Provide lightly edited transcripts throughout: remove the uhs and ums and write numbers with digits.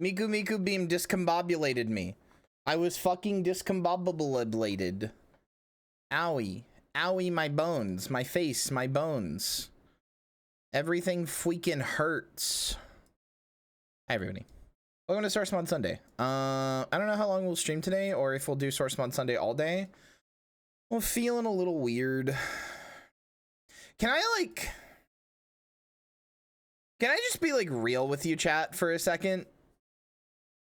Miku Miku Beam discombobulated me. I was fucking discombobulated. Owie. Owie, my bones. My face, my bones. Everything freaking hurts. Hi, everybody. Welcome to Sourcemod Sunday. I don't know how long we'll stream today or if we'll do Sourcemod Sunday all day. I'm feeling a little weird. Can I just be like real with you, chat, for a second?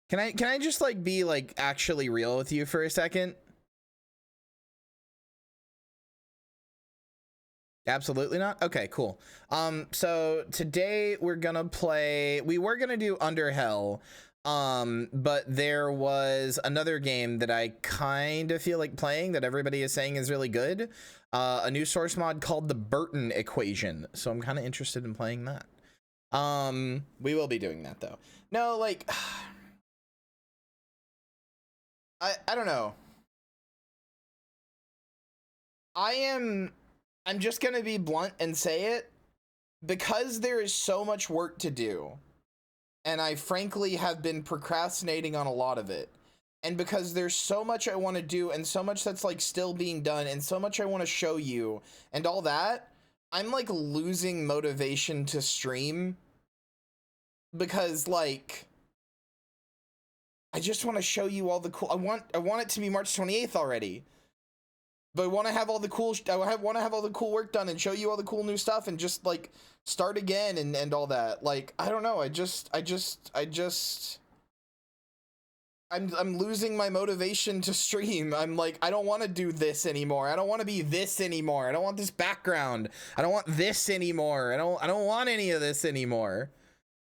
Can I just like be like actually real with you for a second? Absolutely not. Okay, cool. So today we're gonna play, we were gonna do Under Hell, but there was another game that I kind of feel like playing that everybody is saying is really good. A new source mod called the Burton equation. So I'm kind of interested in playing that. We will be doing that though. No, like, I don't know. I'm just gonna be blunt and say it, because there is so much work to do, and I frankly have been procrastinating on a lot of it, and because there's so much I want to do and so much that's like still being done and so much I want to show you and all that, I'm like losing motivation to stream, because like I just want to show you all the cool, I want it to be March 28th already. But I want to have all the cool, want to have all the cool work done and show you all the cool new stuff and just like start again and all that. Like, I don't know. I'm losing my motivation to stream. I'm like, I don't want to do this anymore. I don't want to be this anymore. I don't want this background. I don't want this anymore. I don't want any of this anymore.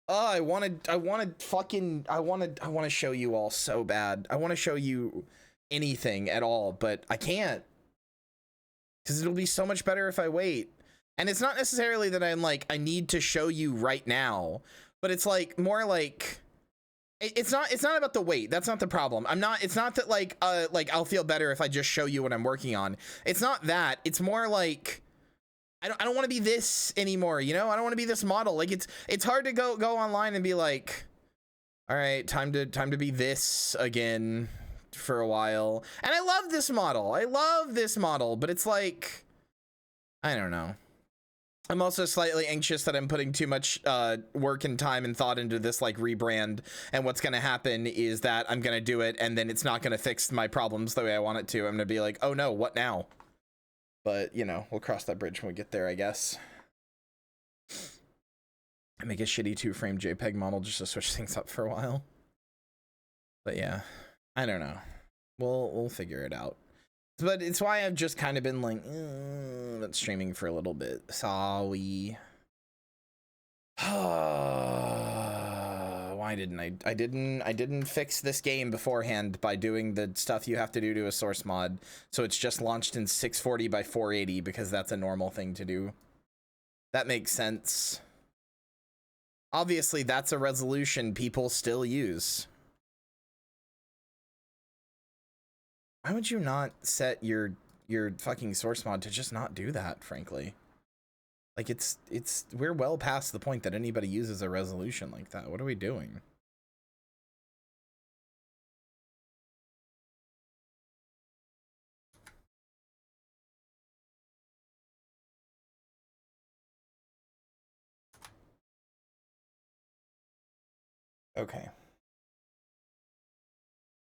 Oh, I want to show you all so bad. I want to show you anything at all, but I can't. Because it'll be so much better if I wait. And it's not necessarily that I'm like, I need to show you right now, but it's like more like, it's not about the wait. That's not the problem. It's not that like I'll feel better if I just show you what I'm working on. It's not that. It's more like, I don't want to be this anymore. You know, I don't want to be this model. Like it's hard to go online and be like, all right, time to be this again for a while. And I love this model, but it's like, I don't know. I'm also slightly anxious that I'm putting too much work and time and thought into this like rebrand, and what's gonna happen is that I'm gonna do it and then it's not gonna fix my problems the way I want it to. I'm gonna be like, oh no, what now? But you know, we'll cross that bridge when we get there, I guess. I make a shitty 2-frame JPEG model just to switch things up for a while. But yeah, I don't know. We'll figure it out. But it's why I've just kind of been like, not streaming for a little bit. Sorry. Why didn't I didn't fix this game beforehand by doing the stuff you have to do to a source mod. So it's just launched in 640 by 480 because that's a normal thing to do. That makes sense. Obviously, that's a resolution people still use. Why would you not set your fucking source mod to just not do that, frankly? Like we're well past the point that anybody uses a resolution like that. What are we doing? Okay.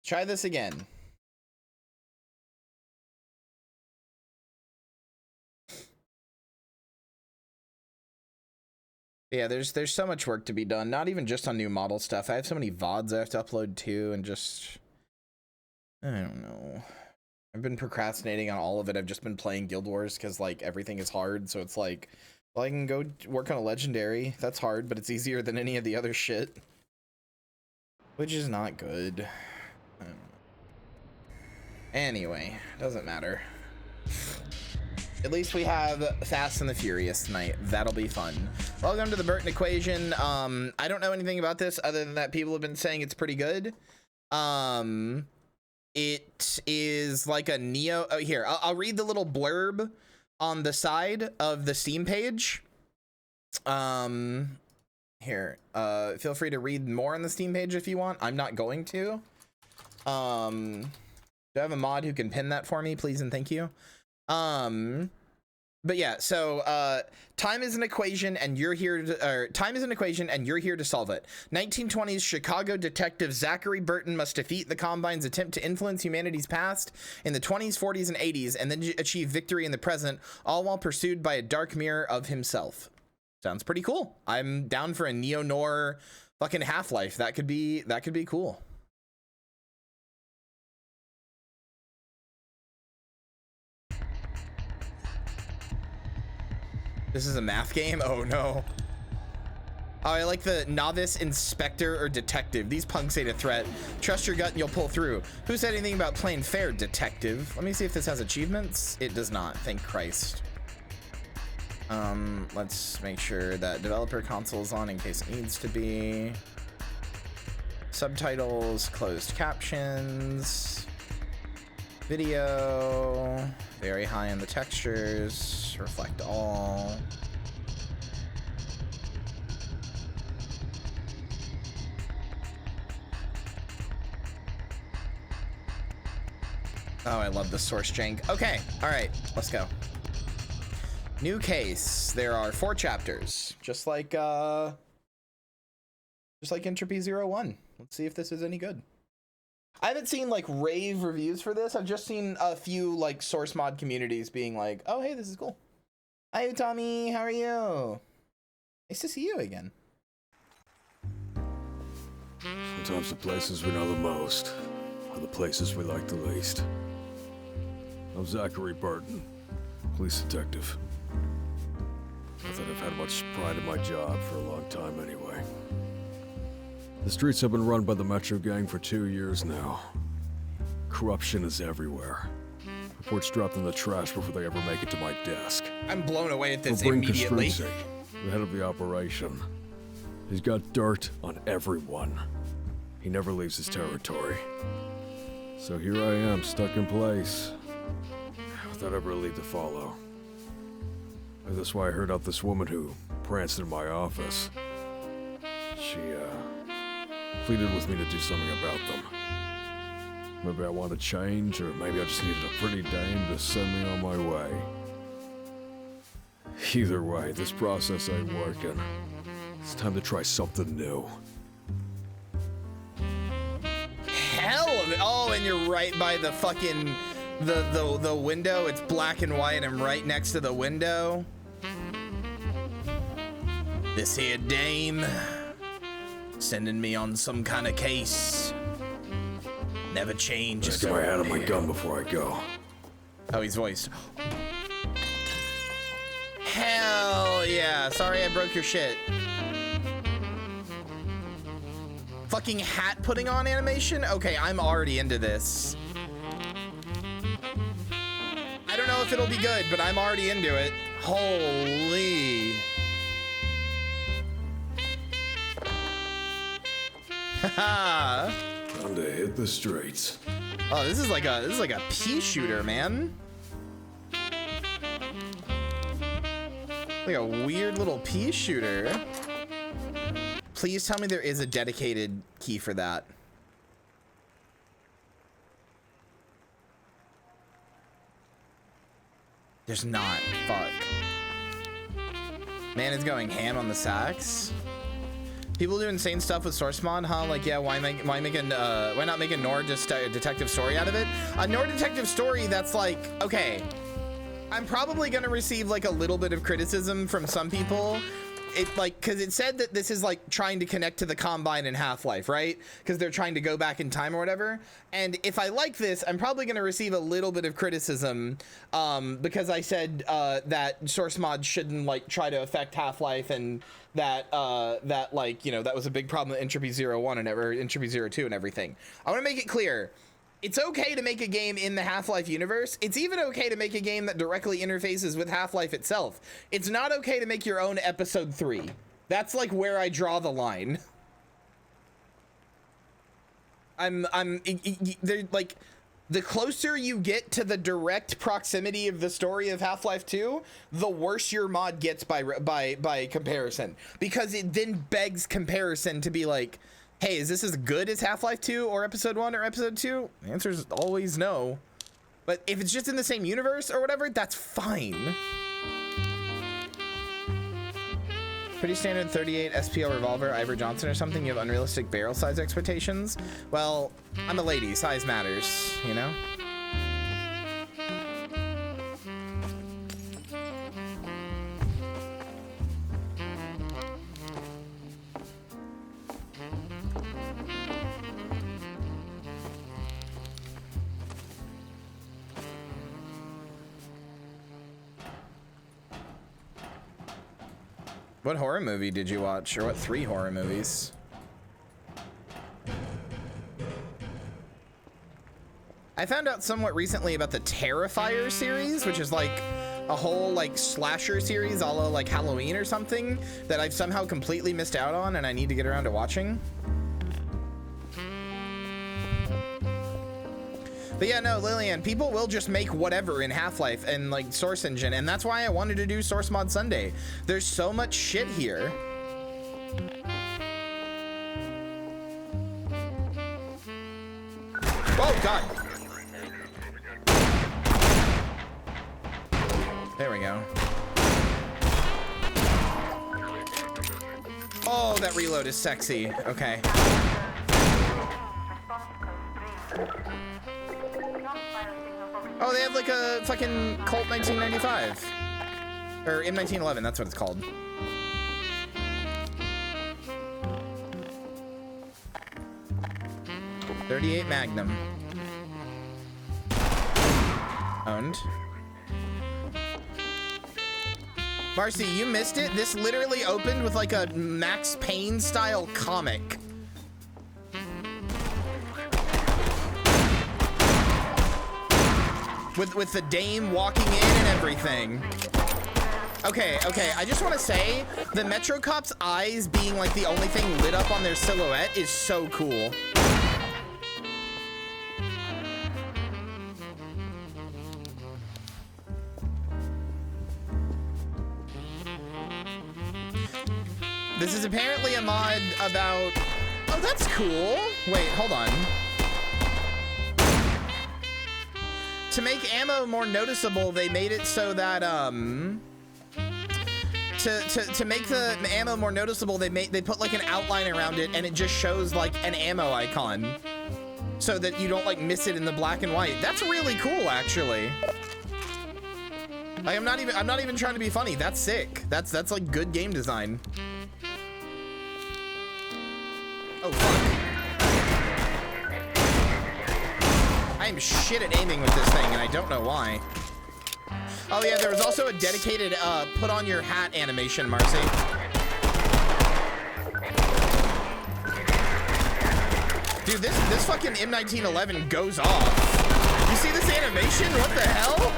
Try this again. Yeah, there's so much work to be done, not even just on new model stuff. I have so many VODs I have to upload too, and just, I don't know. I've been procrastinating on all of it. I've just been playing Guild Wars because like everything is hard, so it's like, well, I can go work on a legendary. That's hard, but it's easier than any of the other shit. Which is not good. Anyway, doesn't matter. At least we have Fast and the Furious tonight. That'll be fun. Welcome to the Burton equation. I don't know anything about this other than that people have been saying it's pretty good. It is like a Neo. Oh, here, I'll read the little blurb on the side of the Steam page. Here, feel free to read more on the Steam page if you want. I'm not going to. Do I have a mod who can pin that for me, please and thank you? But yeah, so time is an equation and you're here to solve it. 1920s Chicago detective Zachary Burton must defeat the Combine's attempt to influence humanity's past in the 20s, 40s, and 80s, and then achieve victory in the present, all while pursued by a dark mirror of himself. Sounds pretty cool. I'm down for a neo-noir fucking Half-Life. That could be cool. This is a math game? Oh no. Oh, I like the novice, inspector, or detective. These punks ain't a threat. Trust your gut and you'll pull through. Who said anything about playing fair, detective? Let me see if this has achievements. It does not, thank Christ. Let's make sure that developer console is on in case it needs to be. Subtitles, closed captions. Video, very high on the textures, reflect all. Oh, I love the source jank. Okay, all right, let's go. New case. There are 4 chapters, just like Entropy 01. Let's see if this is any good. I haven't seen like rave reviews for this. I've just seen a few like source mod communities being like, oh, hey, this is cool. Hi, Tommy. How are you? Nice to see you again. Sometimes the places we know the most are the places we like the least. I'm Zachary Burton, police detective. Not that I've had much pride in my job for a long time anyway. The streets have been run by the Metro Gang for 2 years now. Corruption is everywhere. Reports dropped in the trash before they ever make it to my desk. I'm blown away at this immediately. The head of the operation. He's got dirt on everyone. He never leaves his territory. So here I am, stuck in place, without ever a lead to follow. And that's why I heard out this woman who pranced in my office. She, pleaded with me to do something about them. Maybe I want to change, or maybe I just needed a pretty dame to send me on my way. Either way, this process ain't working. It's time to try something new. Hell, oh, and you're right by the fucking the window. It's black and white. I'm right next to the window. This here dame sending me on some kind of case. Never changes. Just get my hand on my gun before I go. Oh, he's voiced. Hell yeah. Sorry I broke your shit. Fucking hat putting on animation? Okay, I'm already into this. I don't know if it'll be good, but I'm already into it. Holy. Haha. Time to hit the streets. Oh, this is like a pea shooter, man. Like a weird little pea shooter. Please tell me there is a dedicated key for that. There's not. Fuck. Man is going ham on the sax. People do insane stuff with Sourcemod, huh? Like, yeah, why not make a Nord detective story out of it? A Nord detective story that's like, okay, I'm probably gonna receive like a little bit of criticism from some people. It like, cause it said that this is like trying to connect to the Combine in Half-Life, right? Cause they're trying to go back in time or whatever. And if I like this, I'm probably gonna receive a little bit of criticism because I said that Sourcemod shouldn't like try to affect Half-Life, and that that like, you know, that was a big problem with Entropy 01 and Entropy 02 and everything. I wanna make it clear. It's okay to make a game in the Half-Life universe. It's even okay to make a game that directly interfaces with Half-Life itself. It's not okay to make your own episode 3. That's like where I draw the line. They're like, the closer you get to the direct proximity of the story of Half-Life 2, the worse your mod gets by comparison, because it then begs comparison to be like, hey, is this as good as Half-Life 2 or Episode 1 or Episode 2? The answer is always no. But if it's just in the same universe or whatever, that's fine. Pretty standard 38 SPL revolver, Ivor Johnson or something. You have unrealistic barrel size expectations. Well, I'm a lady, size matters, you know? What horror movie did you watch, or what 3 horror movies? I found out somewhat recently about the Terrifier series, which is like a whole like slasher series a la like Halloween or something that I've somehow completely missed out on and I need to get around to watching. But yeah, no, Lillian, people will just make whatever in Half-Life and like Source Engine, and that's why I wanted to do Sourcemod Sunday. There's so much shit here. Oh God. There we go. Oh, that reload is sexy. Okay. Oh, they have like a fucking Colt 1995. Or M1911, that's what it's called. .38 Magnum. Owned. Marcy, you missed it. This literally opened with like a Max Payne style comic. With the dame walking in and everything. Okay, I just want to say the Metro Cop's eyes being like the only thing lit up on their silhouette is so cool. This is apparently a mod about... Oh, that's cool. Wait, hold on. To make ammo more noticeable, they made it so that to make the ammo more noticeable, they put like an outline around it, and it just shows like an ammo icon, so that you don't like miss it in the black and white. That's really cool, actually. Like, I'm not even trying to be funny. That's sick. That's like good game design. Oh fuck. I'm shit at aiming with this thing, and I don't know why. Oh yeah, there was also a dedicated put on your hat animation, Marcy. Dude, this fucking M1911 goes off. You see this animation? What the hell?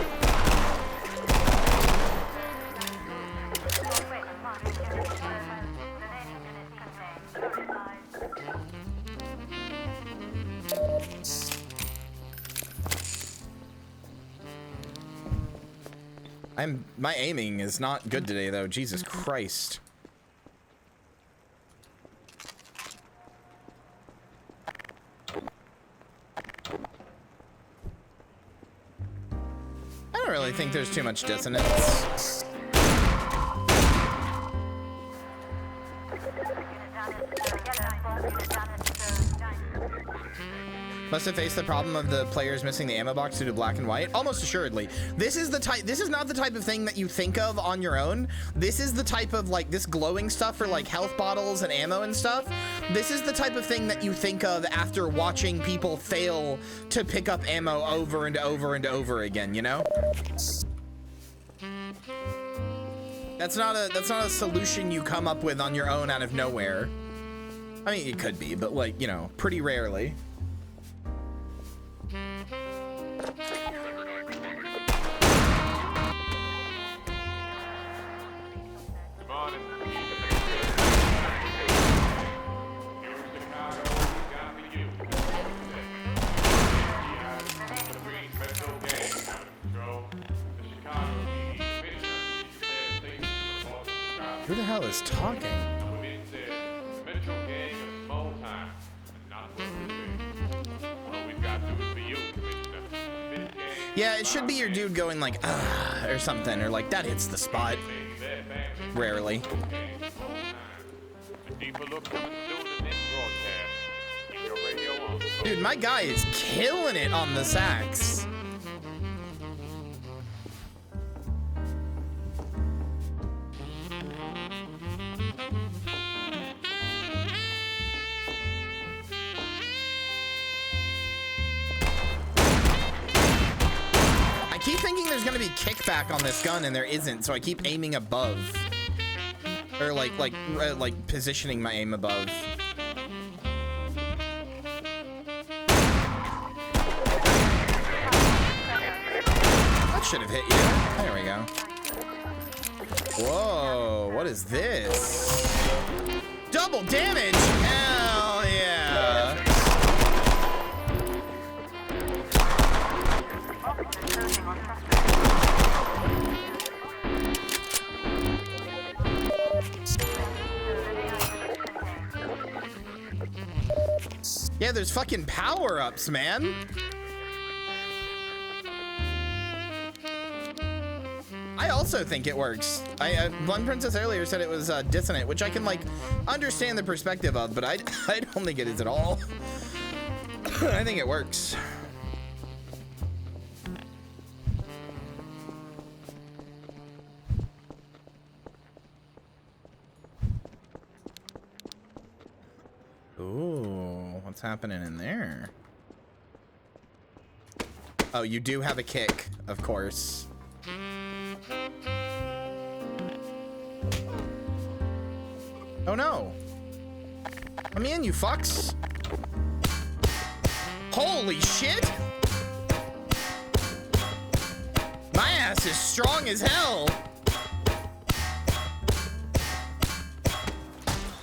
My aiming is not good today, though. Jesus Christ. I don't really think there's too much dissonance. Must have faced the problem of the players missing the ammo box due to black and white. Almost assuredly. This is not the type of thing that you think of on your own. This is the type of like this glowing stuff for like health bottles and ammo and stuff. This is the type of thing that you think of after watching people fail to pick up ammo over and over and over again, you know? That's not a solution you come up with on your own out of nowhere. I mean, it could be, but like, you know, pretty rarely. Who the hell is talking? Yeah, it should be your dude going like, ah, or something, or like, that hits the spot. Rarely. Dude, my guy is killing it on the sax. I keep thinking there's gonna be kickback on this gun and there isn't, so I keep aiming above. Or like positioning my aim above. That should have hit you. There we go. Whoa, what is this? Double damage! Hell yeah! Yeah, there's fucking power-ups, man. I also think it works. One Princess earlier said it was dissonant, which I can like understand the perspective of, but I don't think it is at all. I think it works. Ooh, what's happening in there? Oh, you do have a kick, of course. Oh no. Let me in, you fucks. Holy shit. My ass is strong as hell.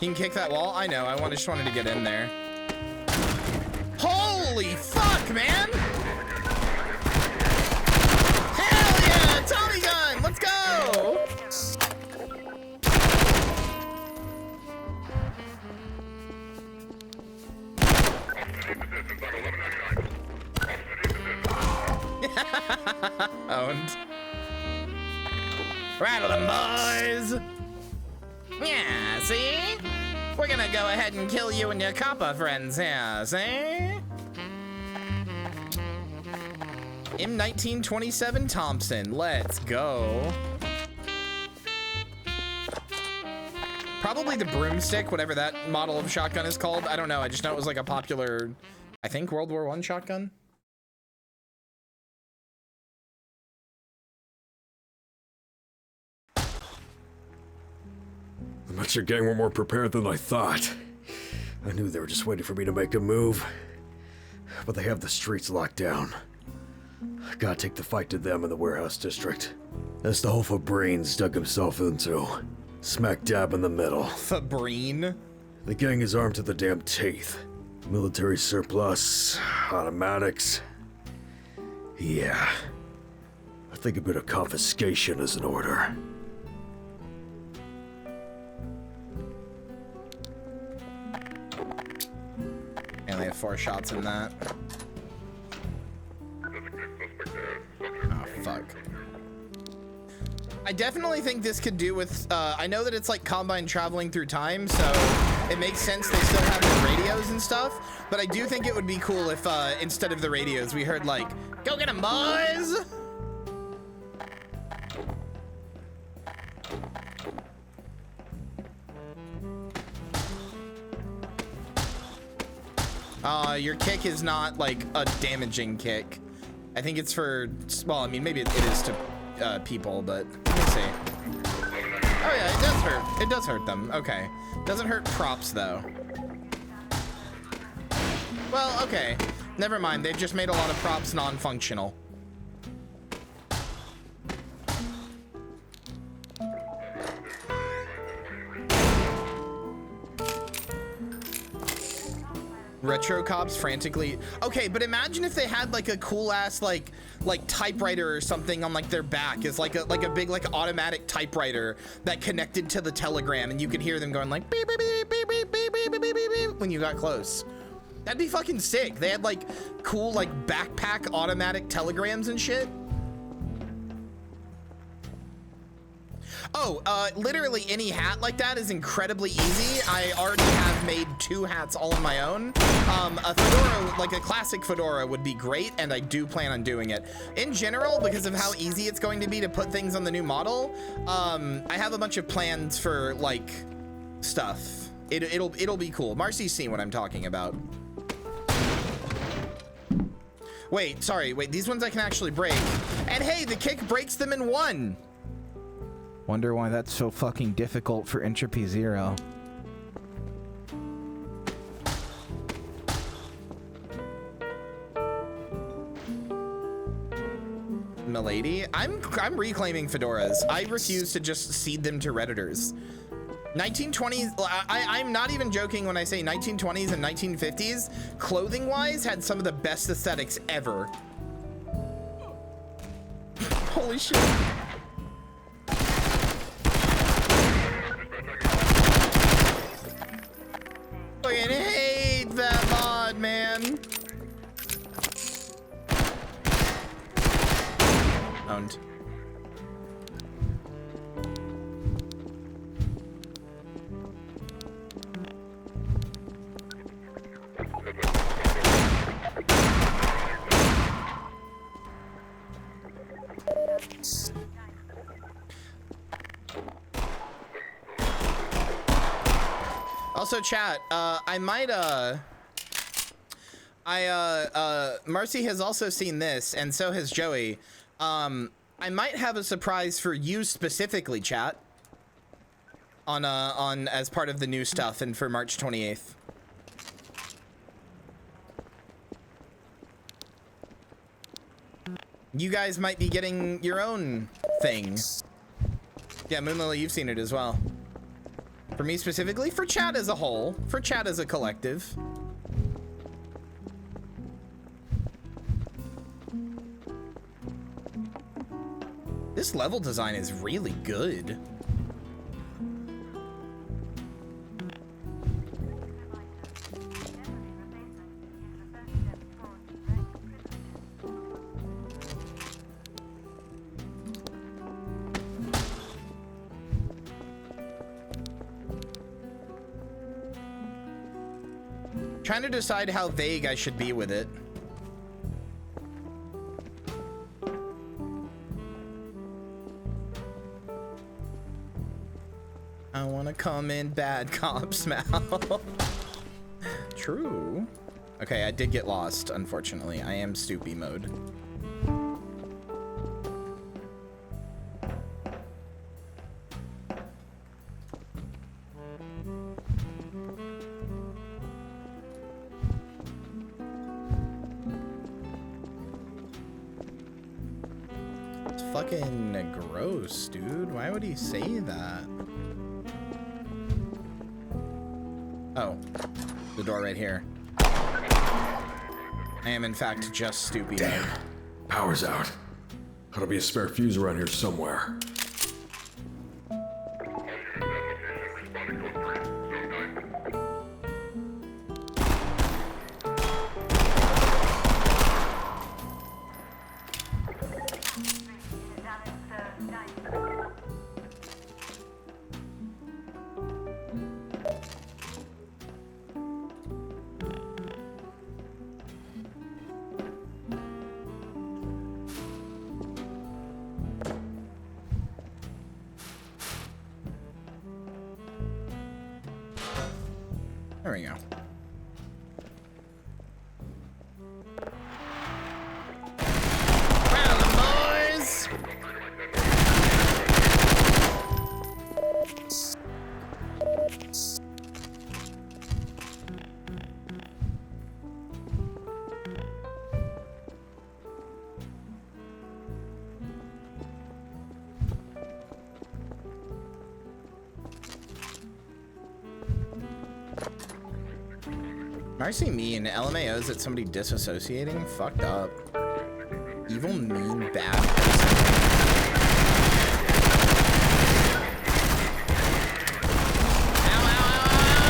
You can kick that wall? I know, I just wanted to get in there. Holy fuck, man! Hell yeah! Tommy gun! Let's go! Owned. Rattle them, boys! Yeah, see? We're gonna go ahead and kill you and your copper friends here, see? M1927 Thompson, let's go. Probably the broomstick, whatever that model of shotgun is called. I don't know, I just know it was like a popular, I think, World War I shotgun. The Metro gang were more prepared than I thought. I knew they were just waiting for me to make a move. But they have the streets locked down. I gotta take the fight to them in the warehouse district. That's the hole Fabreen's dug himself into. Smack dab in the middle. Fabreen? The gang is armed to the damn teeth. Military surplus, automatics. Yeah. I think a bit of confiscation is in order. I only have 4 shots in that. Oh, fuck. I definitely think this could do with, I know that it's like Combine traveling through time, so it makes sense they still have the radios and stuff, but I do think it would be cool if, instead of the radios, we heard like, go get 'em, boys! Your kick is not like a damaging kick. I think it's for, well, I mean, maybe it is to people, but let me see. Oh yeah, it does hurt. It does hurt them. Okay. Doesn't hurt props though. Well, okay. Never mind. They've just made a lot of props non-functional. Retro cops frantically. Okay, but imagine if they had like a cool ass like typewriter or something on like their back. It's like a big like automatic typewriter that connected to the telegram, and you could hear them going like beep beep beep beep beep beep beep beep beep beep when you got close. That'd be fucking sick. They had like cool like backpack automatic telegrams and shit. Oh, literally any hat like that is incredibly easy. I already have made 2 hats all on my own. A fedora, like a classic fedora would be great, and I do plan on doing it. In general, because of how easy it's going to be to put things on the new model, I have a bunch of plans for like stuff. It'll be cool. Marcy's seen what I'm talking about. Wait, sorry, wait, these ones I can actually break. And hey, the kick breaks them in 1. Wonder why that's so fucking difficult for Entropy 0. Milady, I'm reclaiming fedoras. I refuse to just cede them to Redditors. 1920s, I'm not even joking when I say 1920s and 1950s, clothing-wise, had some of the best aesthetics ever. Holy shit. Fucking hate that mod, man. Owned. Also, chat, I might, Marcy has also seen this, and so has Joey. I might have a surprise for you specifically, chat, on as part of the new stuff and for March 28th. You guys might be getting your own thing. Yeah, Moonlily, you've seen it as well. For me specifically, for chat as a whole, for chat as a collective. This level design is really good. Trying to decide how vague I should be with it. I wanna come in bad cop's mouth. True. Okay, I did get lost, unfortunately. I am stoopy mode. Fucking gross, dude. Why would he say that? Oh, the door right here. I am in fact just stupid. Damn, power's out. Ought to be a spare fuse around here somewhere. There we go. Round the boys. Actually mean. LMAOs at somebody disassociating? Fucked up. Evil, mean, bad person. Ow, ow, ow, ow,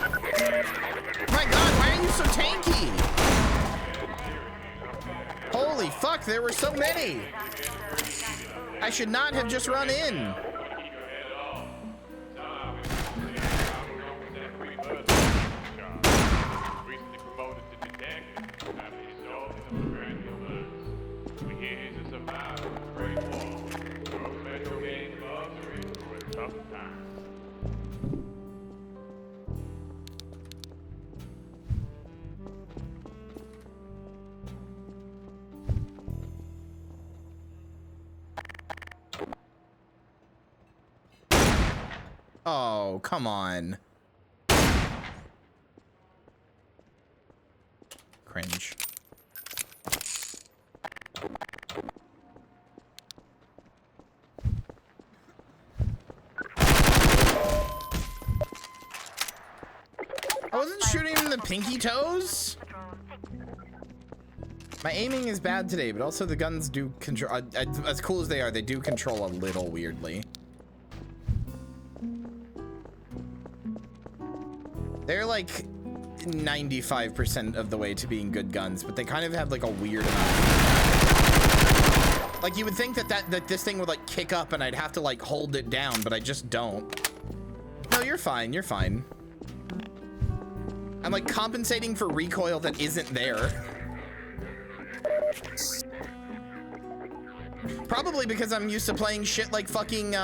ow. My god, why are you so tanky? Holy fuck, there were so many. I should not have just run in. Oh, come on. Cringe. I wasn't shooting the pinky toes. My aiming is bad today, but also the guns do control. As cool as they are, they do control a little weirdly. They're like 95% of the way to being good guns, but they kind of have like a weird amount. Like you would think that this thing would like kick up and I'd have to like hold it down, but I just don't. No, you're fine. You're fine. I'm like compensating for recoil that isn't there. Probably because I'm used to playing shit like fucking,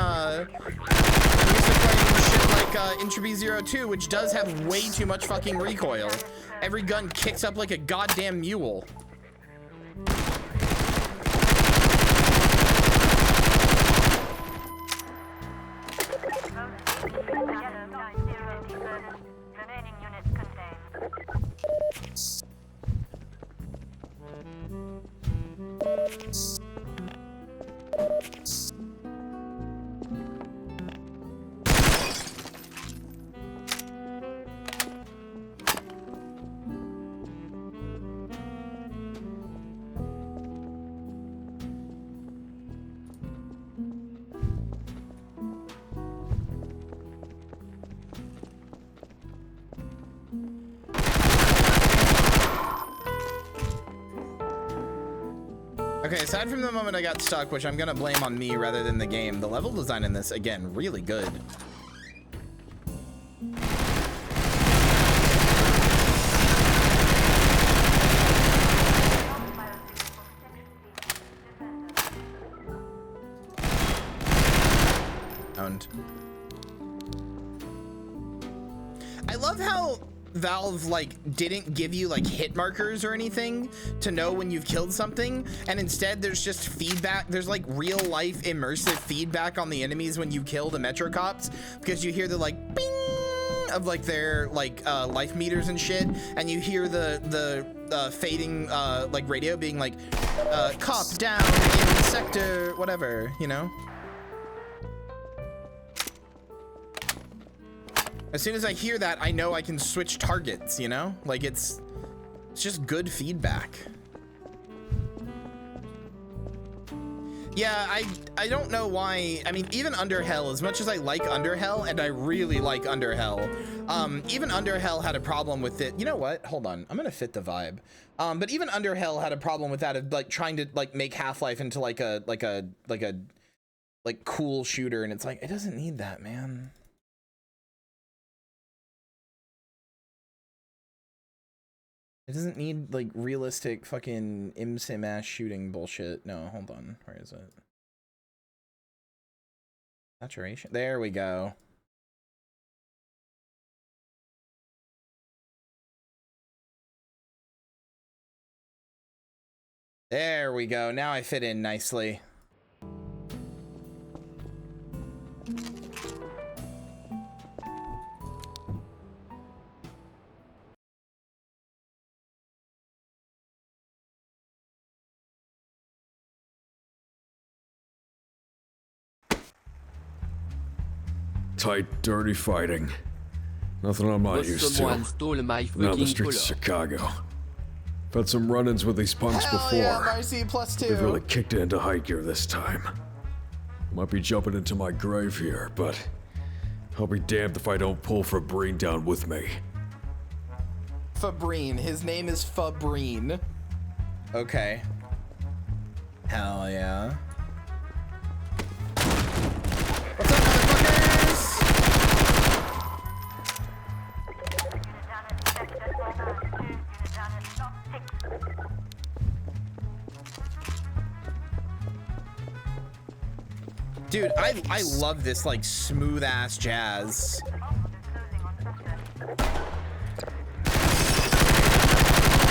Entropy 02, which does have way too much fucking recoil. Every gun kicks up like a goddamn mule. Okay, aside from the moment I got stuck, which I'm gonna blame on me rather than the game, the level design in this, again, really good. Owned. I love how Valve like didn't give you like hit markers or anything to know when you've killed something, and instead there's just feedback. There's like real life immersive feedback on the enemies when you kill the Metro Cops, because you hear the like bing of like their like life meters and shit, and you hear the fading like radio being like cop down in sector whatever, you know. As soon as I hear that, I know I can switch targets, you know? Like, it's just good feedback. Yeah, I don't know why. I mean, even Underhell, as much as I like Underhell, and I really like Underhell, even Underhell had a problem with it. You know what? Hold on. I'm gonna fit the vibe. But even Underhell had a problem with that, of like trying to like make Half-Life into like a cool shooter, and it's like, it doesn't need that, man. It doesn't need like realistic fucking ImSim ass shooting bullshit. No, hold on. Where is it? Saturation. There we go. There we go. Now I fit in nicely. tight, dirty fighting. Nothing I'm not used to. Someone stole my Now the fucking streets of color. Chicago. I've had some run-ins with these punks Hell before. yeah, Marcy +2. They've really kicked into high gear this time. Might be jumping into my grave here, but I'll be damned if I don't pull Fabreen down with me. Fabreen. His name is Fabreen. Okay. Hell yeah. What's up, motherfuckers? Dude, I love this like smooth ass jazz.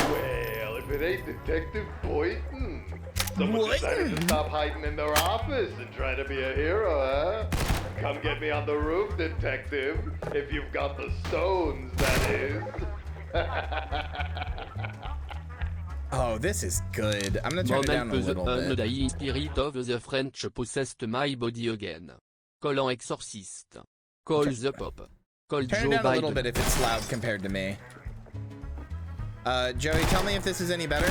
Well, if it ain't Detective Burton, someone decided to stop hiding in their office and try to be a hero, huh? Come get me on the roof, Detective, if you've got the stones, that is. Oh, this is good. I'm gonna turn it down a little bit. The spirit of the French possessed my body again. Call an exorcist. Call the Pope. Call Turn Joe it down a little Biden. bit if it's loud compared to me. Joey, tell me if this is any better.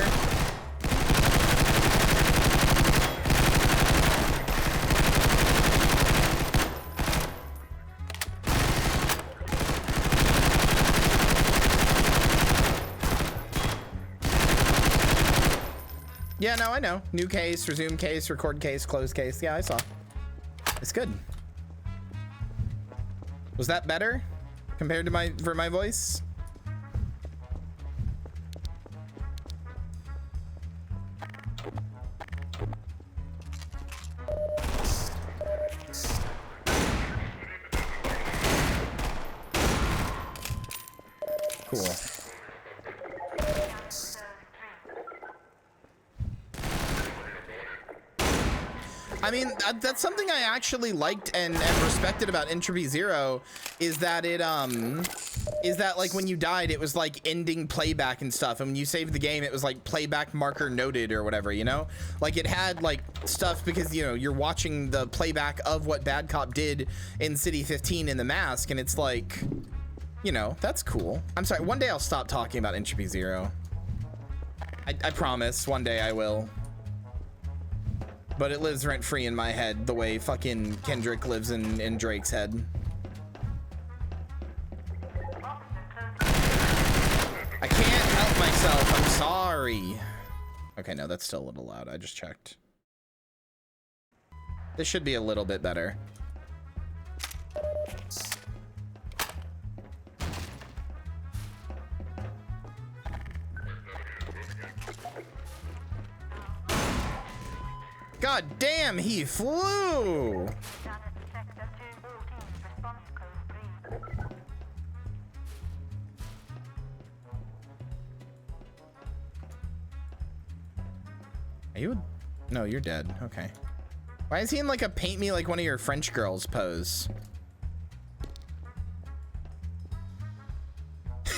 Yeah, no, I know. New case, resume case, record case, close case. Yeah, I saw. It's good. Was that better compared to my voice? Cool. I mean, that's something I actually liked and respected about Entropy Zero, is that it like when you died, it was like ending playback and stuff, and when you saved the game, it was like playback marker noted or whatever, you know? Like it had like stuff because, you know, you're watching the playback of what Bad Cop did in City 15 in the mask, and it's like, you know, that's cool. I'm sorry, one day I'll stop talking about Entropy Zero. I promise, one day I will. But it lives rent-free in my head the way fucking Kendrick lives in Drake's head. I can't help myself, I'm sorry. Okay, no, that's still a little loud, I just checked. This should be a little bit better. God damn, he flew! Are you? No, you're dead. Okay. Why is he in like a paint me like one of your French girls pose?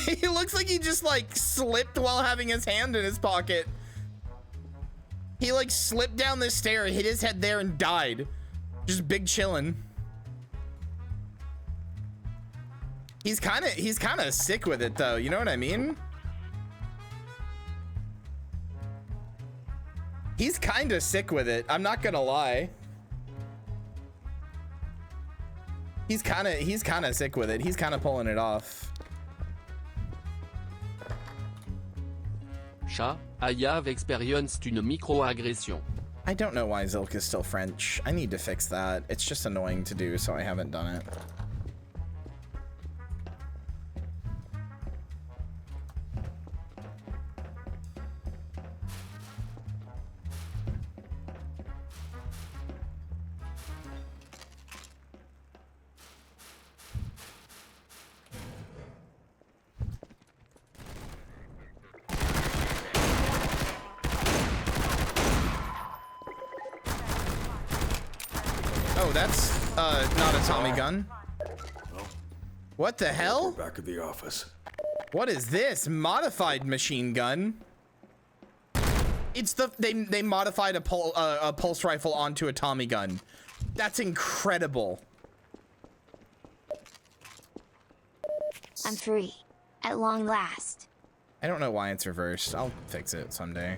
He looks like he just like slipped while having his hand in his pocket. He like slipped down this stair, hit his head there and died. Just big chillin'. He's kind of sick with it though, you know what I mean? He's kind of sick with it, I'm not gonna lie. He's kind of sick with it. He's kind of pulling it off. Chat, I have experienced une microagression. I don't know why Zilk is still French. I need to fix that. It's just annoying to do, so I haven't done it. That's not a Tommy gun. What the hell? Back at the office. What is this? Modified machine gun? It's the they modified a pulse rifle onto a Tommy gun. That's incredible. I'm free. At long last. I don't know why it's reversed. I'll fix it someday.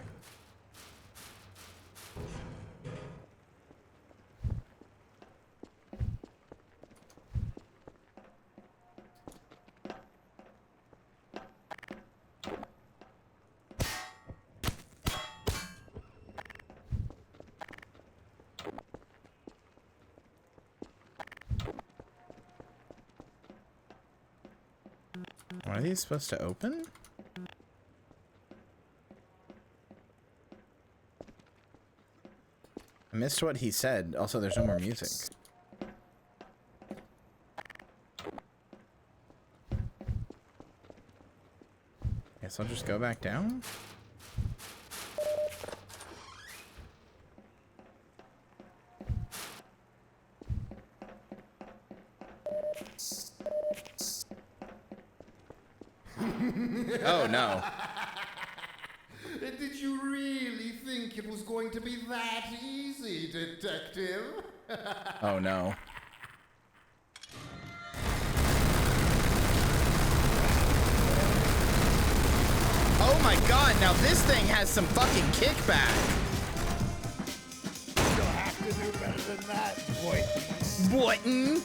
Are these supposed to open? I missed what he said. Also, there's no more music. Guess I'll just go back down. Oh no. Did you really think it was going to be that easy, detective? Oh no. Oh my god, now this thing has some fucking kickback. You'll have to do better than that, boy. Boyton.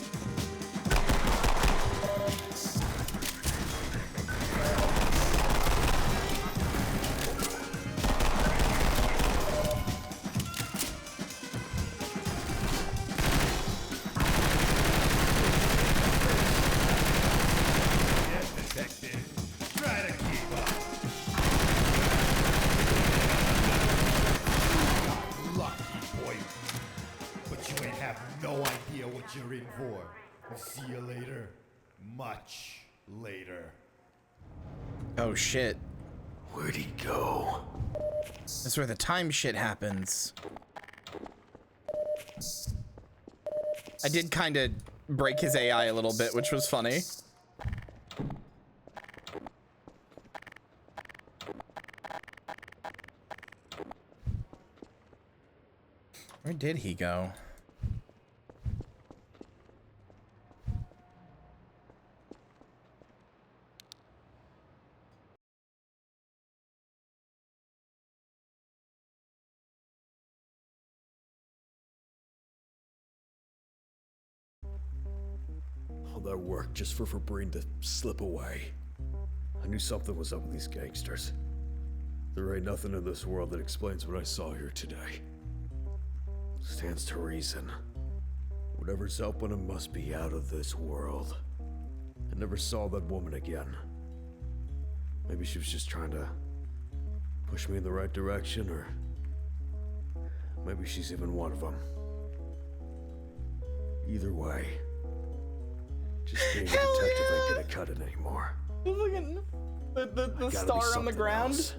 You're in for. We'll see you later. Much later. Oh shit. Where'd he go? That's where the time shit happens. I did kind of break his AI a little bit, which was funny. Where did he go? All that work just for Breen to slip away. I knew something was up with these gangsters. There ain't nothing in this world that explains what I saw here today. Stands to reason. Whatever's up with him must be out of this world. I never saw that woman again. Maybe she was just trying to push me in the right direction, or maybe she's even one of them. Either way, just being a detective ain't gonna cut it anymore. Look at the Gotta star be on the something ground. else.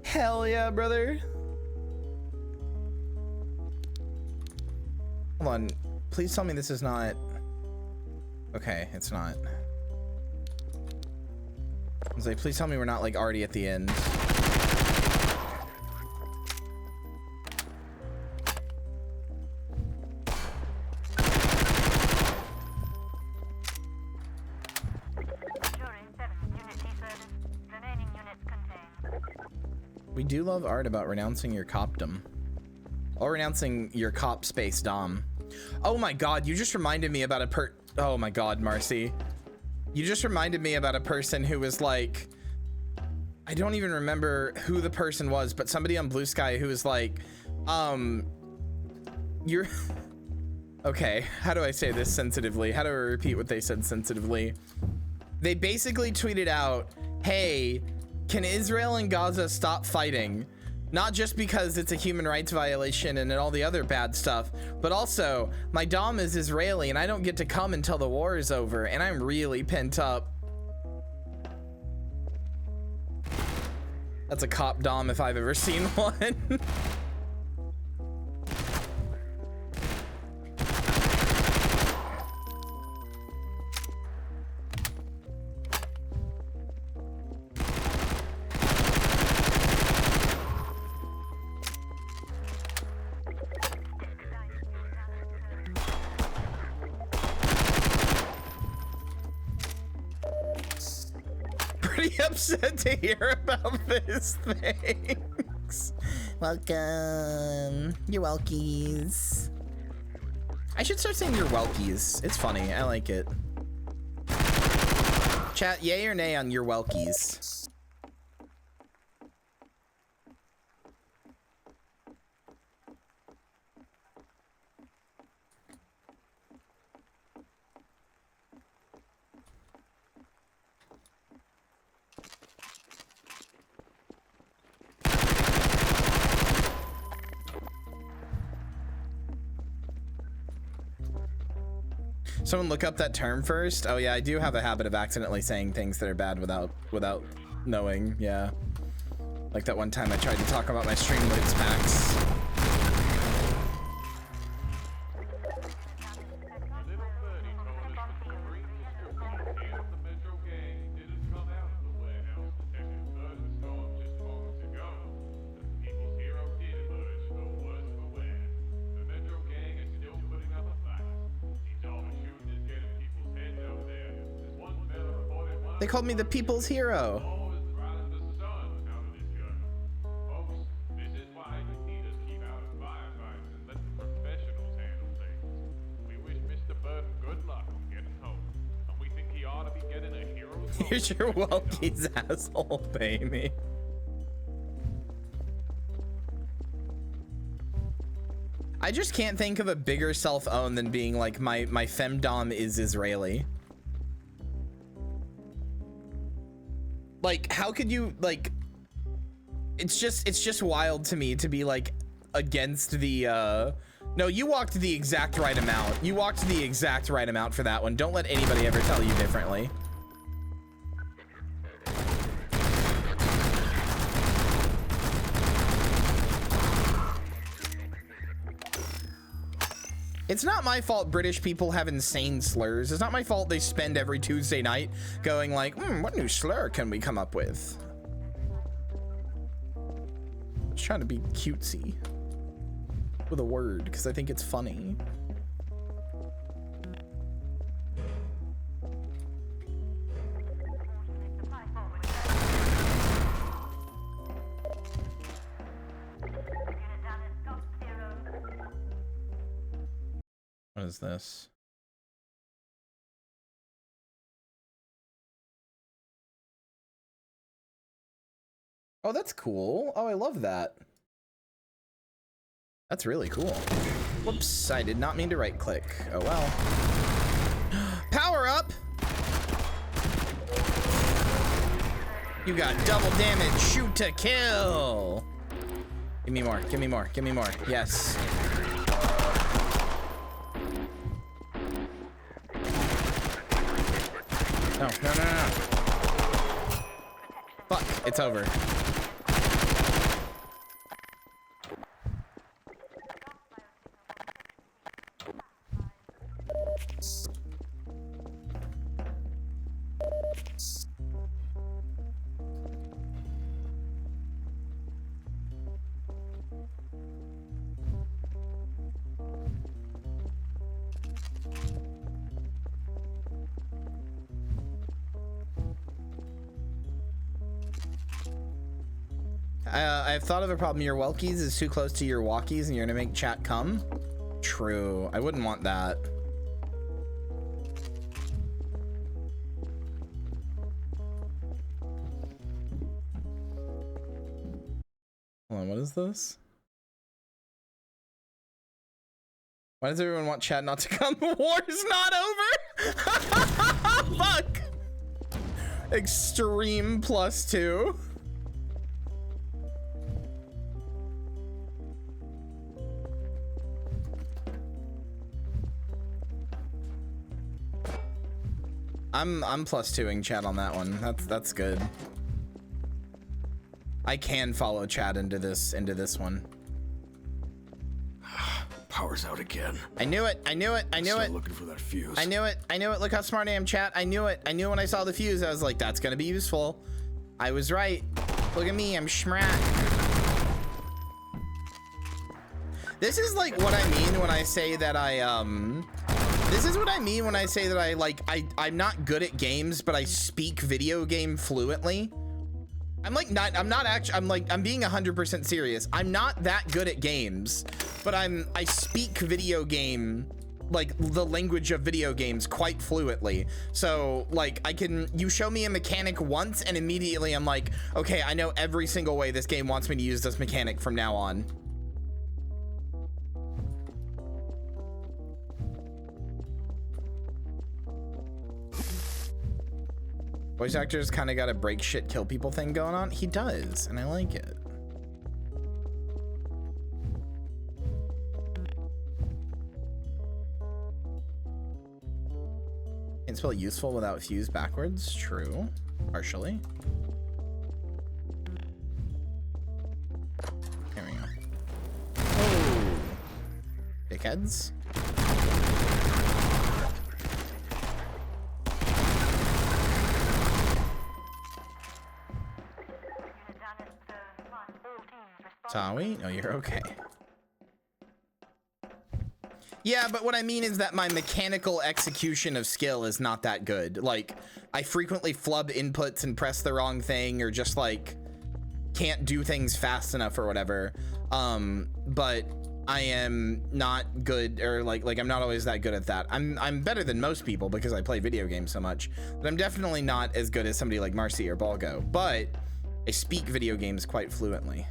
Hell yeah, brother. Hold on. Please tell me this is not... Okay, it's not. I was like, please tell me we're not like already at the end. We do love art about renouncing your copdom. Or renouncing your cop space dom. Oh my god, you just reminded me about oh my god, Marcy. You just reminded me about a person who was like, I don't even remember who the person was, but somebody on Blue Sky who was like, you're okay, how do I say this sensitively? How do I repeat what they said sensitively? They basically tweeted out, hey, can Israel and Gaza stop fighting? Not just because it's a human rights violation and all the other bad stuff, but also my dom is Israeli and I don't get to come until the war is over, and I'm really pent up. That's a cop dom if I've ever seen one. upset to hear about this. Thanks. Welcome. You're welkies. I should start saying you're welkies. It's funny. I like it. Chat, yay or nay on your welkies? Someone look up that term first. Oh yeah, I do have a habit of accidentally saying things that are bad without knowing. Yeah, like that one time I tried to talk about my Streamlabs packs. They called me the people's hero. Here's your Welkies, asshole, baby. I just can't think of a bigger self-own than being like my femdom is Israeli. Like, how could you, like, it's just wild to me to be like against the no, you walked the exact right amount. You walked the exact right amount for that one. Don't let anybody ever tell you differently. It's not my fault British people have insane slurs. It's not my fault they spend every Tuesday night going like, what new slur can we come up with? I'm just trying to be cutesy with a word because I think it's funny. What is this? Oh, that's cool. Oh, I love that. That's really cool. Whoops, I did not mean to right click. Oh well. Power up! You got double damage, shoot to kill. Give me more, give me more, give me more. Yes. No, no, no, no. Fuck, it's over. I've thought of a problem. Your Welkies is too close to your walkies and you're gonna make chat come. True. I wouldn't want that. Hold on, what is this? Why does everyone want chat not to come? The war's not over! Fuck! Extreme +2. I'm +2ing chat on that one. That's good. I can follow chat into this one. Power's out again. I knew it. I knew it. I knew it. Looking for that fuse. I knew it. I knew it. Look how smart I am, chat. I knew it. I knew when I saw the fuse. I was like, that's gonna be useful. I was right. Look at me. I'm schmack. This is like what I mean when I say that I This is what I mean when I say that I'm not good at games, but I speak video game fluently. I'm being 100% serious. I'm not that good at games, but I speak video game, like the language of video games quite fluently. So like you show me a mechanic once and immediately I'm like, okay, I know every single way this game wants me to use this mechanic from now on. Voice actors kind of got a break shit, kill people thing going on. He does, and I like it. Can't spell useful without fuse backwards. True. Partially. Here we go. Oh. Dickheads. Tawi? No, you're okay. Yeah, but what I mean is that my mechanical execution of skill is not that good. Like, I frequently flub inputs and press the wrong thing, or just like can't do things fast enough or whatever. But I am not good, or like I'm not always that good at that. I'm better than most people because I play video games so much, but I'm definitely not as good as somebody like Marcy or Balgo. But I speak video games quite fluently.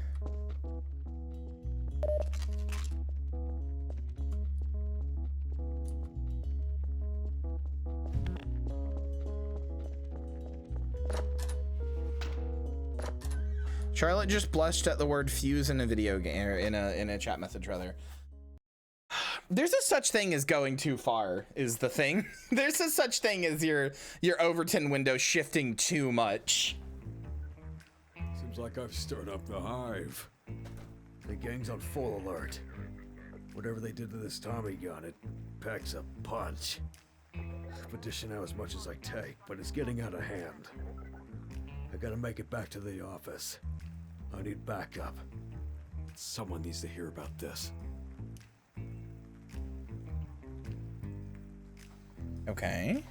Charlotte just blushed at the word fuse in a video game, or in a chat message rather. There's a such thing as going too far is the thing. There's a such thing as your Overton window shifting too much. Seems like I've stirred up the hive. The gang's on full alert. Whatever they did to this Tommy gun, it packs a punch. I've dishing out as much as I take, but it's getting out of hand. I gotta make it back to the office. I need backup. Someone needs to hear about this. Okay.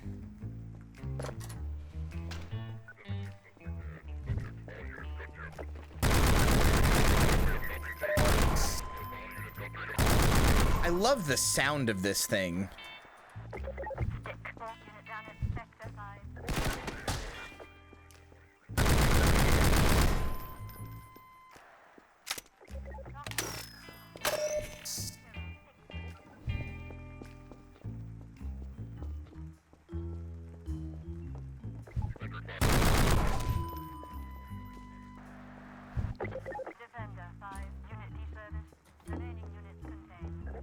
I love the sound of this thing.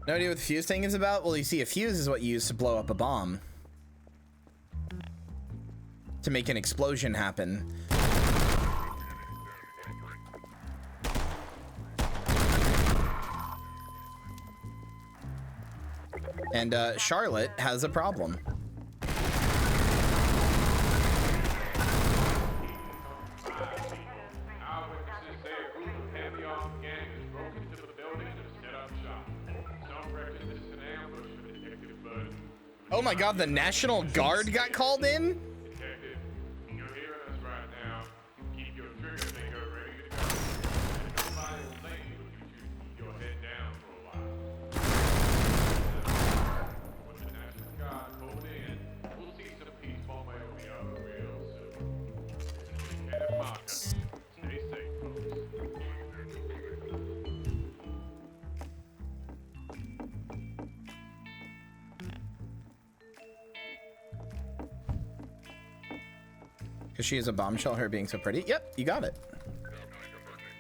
No idea what the fuse thing is about? Well, you see, a fuse is what you use to blow up a bomb. To make an explosion happen. And Charlotte has a problem. Oh my god, the National Guard got called in? Detective, you're hearing us right now. Keep your trigger finger ready to go. And nobody will blame you if you choose to keep your head down for a while. When the National Guard pulled in, we'll see some peace one way or the other real soon. Kenneth Parker, stay safe, folks. Because she is a bombshell, her being so pretty. Yep, you got it.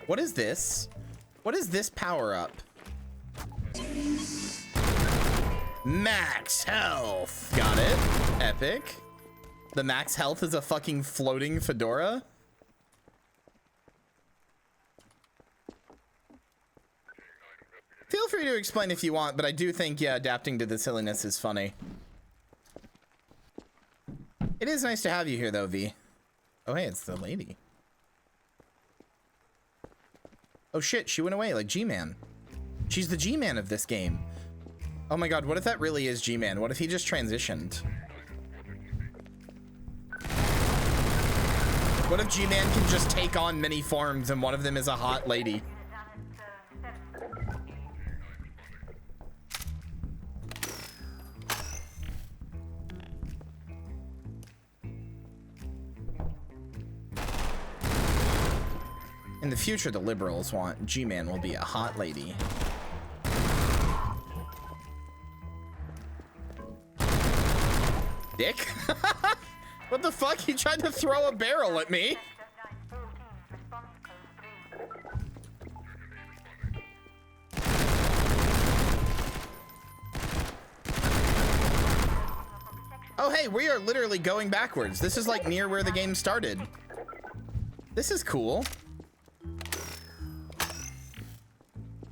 What is this? What is this power up? Max health. Got it. Epic. The max health is a fucking floating fedora. Feel free to explain if you want, but I do think, yeah, adapting to the silliness is funny. It is nice to have you here, though, V. Oh, hey, it's the lady. Oh, shit, she went away like G-Man. She's the G-Man of this game. Oh my god, what if that really is G-Man? What if he just transitioned? What if G-Man can just take on many forms and one of them is a hot lady? In the future, the liberals want G-Man will be a hot lady. Dick? What the fuck? He tried to throw a barrel at me. Oh, hey, we are literally going backwards. This is like near where the game started. This is cool.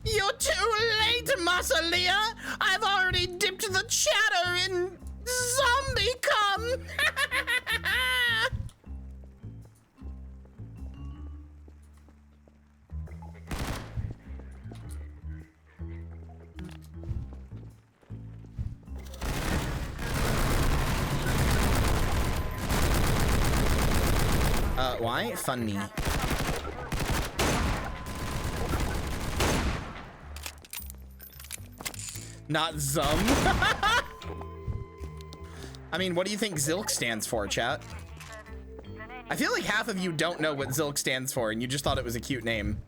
You're too late, Massalia. I've already dipped the chatter in zombie cum. Why? Funny. Not Zum. I mean, what do you think Zilk stands for, chat? I feel like half of you don't know what Zilk stands for and you just thought it was a cute name.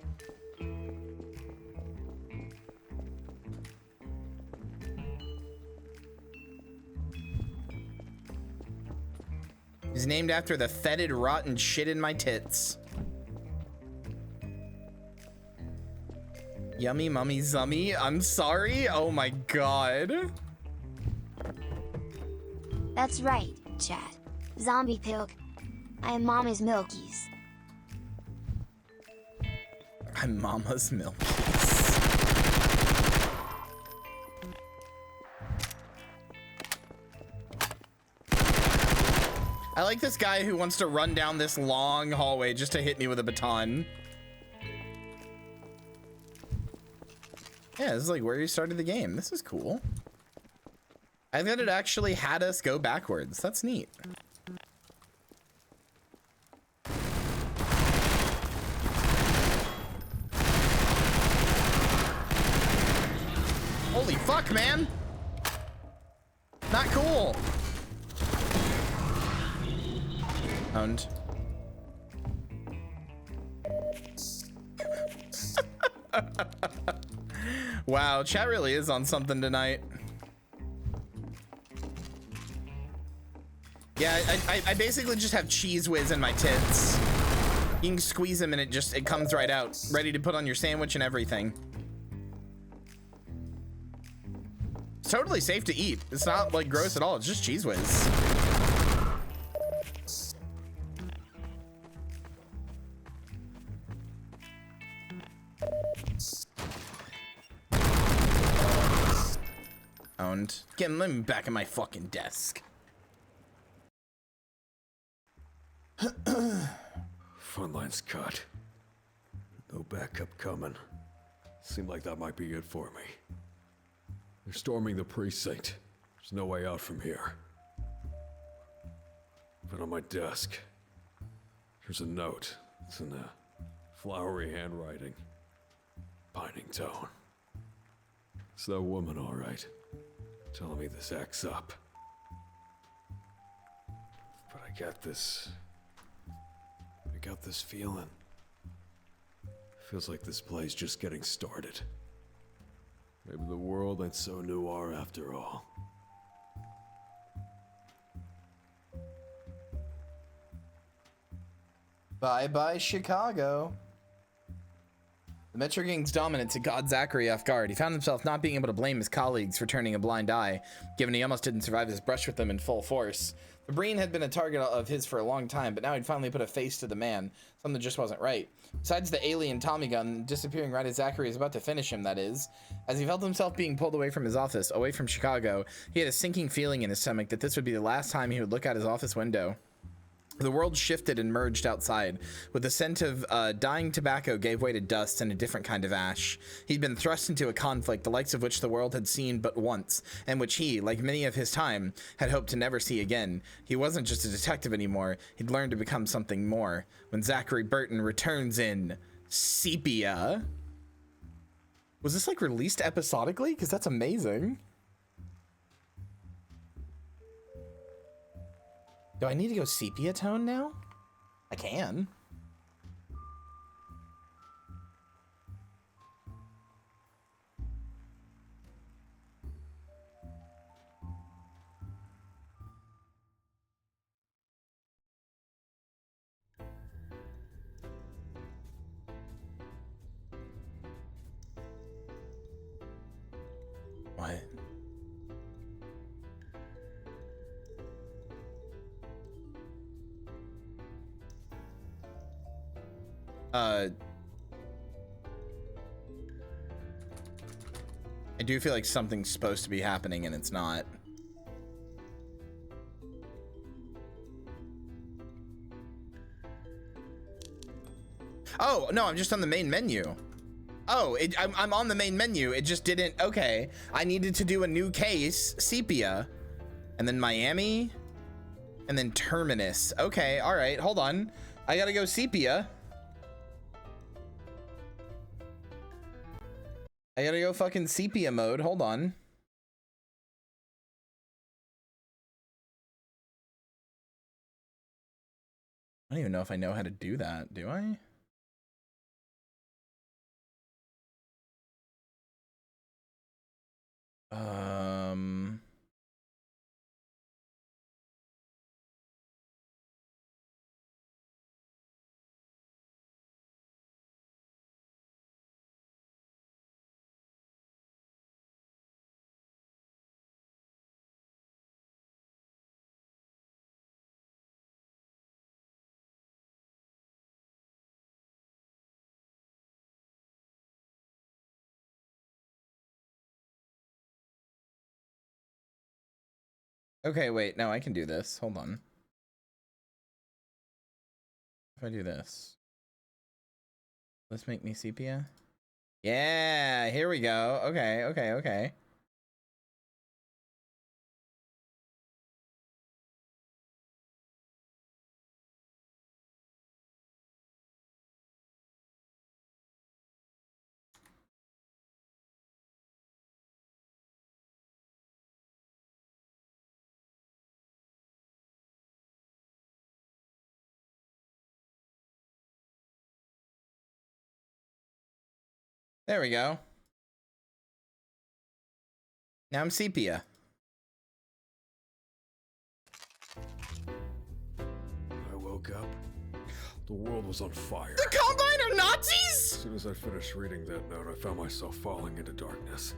It's named after the fetid, rotten shit in my tits. Yummy mummy zummy. I'm sorry. Oh my god. That's right, chat. Zombie pilk. I am Mama's Milkies. I'm Mama's Milkies. I like this guy who wants to run down this long hallway just to hit me with a baton. Yeah, this is like where you started the game. This is cool. I thought it actually had us go backwards. That's neat. Holy fuck, man. Not cool. Owned. Wow, chat really is on something tonight. Yeah, I basically just have cheese whiz in my tits. You can squeeze them and it comes right out, ready to put on your sandwich and everything. It's totally safe to eat. It's not like gross at all. It's just cheese whiz. Owned. Let me back at my fucking desk. Fun line's cut. No backup coming. Seemed like that might be it for me. They're storming the precinct. There's no way out from here. But on my desk, there's a note. It's in a flowery handwriting. Pining tone. It's that woman, all right. Telling me this acts up. But I got this feeling. Feels like this play's just getting started. Maybe the world ain't so noir after all. Bye-bye, Chicago. The Metro Gang's dominance had caught Zachary off guard. He found himself not being able to blame his colleagues for turning a blind eye, given he almost didn't survive his brush with them in full force. Breen had been a target of his for a long time, but now he'd finally put a face to the man. Something just wasn't right. Besides the alien Tommy gun disappearing right as Zachary was about to finish him, that is. As he felt himself being pulled away from his office, away from Chicago, he had a sinking feeling in his stomach that this would be the last time he would look out his office window. The world shifted and merged outside, with the scent of dying tobacco gave way to dust and a different kind of ash. He'd been thrust into a conflict the likes of which the world had seen but once, and which he, like many of his time, had hoped to never see again. He wasn't just a detective anymore, he'd learned to become something more. When Zachary Burton returns in Sepia. Was this like released episodically? Because that's amazing. Do I need to go sepia tone now? I can. What? I do feel like something's supposed to be happening and it's not. Oh, no, I'm just on the main menu. Oh, I'm on the main menu. It just didn't. Okay. I needed to do a new case, Sepia, and then Miami, and then Terminus. Okay, all right, hold on. I gotta go Sepia. I gotta go fucking sepia mode. Hold on. I don't even know if I know how to do that. Do I? Okay, wait, no, I can do this. Hold on. If I do this, let's make me sepia. Yeah, here we go. Okay, okay, okay. There we go. Now I'm sepia. I woke up. The world was on fire. The Combine are Nazis? As soon as I finished reading that note, I found myself falling into darkness.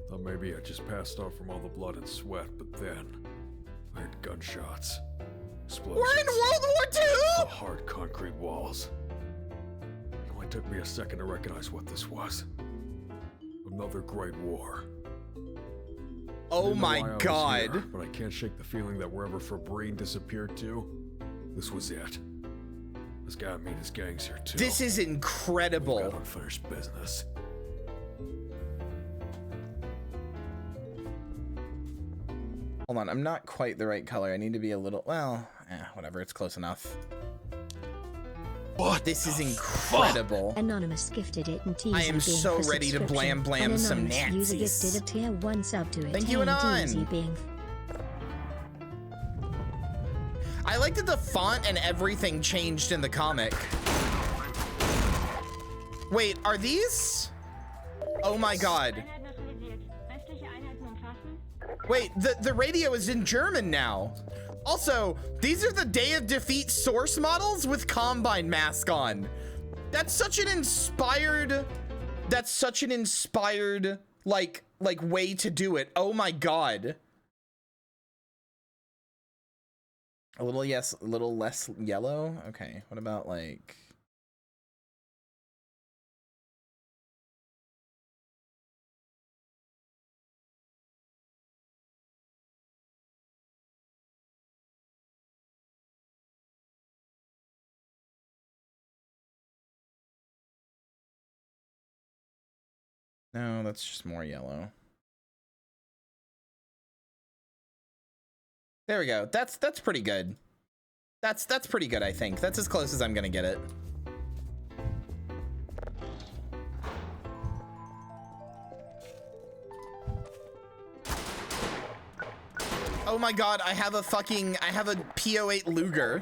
Thought maybe I just passed out from all the blood and sweat, but then I heard gunshots, explosions. We're in World War The II? hard concrete walls. It only took me a second to recognize what this was. Another great war. Oh my god. Here, but I can't shake the feeling that wherever Fabrine disappeared to, this was it. This guy and his gang's here too. This is incredible. We've got unfinished business. Hold on, I'm not quite the right color. I need to be a little, well, whatever, it's close enough. What? This is incredible. Anonymous gifted it and teased I am so ready to blam some Nazis. User gifted a tier 1 sub to it. Thank you, Anon. Being... I like that the font and everything changed in the comic. Wait, are these? Oh my god. Wait, the radio is in German now. Also, these are the Day of Defeat source models with Combine mask on. That's such an inspired, like way to do it. Oh my god. A little, yes, a little less yellow. Okay, what about like... No, that's just more yellow. There we go. That's pretty good. That's pretty good, I think. That's as close as I'm gonna get it. Oh my god, I have a PO8 Luger,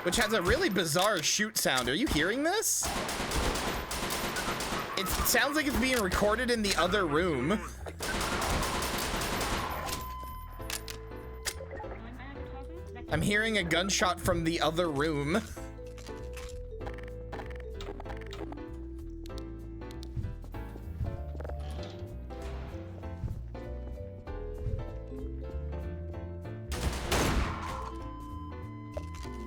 which has a really bizarre shoot sound. Are you hearing this? It sounds like it's being recorded in the other room. I'm hearing a gunshot from the other room.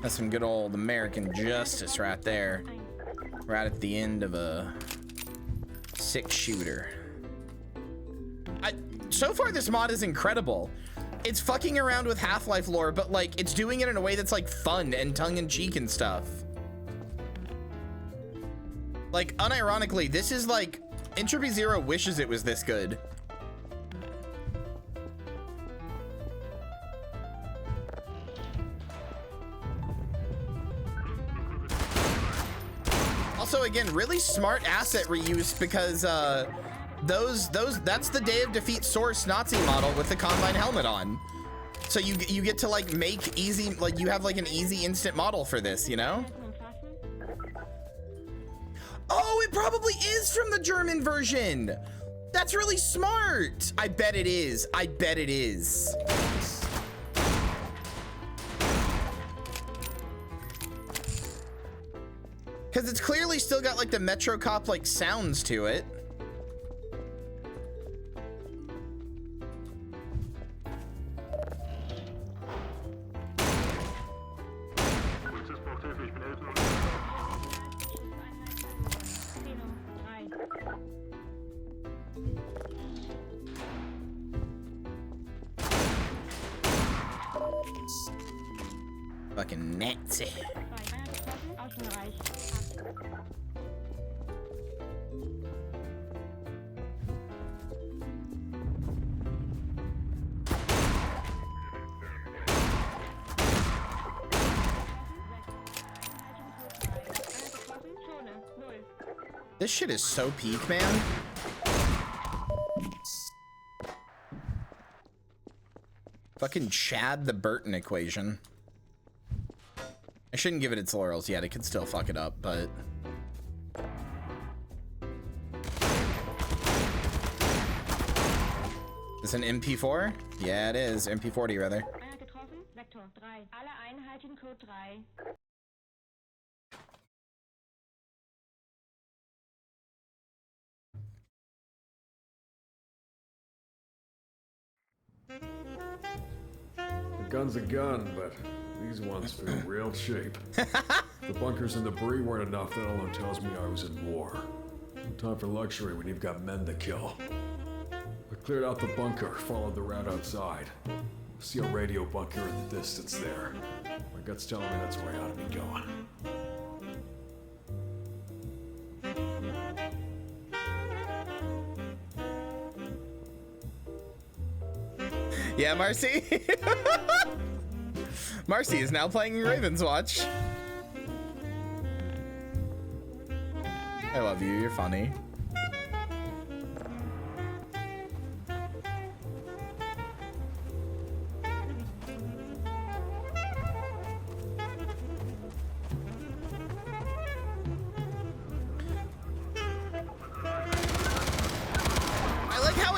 That's some good old American justice right there. Right at the end of a 6-shooter. So far, this mod is incredible. It's fucking around with Half-Life lore, but like it's doing it in a way that's like fun and tongue-in-cheek and stuff. Like, unironically, this is like Entropy Zero wishes it was this good. Also, again, really smart asset reuse because that's the Day of Defeat Source Nazi model with the Combine helmet on. So you get to like make easy, like you have like an easy instant model for this, you know? Oh, it probably is from the German version. That's really smart. I bet it is. I bet it is. Because it's clearly still got like the Metro Cop like sounds to it. Fucking Nazi. This shit is so peak, man. Fucking Chad the Burton equation. I shouldn't give it its laurels yet. It could still fuck it up, but... Is an MP4? Yeah, it is. MP40, rather. A gun's a gun, but these ones feel real cheap. The bunkers and debris weren't enough. That alone tells me I was in war. No time for luxury when you've got men to kill. I cleared out the bunker, followed the route outside. See a radio bunker in the distance there. My gut's telling me that's where I ought to be going. Yeah, Marcy. Marcy is now playing Raven's Watch. I love you. You're funny.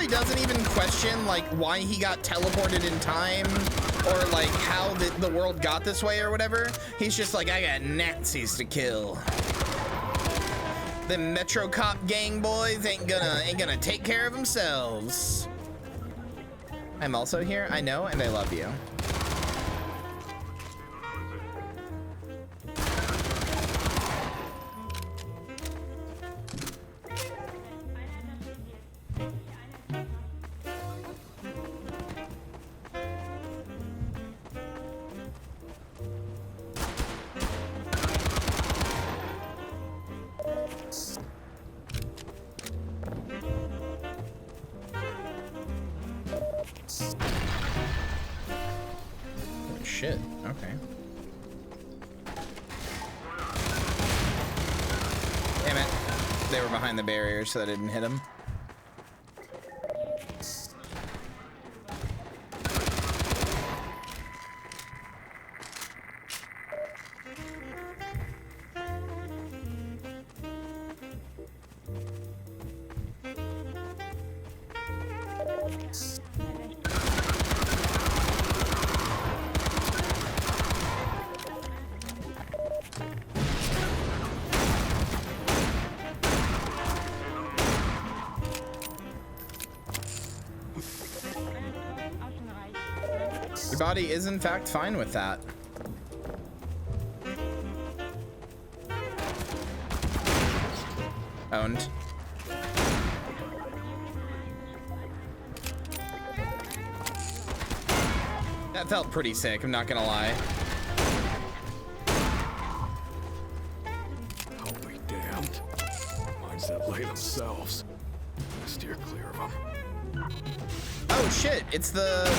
Doesn't even question like why he got teleported in time or like how the world got this way or whatever. He's just like, I got Nazis to kill. The Metro Cop gang boys ain't gonna take care of themselves. I'm also here. I know, and I love you. they were behind the barrier, so I didn't hit them. Your body is in fact fine with that. Owned. That felt pretty sick, I'm not gonna lie. Holy damned. Mines that lay themselves. I steer clear of them. Oh shit, it's the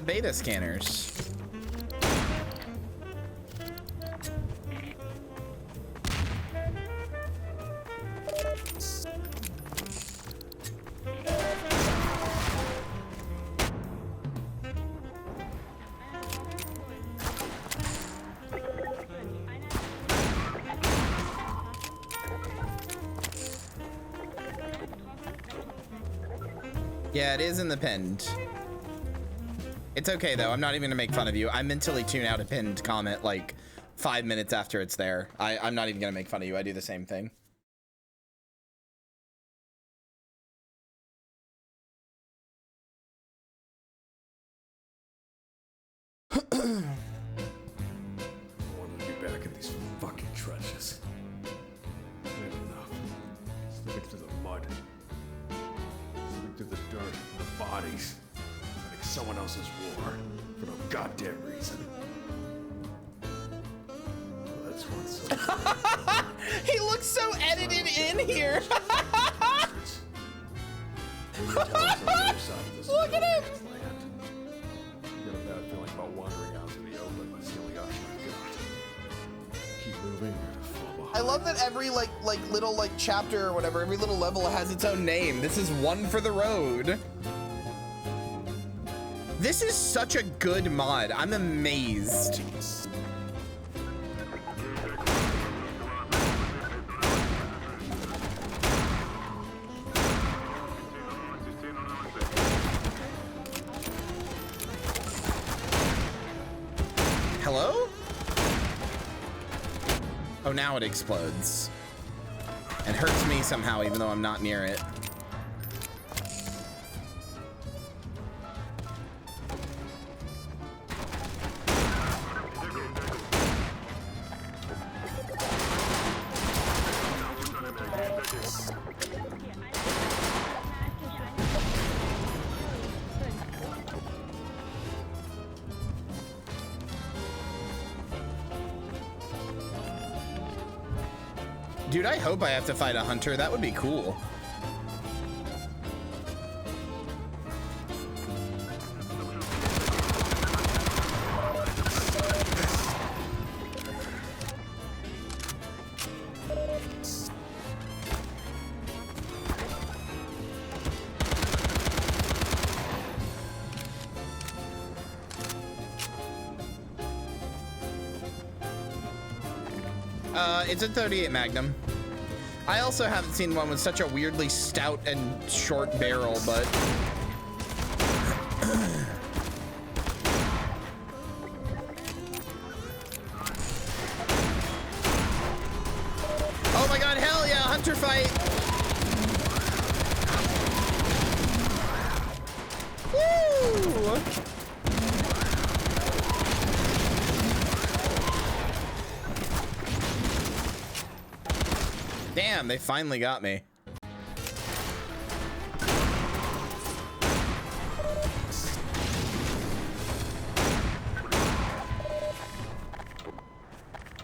beta scanners. Yeah, it is in the pinned. It's okay though, I'm not even gonna make fun of you. I mentally tune out a pinned comment like 5 minutes after it's there. I'm not even gonna make fun of you, I do the same thing. I wanted to be back in these fucking trenches. I had enough. Slipping through the mud. Slipping through the dirt, the bodies. Fighting someone else's war for no goddamn reason. Well, that's one side. He looks so edited in here. Look at him. I got a bad feeling about wandering out to the open. That's the only option I've got. Keep moving or fall behind. I love that every like little chapter or whatever, every little level has its own name. This is one for the road. This is such a good mod. I'm amazed. Hello? Oh, now it explodes. And hurts me somehow, even though I'm not near it. Dude, I hope I have to fight a hunter. That would be cool. It's a 38 Magnum. I also haven't seen one with such a weirdly stout and short barrel, but oh my god, hell yeah, hunter fight. Woo! Damn, they finally got me.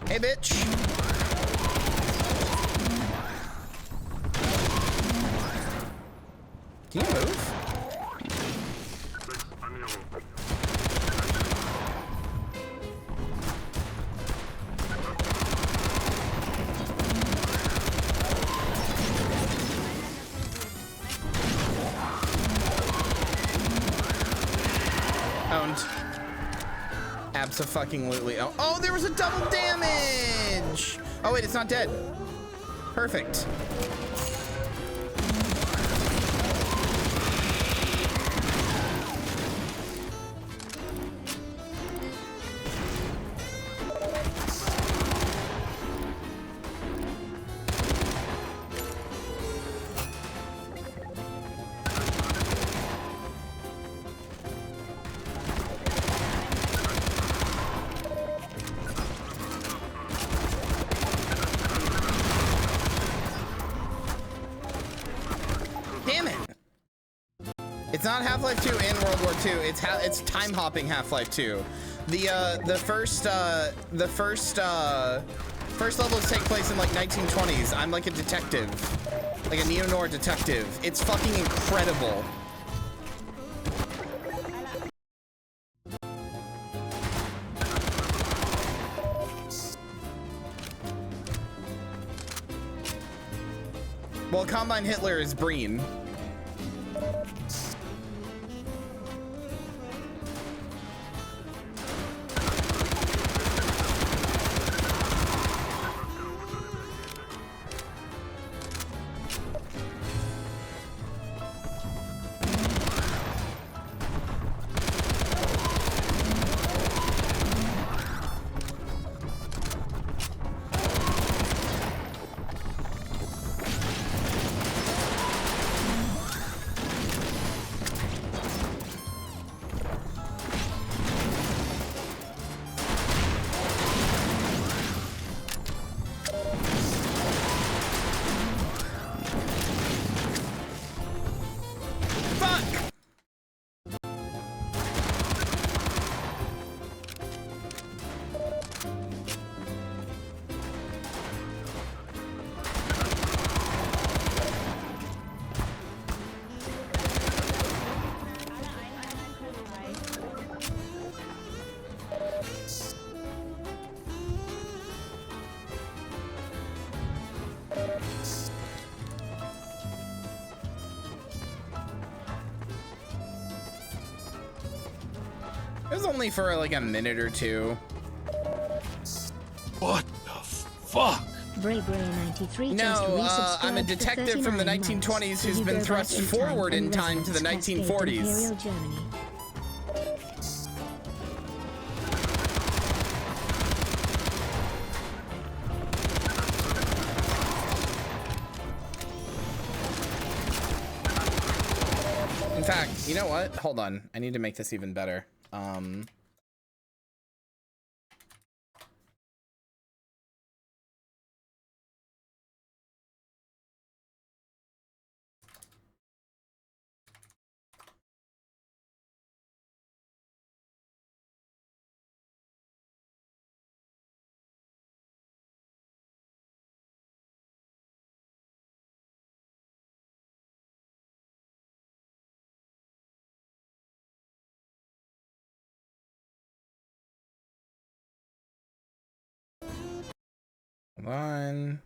Hey, bitch. Can you move? Abso-fucking-lutely. Oh, there was a double damage! Oh, wait, it's not dead. Perfect. It's not Half-Life 2 in World War II. It's time hopping Half-Life 2. The first levels take place in like 1920s. I'm like a detective, like a neo-noir detective. It's fucking incredible. Well, Combine Hitler is Breen. It was only for like a minute or two. What the fuck? Braybray93 No, I'm a detective from the 1920s who's been thrust forward in time to the 1940s. In fact, you know what? Hold on. I need to make this even better. Hold on.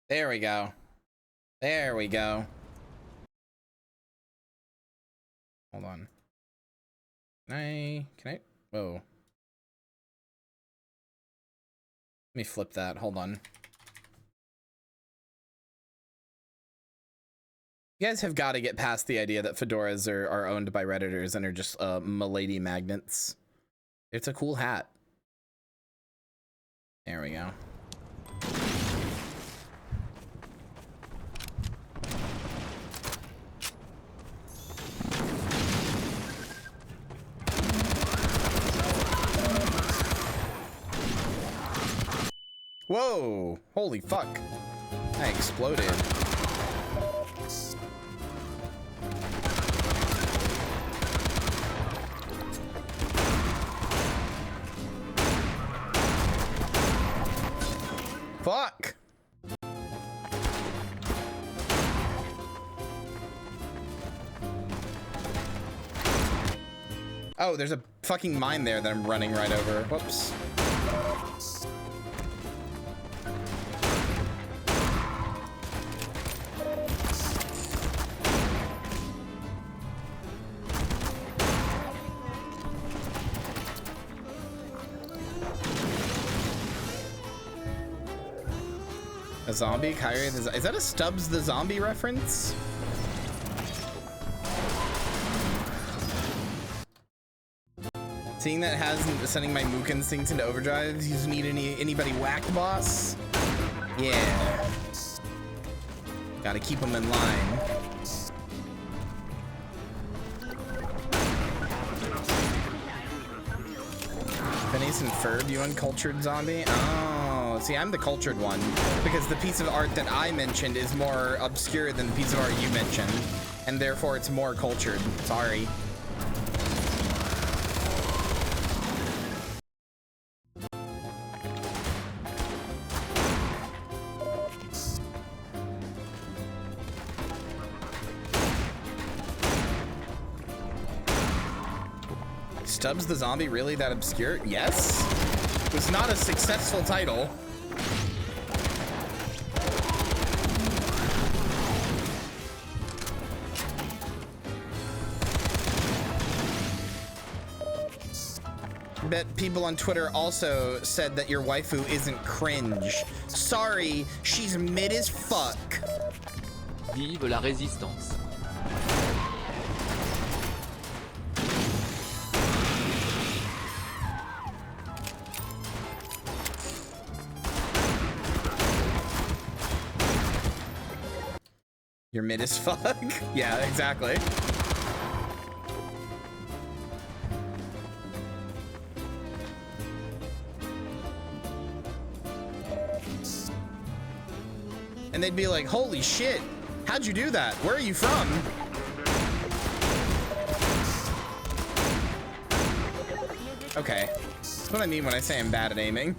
There we go. There we go. Hold on. Can I? Whoa. Let me flip that. Hold on. You guys have got to get past the idea that fedoras are owned by Redditors and are just milady magnets. It's a cool hat. There we go. Whoa! Holy fuck. I exploded. Fuck! Oh, there's a fucking mine there that I'm running right over. Whoops. A zombie? Kyrie is that a Stubbs the Zombie reference? Seeing that has sending my Mook instincts into overdrive. Do you need anybody whacked, boss? Yeah. Gotta keep them in line. Phineas and Ferb, you uncultured zombie? Oh, see, I'm the cultured one because the piece of art that I mentioned is more obscure than the piece of art you mentioned, and therefore it's more cultured. Sorry. Stubbs the Zombie, really that obscure? Yes. It was not a successful title. Bet people on Twitter also said that your waifu isn't cringe. Sorry, she's mid as fuck. Vive la résistance. You're mid as fuck? Yeah, exactly. And they'd be like, holy shit, how'd you do that? Where are you from? Okay, that's what I mean when I say I'm bad at aiming.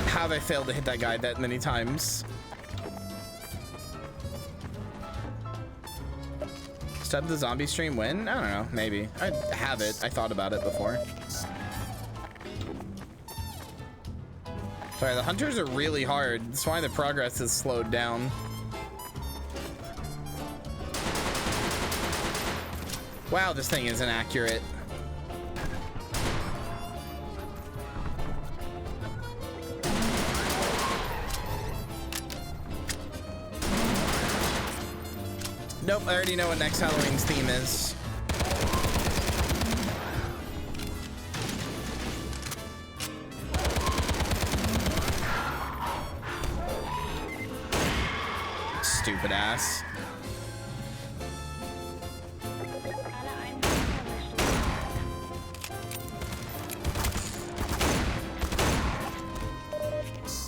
How have I failed to hit that guy that many times? Stub the zombie stream win? I don't know, maybe. I have it. I thought about it before. Sorry, the hunters are really hard. That's why the progress is slowed down. Wow, this thing isn't accurate. Nope, I already know what next Halloween's theme is. Stupid ass.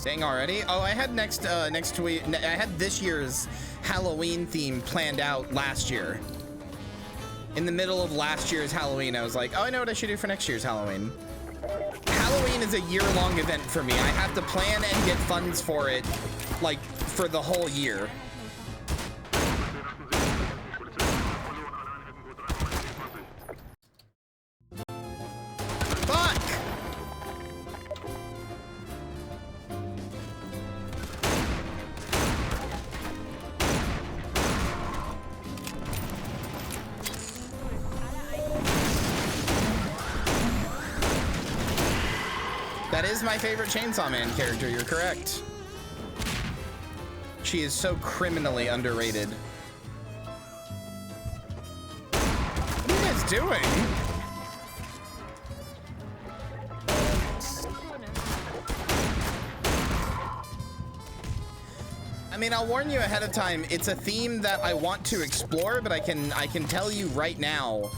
Dang, already? Oh, I had next week. I had this year's Halloween theme planned out last year. In the middle of last year's Halloween, I was like, oh, I know what I should do for next year's Halloween. Halloween is a year-long event for me. I have to plan and get funds for it, like, for the whole year. That is my favorite Chainsaw Man character, you're correct. She is so criminally underrated. What are you guys doing? I mean, I'll warn you ahead of time, it's a theme that I want to explore, but I can tell you right now,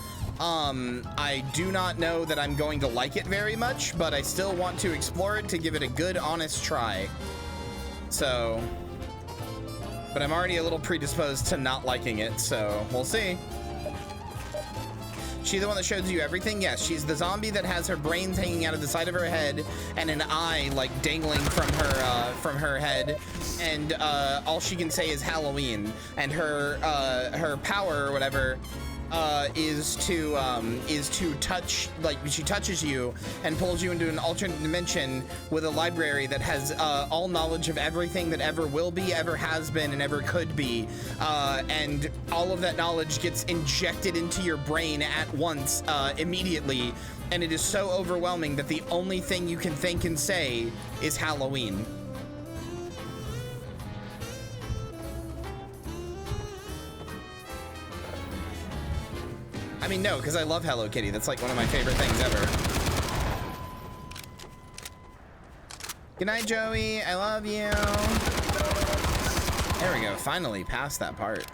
I do not know that I'm going to like it very much, but I still want to explore it to give it a good, honest try. So, but I'm already a little predisposed to not liking it, so we'll see. She the one that shows you everything? Yes, she's the zombie that has her brains hanging out of the side of her head and an eye like dangling from her head, and all she can say is Halloween, and her power or whatever is to touch, like she touches you and pulls you into an alternate dimension with a library that has all knowledge of everything that ever will be, ever has been, and ever could be, and all of that knowledge gets injected into your brain at once, immediately, and it is so overwhelming that the only thing you can think and say is Halloween. mean, no, because I love Hello Kitty. That's like one of my favorite things ever. Good night, Joey. I love you. There we go. Finally past that part.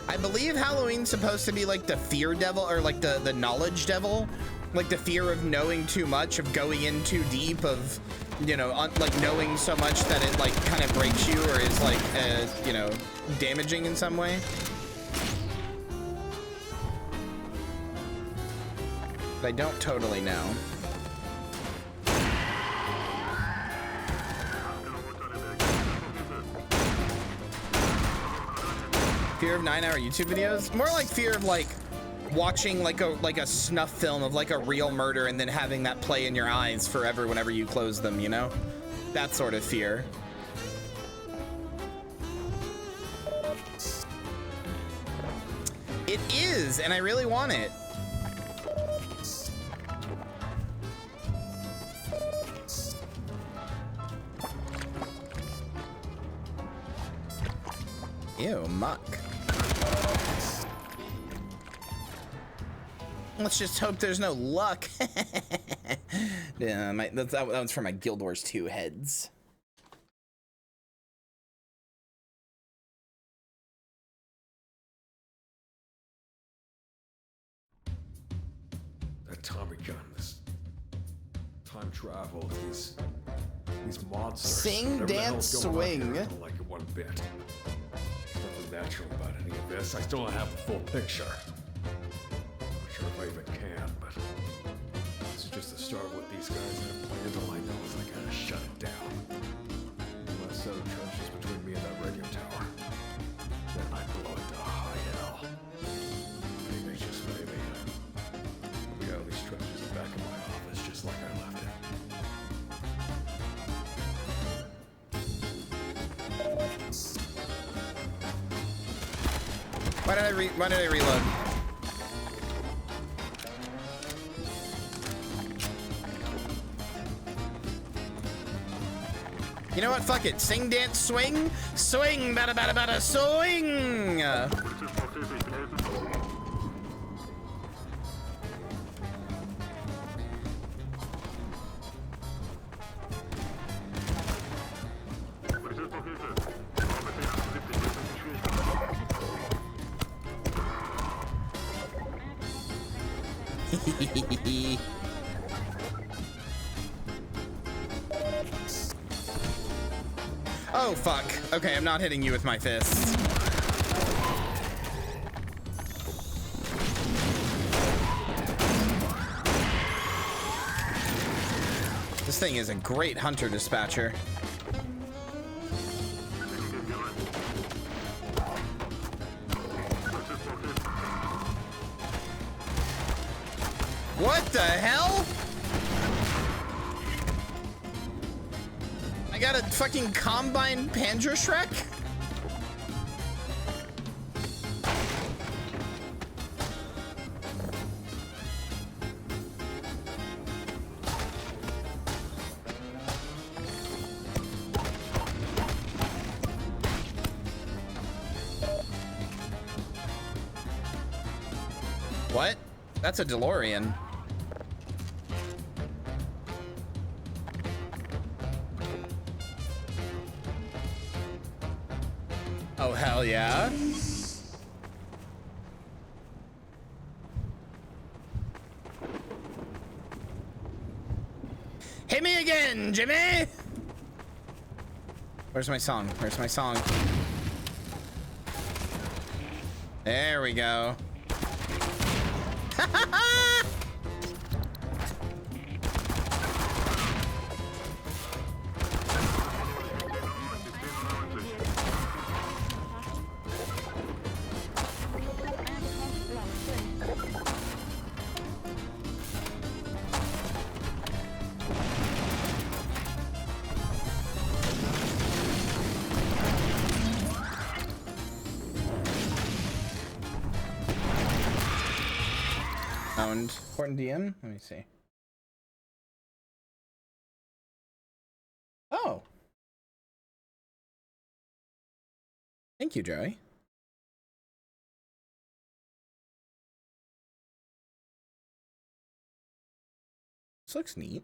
I believe Halloween's supposed to be like the fear devil, or like the knowledge devil, like the fear of knowing too much, of going in too deep, of, you know, like knowing so much that it like kind of breaks you or is like, you know, damaging in some way. But I don't totally know. Fear of 9-hour YouTube videos? More like fear of like watching like a snuff film of like a real murder and then having that play in your eyes forever whenever you close them, you know? That sort of fear. It is, and I really want it. Ew, muck. Let's just hope there's no luck. Yeah, that one's for my Guild Wars 2 heads. That Tommy gun, this time travel, these monsters. Sing, dance, swing. I don't like it one bit. There's nothing natural about any of this. I still don't have the full picture. Not sure if I even can, but this is just the start of what these guys have planned. All I know is I gotta shut it down. The last set of trenches between me and that radio tower. Then I blow it to high hell. Maybe, just maybe. We got all these trenches in the back of my office, just like I left it. Why did I reload? You know what? Fuck it. Sing, dance, swing. Swing, bada, bada, bada, swing. Oh, fuck. Okay, I'm not hitting you with my fists. This thing is a great hunter dispatcher. What the hell? I got a fucking combine Panzer-Shrek? What? That's a DeLorean. Oh, hell yeah. Hit me again, Jimmy! Where's my song? Where's my song? There we go. found. Important DM? Let me see. Oh. Thank you, Joey. This looks neat.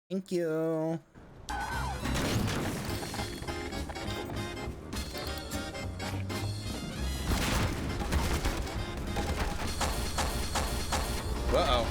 Thank you. Uh-oh.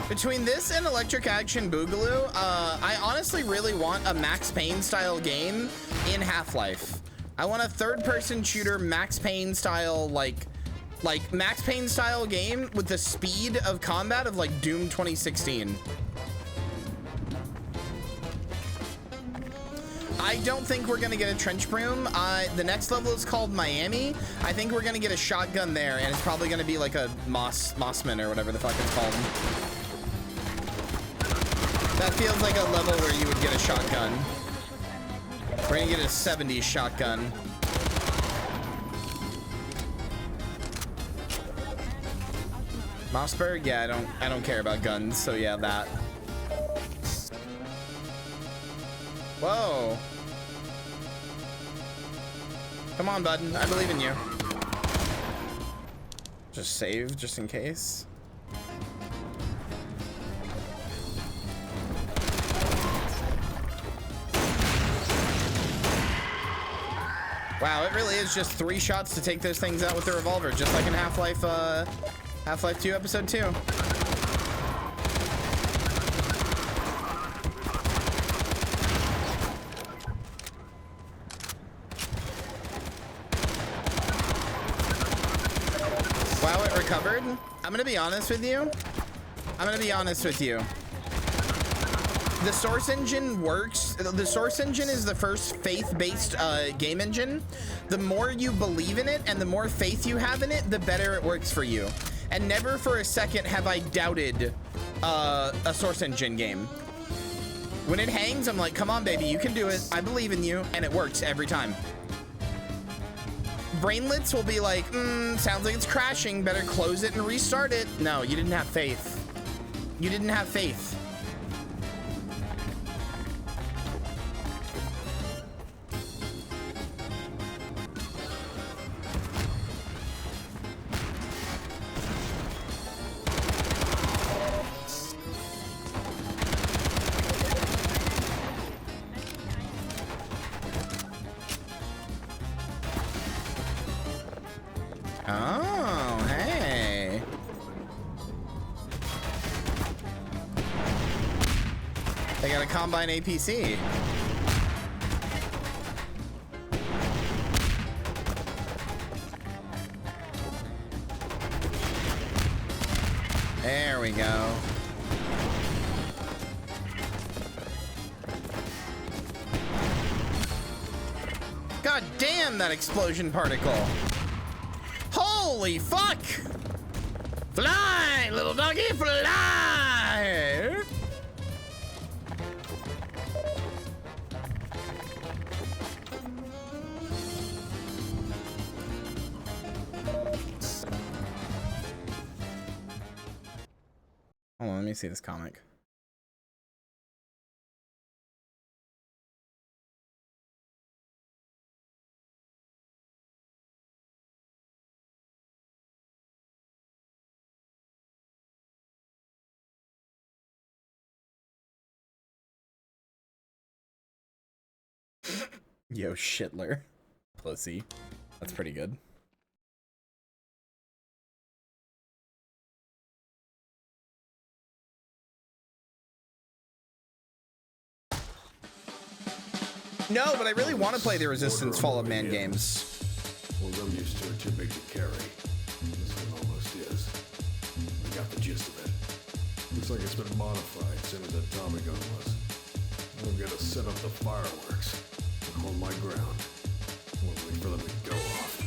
Between this and Electric Action Boogaloo, I honestly really want a Max Payne style game in Half-Life. I want a third-person shooter Max Payne style, like Max Payne style game with the speed of combat of like Doom 2016. I don't think we're gonna get a trench broom. The next level is called Miami. I think we're gonna get a shotgun there, and it's probably gonna be like a Mossman or whatever the fuck it's called. That feels like a level where you would get a shotgun. We're gonna get a 70s shotgun. Mossberg? Yeah, I don't care about guns, so yeah, that. Whoa. Come on, bud. I believe in you. Just save, just in case. Wow, it really is just 3 shots to take those things out with the revolver, just like in Half-Life 2 Episode 2. Wow, it recovered. I'm gonna be honest with you. The Source engine works. The Source engine is the first faith-based game engine. The more you believe in it and the more faith you have in it, the better it works for you. And never for a second have I doubted a Source engine game. When it hangs, I'm like, come on, baby, you can do it. I believe in you, and it works every time. Brainlets will be like, sounds like it's crashing. Better close it and restart it. No, you didn't have faith. You didn't have faith. Oh, hey. They got a Combine APC. There we go. God damn, that explosion particle. Holy fuck! Fly, little doggy, fly! Hold on, let me see this comic. Yo, Shitler. Pussy. That's pretty good. No, but I really want to play the Resistance Fall of Man games. Although you're still too big to carry. got the gist of it. Looks like it's been modified, same as that Tommy gun was. I'm gonna set up the fireworks and hold my ground. We'll wait for them to go off.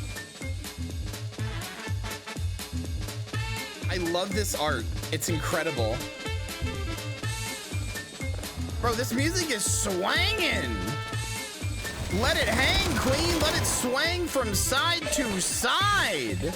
I love this art. It's incredible. Bro, this music is swanging. Let it hang, queen. Let it swang from side to side.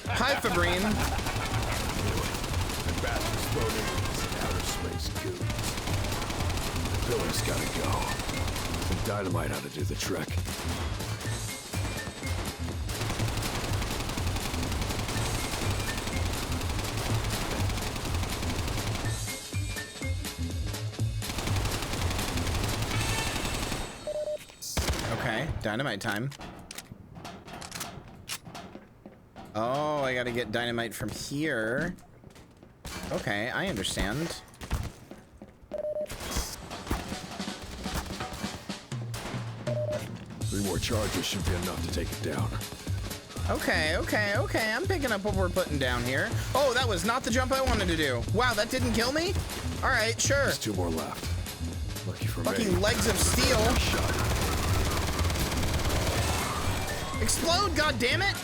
Hi, Fabrine. That bastard's thrown into these outer space goons. The pillar's gotta go. Some dynamite ought to do the trick. Okay, dynamite time. Oh, I gotta get dynamite from here. Okay, I understand. Three more charges should be enough to take it down. Okay, I'm picking up what we're putting down here. Oh, that was not the jump I wanted to do. Wow, that didn't kill me? All right, sure. There's two more left. Lucky for me. Fucking legs of steel. Explode, goddammit!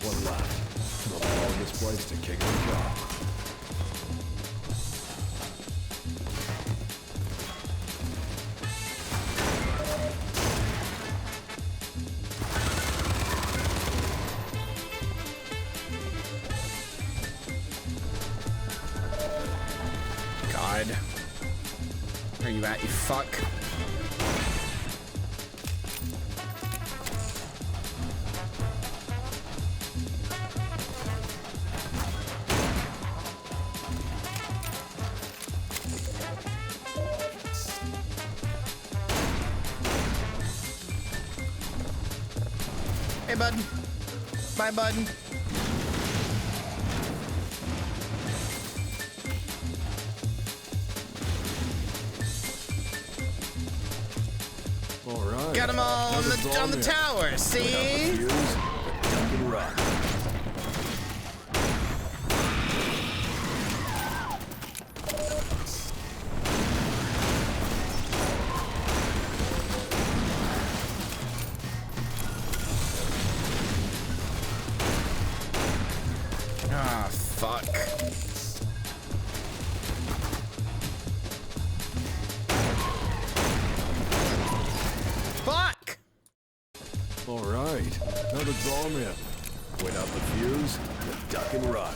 One left. And I'll blow this place to kick it off. God. Where are you at, you fuck? Hey, bud. Bye, bud. All right. Got them all on the tower, see? Ah, fuck. Fuck! All right. Another draw man. Wait out the fuse, you duck and run.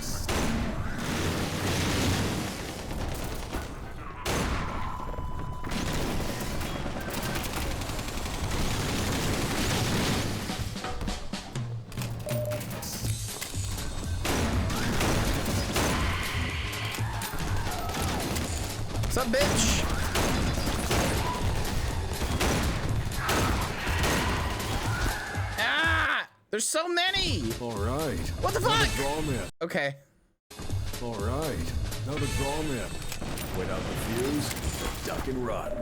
What's up, bitch? Ah! There's so many! All right. What the Another fuck? draw man. Okay. All right. Another draw man. Wait out the fuse, you duck and run.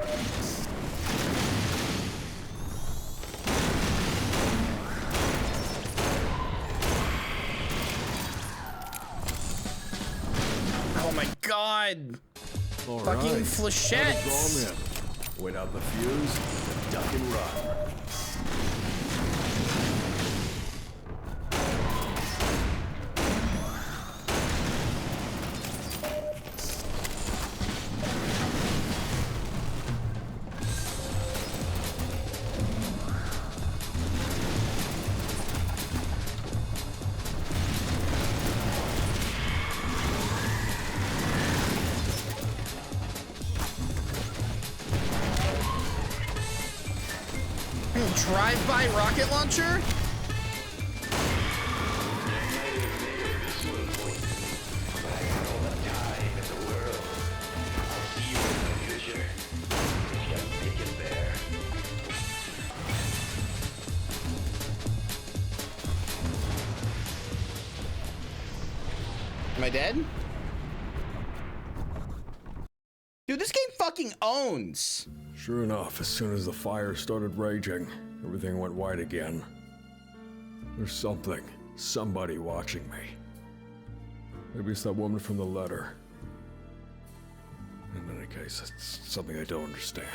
Oh my god! All Fucking right. flechettes. Another draw man. Wait out the fuse, you duck and run. drive-by rocket launcher? Am I dead? Dude, this game fucking owns. Sure enough, as soon as the fire started raging, everything went white again. There's somebody watching me. Maybe it's that woman from the letter. In any case, it's something I don't understand.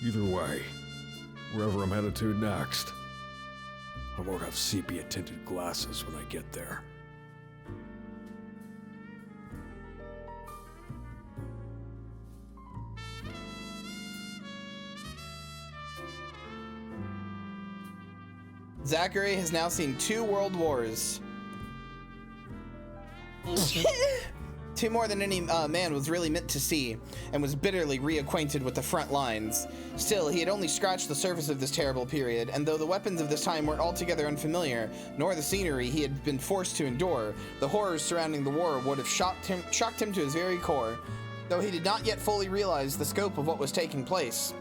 Either way, wherever I'm headed to next, I won't have sepia-tinted glasses when I get there. Zachary has now seen 2 world wars. 2 more than any man was really meant to see, and was bitterly reacquainted with the front lines. Still, he had only scratched the surface of this terrible period, and though the weapons of this time weren't altogether unfamiliar, nor the scenery he had been forced to endure, the horrors surrounding the war would have shocked him to his very core, though he did not yet fully realize the scope of what was taking place.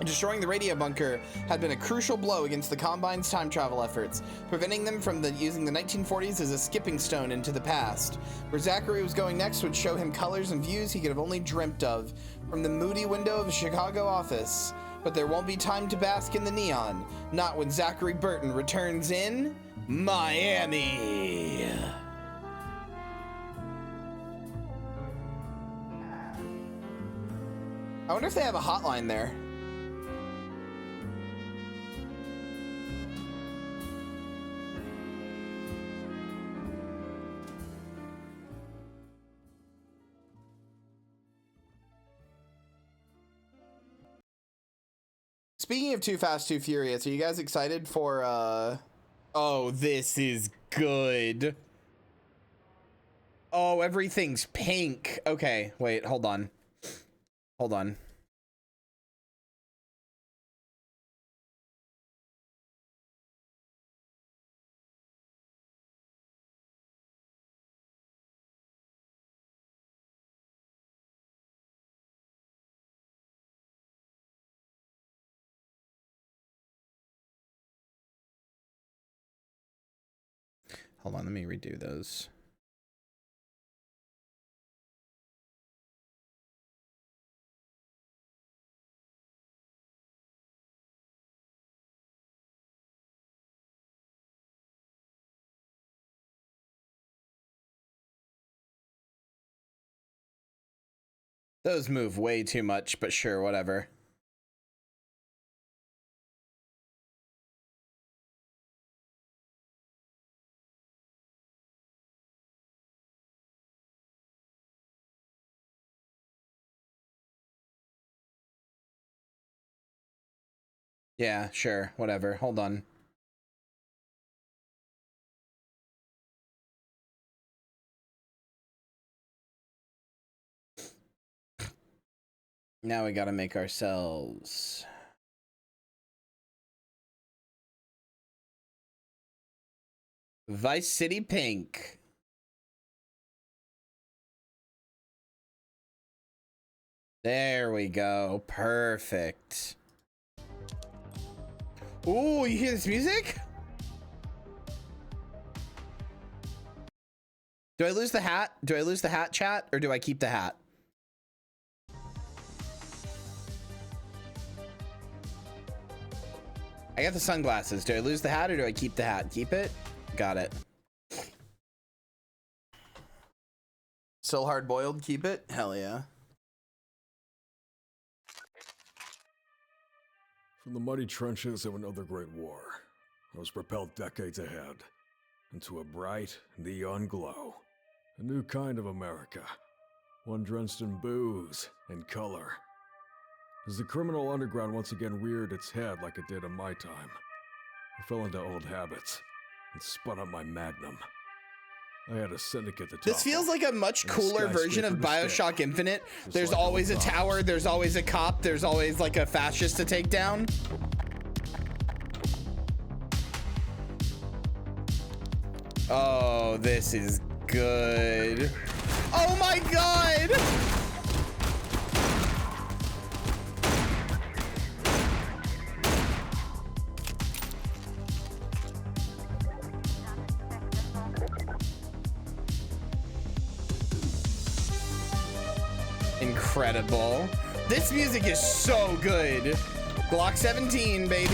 Destroying the radio bunker had been a crucial blow against the Combine's time travel efforts, preventing them from using the 1940s as a skipping stone into the past. Where Zachary was going next would show him colors and views he could have only dreamt of from the moody window of a Chicago office. But there won't be time to bask in the neon, not when Zachary Burton returns in Miami. I wonder if they have a hotline there. Speaking of Too Fast, Too Furious, are you guys excited for, oh, this is good. Oh, everything's pink. Okay, wait, hold on. Hold on. Hold on, let me redo those. Those move way too much, but sure, whatever. Yeah, sure, whatever. Hold on. Now we gotta make ourselves Vice City pink. There we go. Perfect. Ooh, you hear this music? Do I lose the hat? Do I lose the hat, chat? Or do I keep the hat? I got the sunglasses. Do I lose the hat or do I keep the hat? Keep it? Got it. Still hard boiled? Keep it? Hell yeah. From the muddy trenches of another great war, I was propelled decades ahead into a bright neon glow. A new kind of America, one drenched in booze and color. As the criminal underground once again reared its head like it did in my time, I fell into old habits and spun up my magnum. I had a syndicate to This feels like a much cooler version of BioShock Infinite. There's always a tower, there's always a cop, there's always like a fascist to take down. Oh, this is good. Oh my god! Incredible. This music is so good. Glock 17, baby.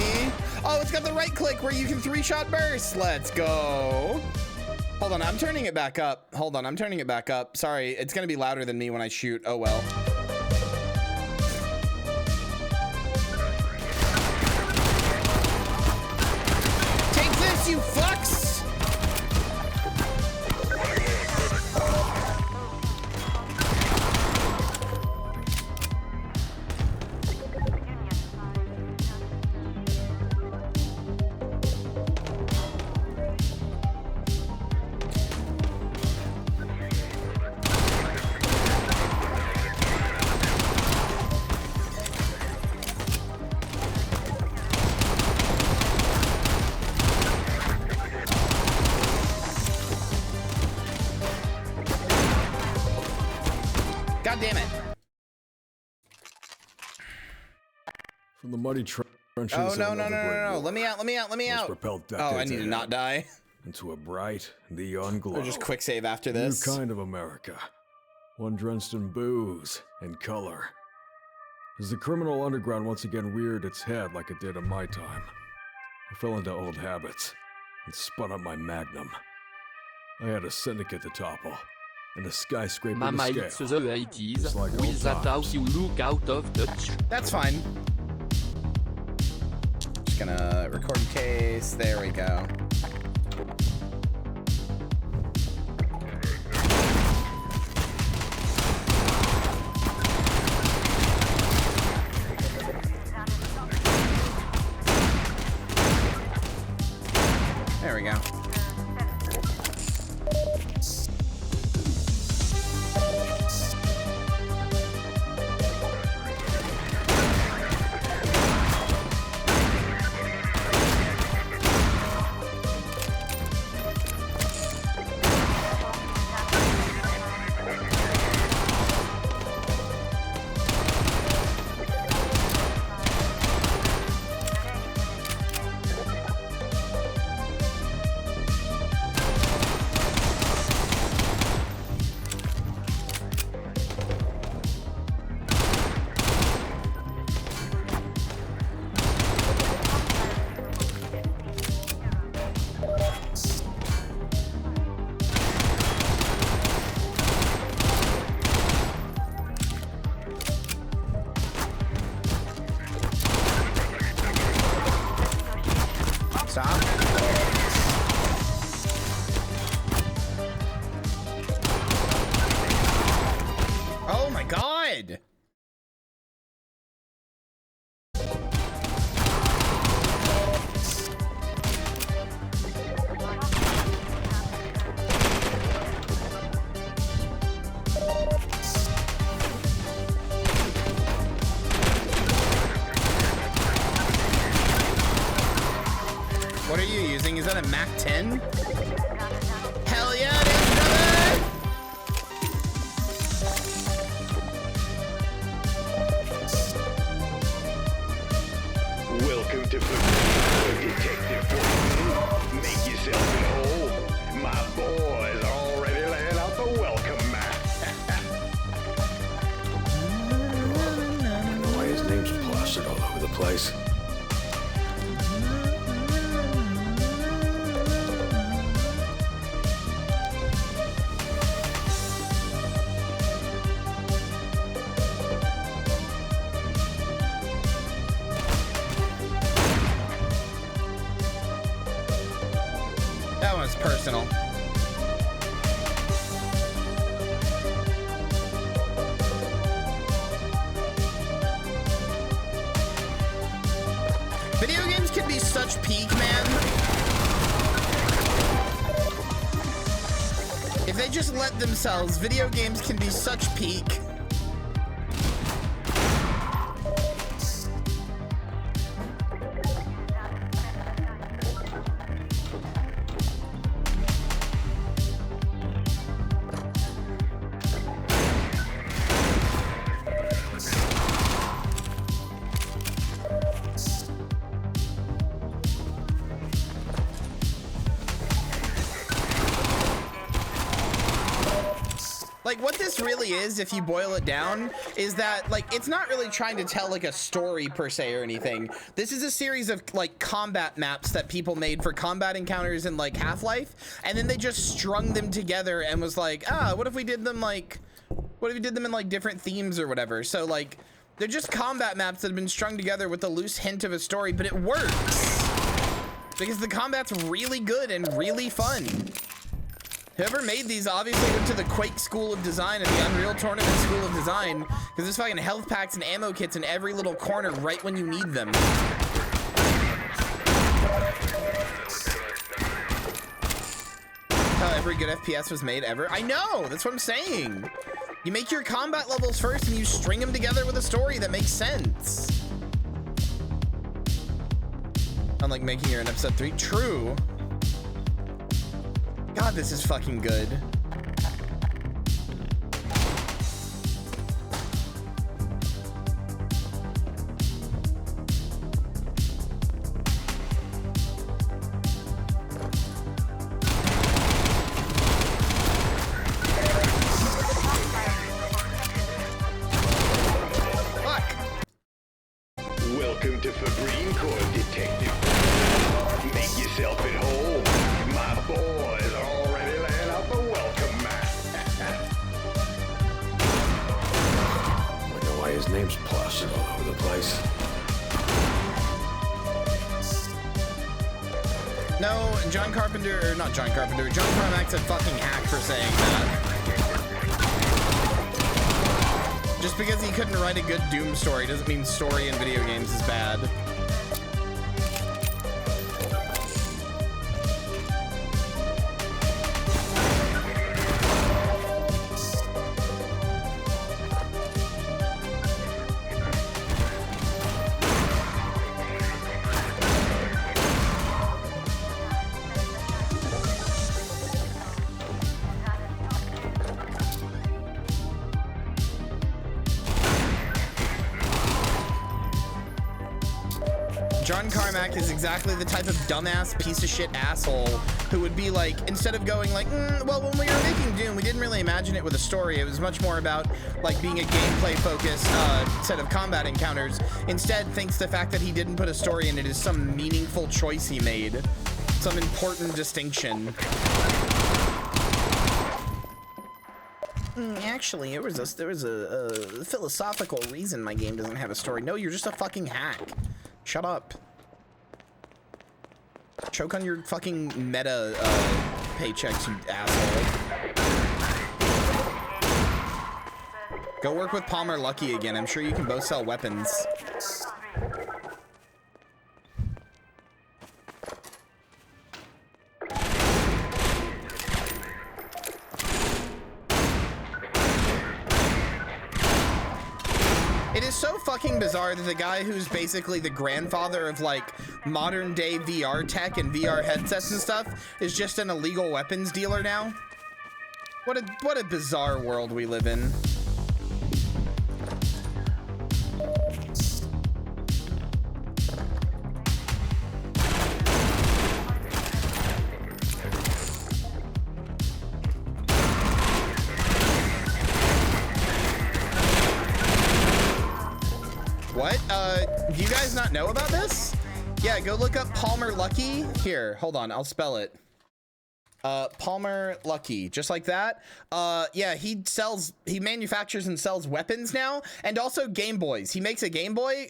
Oh, it's got the right click where you can 3-shot burst. Let's go. Hold on, I'm turning it back up. Hold on, I'm turning it back up. Sorry, it's gonna be louder than me when I shoot. Oh well. Take this, you fucks! God damn it. From the muddy trenches. Oh, no, of no, no, another no, great no, no. war, Let me out, let me out, let me was out. propelled Oh, I decades need to ahead not die. into a bright, neon glow. Or just quick save after this. New kind of America. One drenched in booze and color. As the criminal underground once again reared its head like it did in my time, I fell into old habits and spun up my magnum. I had a syndicate to topple, and a skyscraper Mama to it's scale. the 80s, Just like old with that how times. you look out of touch. That's fine. Just gonna record case. There we go. There we go. Stop. Oh my god! What are you using? Is that a Mac 10? Hell yeah, it is, brother! Welcome to Detective Burton. Make yourself at home. My boys are already laying out the welcome mat. I don't know why his name's plastered all over the place. That one's personal. Video games can be such peak, man. If they just let themselves, video games can be such peak. like what this really is, if you boil it down, is that like it's not really trying to tell like a story per se or anything. This is a series of like combat maps that people made for combat encounters in like Half-Life, and then they just strung them together and was like, ah, what if we did them like, what if we did them in like different themes or whatever? So like they're just combat maps that have been strung together with a loose hint of a story, but it works because the combat's really good and really fun. Whoever made these obviously went to the Quake School of Design and the Unreal Tournament School of Design, because there's fucking health packs and ammo kits in every little corner right when you need them. How every good FPS was made ever. I know, that's what I'm saying. You make your combat levels first and you string them together with a story that makes sense. Unlike making her in episode 3. True. God, this is fucking good. Welcome to Fabrine Court, Detective. Make yourself at home. My boys are already laying out the welcome mat. Wonder why his name's plastered all over the place. No, John Carpenter, or not John Carpenter, John Carmack's a fucking hack for saying that. Just because he couldn't write a good Doom story doesn't mean story in video games is bad. John Carmack is exactly the type of dumbass piece of shit asshole who would be like, instead of going like, well, when we were making Doom, we didn't really imagine it with a story. It was much more about like being a gameplay focused set of combat encounters. Instead, thinks the fact that he didn't put a story in it is some meaningful choice he made, some important distinction. Actually, there was a philosophical reason my game doesn't have a story. No, you're just a fucking hack. Shut up. Choke on your fucking meta paychecks, you asshole. Go work with Palmer Lucky again. I'm sure you can both sell weapons. It is so fucking bizarre that the guy who's basically the grandfather of like modern day VR tech and VR headsets and stuff is just an illegal weapons dealer now. What a bizarre world we live in. What? Do you guys not know about this? Yeah, go look up Palmer Lucky. Here, hold on, I'll spell it. Palmer Lucky, just like that. Yeah, he manufactures and sells weapons now, and also Game Boys. He makes a Game Boy,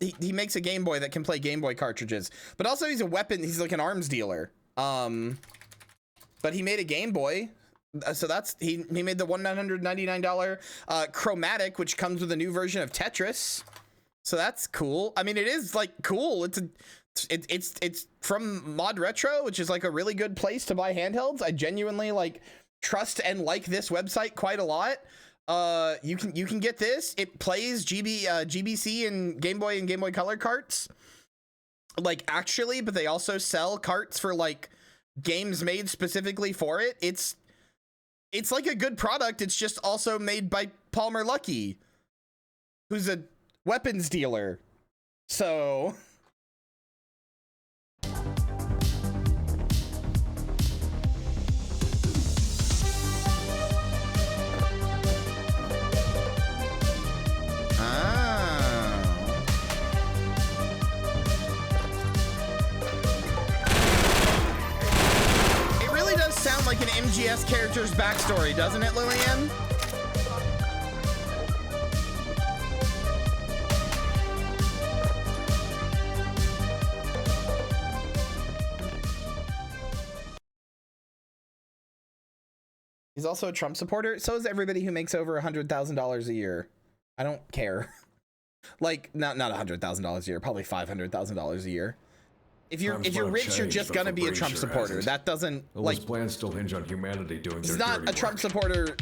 he makes a Game Boy that can play Game Boy cartridges, but also he's like an arms dealer. But he made a Game Boy. So that's, he made the $199 Chromatic, which comes with a new version of Tetris. So that's cool. I mean, it is like cool. It's from Mod Retro, which is like a really good place to buy handhelds. I genuinely like trust and like this website quite a lot. You can get this. It plays GBC and Game Boy Color carts, like actually, but they also sell carts for like games made specifically for it. It's like a good product. It's just also made by Palmer Lucky, who's a weapons dealer. So FPS character's backstory, doesn't it, Lillian? He's also a Trump supporter. So is everybody who makes over $100,000 a year. I don't care. Like, not $100,000 a year, probably $500,000 a year. If you're rich, you're just gonna be a Trump supporter. That doesn't, like, those plans still hinge on humanity doing their it's not a Trump supporter.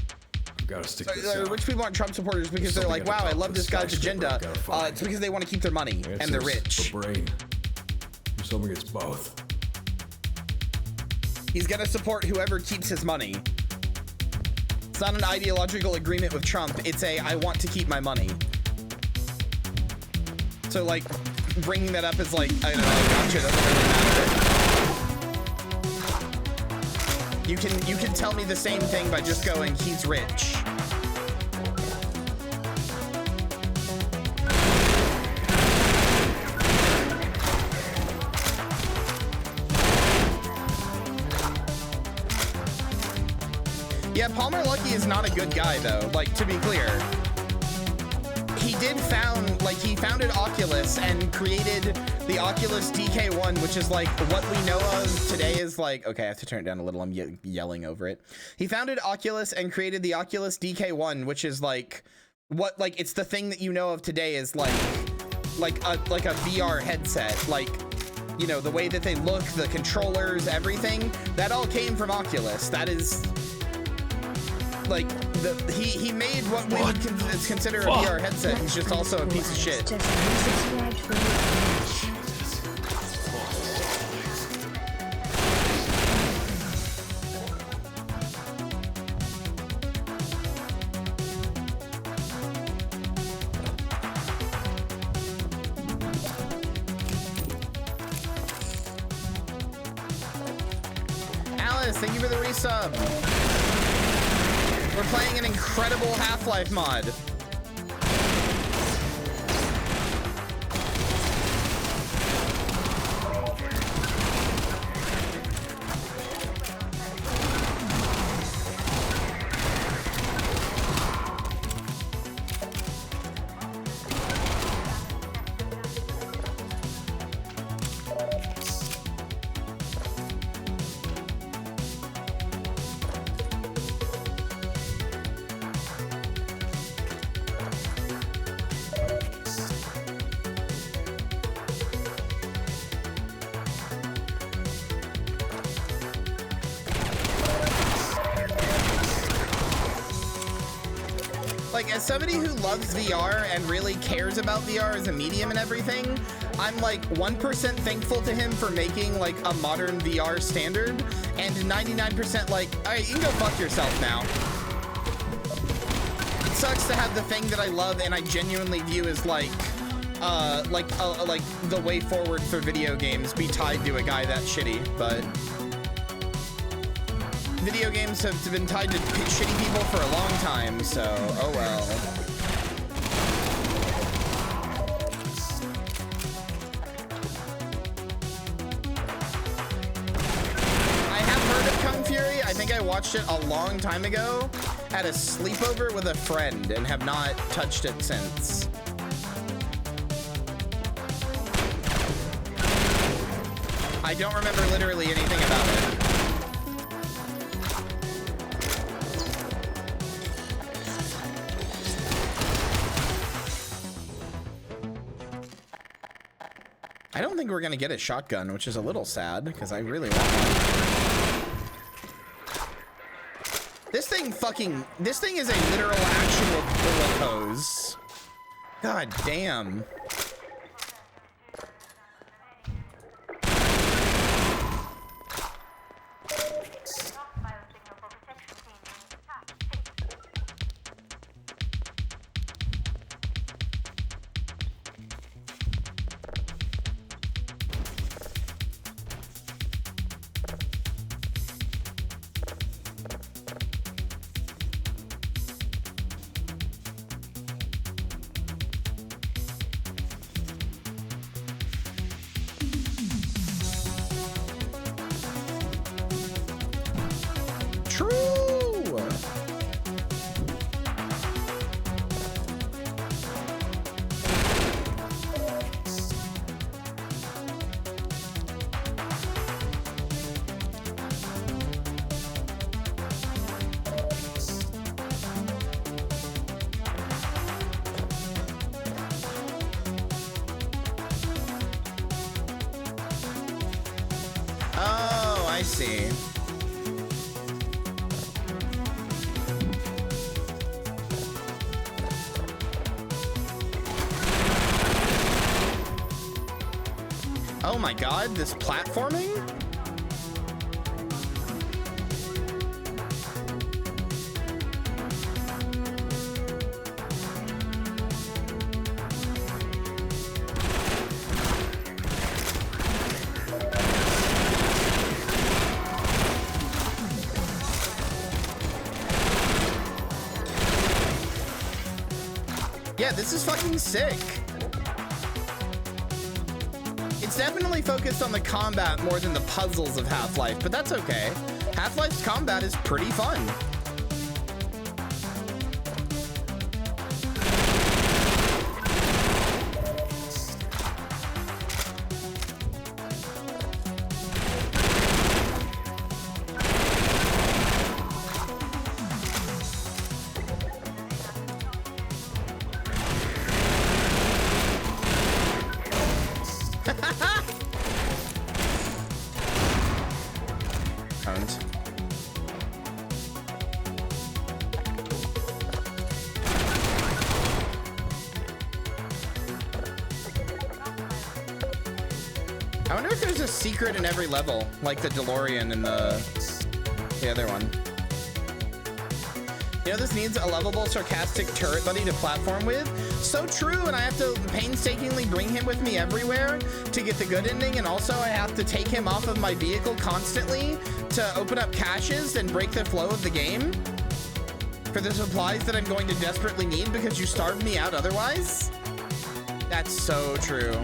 Gotta stick this out. Rich people aren't Trump supporters because they're like, wow, I love this guy's agenda. It's because they want to keep their money and they're rich. The brain. You're something it's both. He's gonna support whoever keeps his money. It's not an ideological agreement with Trump. It's a, I want to keep my money. So, like, bringing that up is like, I don't know, gotcha, doesn't really matter. You can tell me the same thing by just going, he's rich. Yeah, Palmer Luckey is not a good guy, though, like, to be clear. He he founded Oculus and created the Oculus DK1, which is like what we know of today is like, okay, I have to turn it down a little. I'm yelling over it. He founded Oculus and created the Oculus DK1, which is like what, like, it's the thing that you know of today is like a VR headset, like, you know, the way that they look, the controllers, everything, that all came from Oculus. That is like he made what we would consider a VR headset. He's just also a piece of shit. Alice, thank you for the resub. We're playing an incredible Half-Life mod. Like, as somebody who loves VR and really cares about VR as a medium and everything, I'm like 1% thankful to him for making like a modern VR standard, and 99% like, all right, you can go fuck yourself now. It sucks to have the thing that I love and I genuinely view as like the way forward for video games be tied to a guy that shitty, but video games have been tied to shitty people for a long time, so oh well. I have heard of Kung Fury. I think I watched it a long time ago at a sleepover with a friend and have not touched it since. I don't remember literally anything about it. I don't think we're gonna get a shotgun, which is a little sad because I really want one. This thing is a literal actual bullet hose. God damn. Oh, I see. Oh my god, this platforming? Yeah, this is fucking sick. It's definitely focused on the combat more than the puzzles of Half-Life, but that's okay. Half-Life's combat is pretty fun. I wonder if there's a secret in every level, like the DeLorean and the other one. You know, this needs a lovable, sarcastic turret buddy to platform with. So true, and I have to painstakingly bring him with me everywhere to get the good ending, and also I have to take him off of my vehicle constantly to open up caches and break the flow of the game for the supplies that I'm going to desperately need because you starved me out otherwise. That's so true.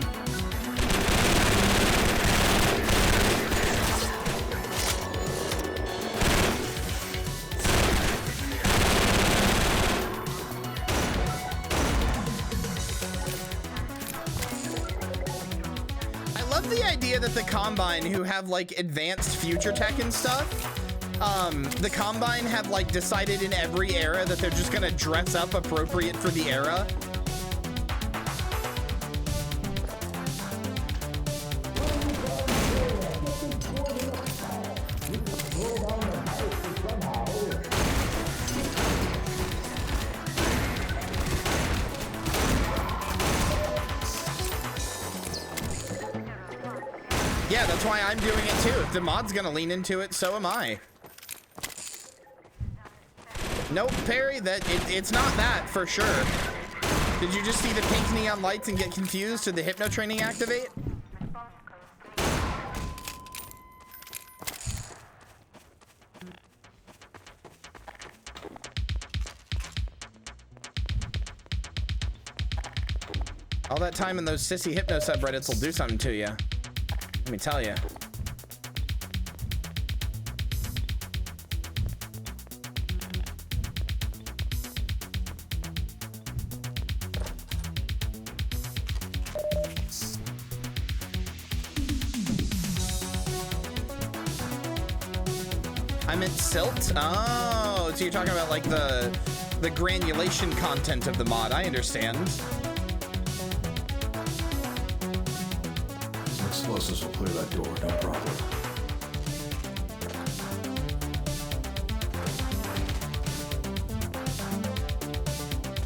That the Combine, who have like advanced future tech and stuff, the Combine have like decided in every era that they're just gonna dress up appropriate for the era. Yeah, that's why I'm doing it too. If the mod's gonna lean into it, so am I. Nope, Perry, it's not that for sure. Did you just see the pink neon lights and get confused? Did the hypno training activate? All that time in those sissy hypno subreddits will do something to you. Let me tell you. I meant silt? Oh, so you're talking about like the granulation content of the mod. I understand. Explosives will clear that door, no problem.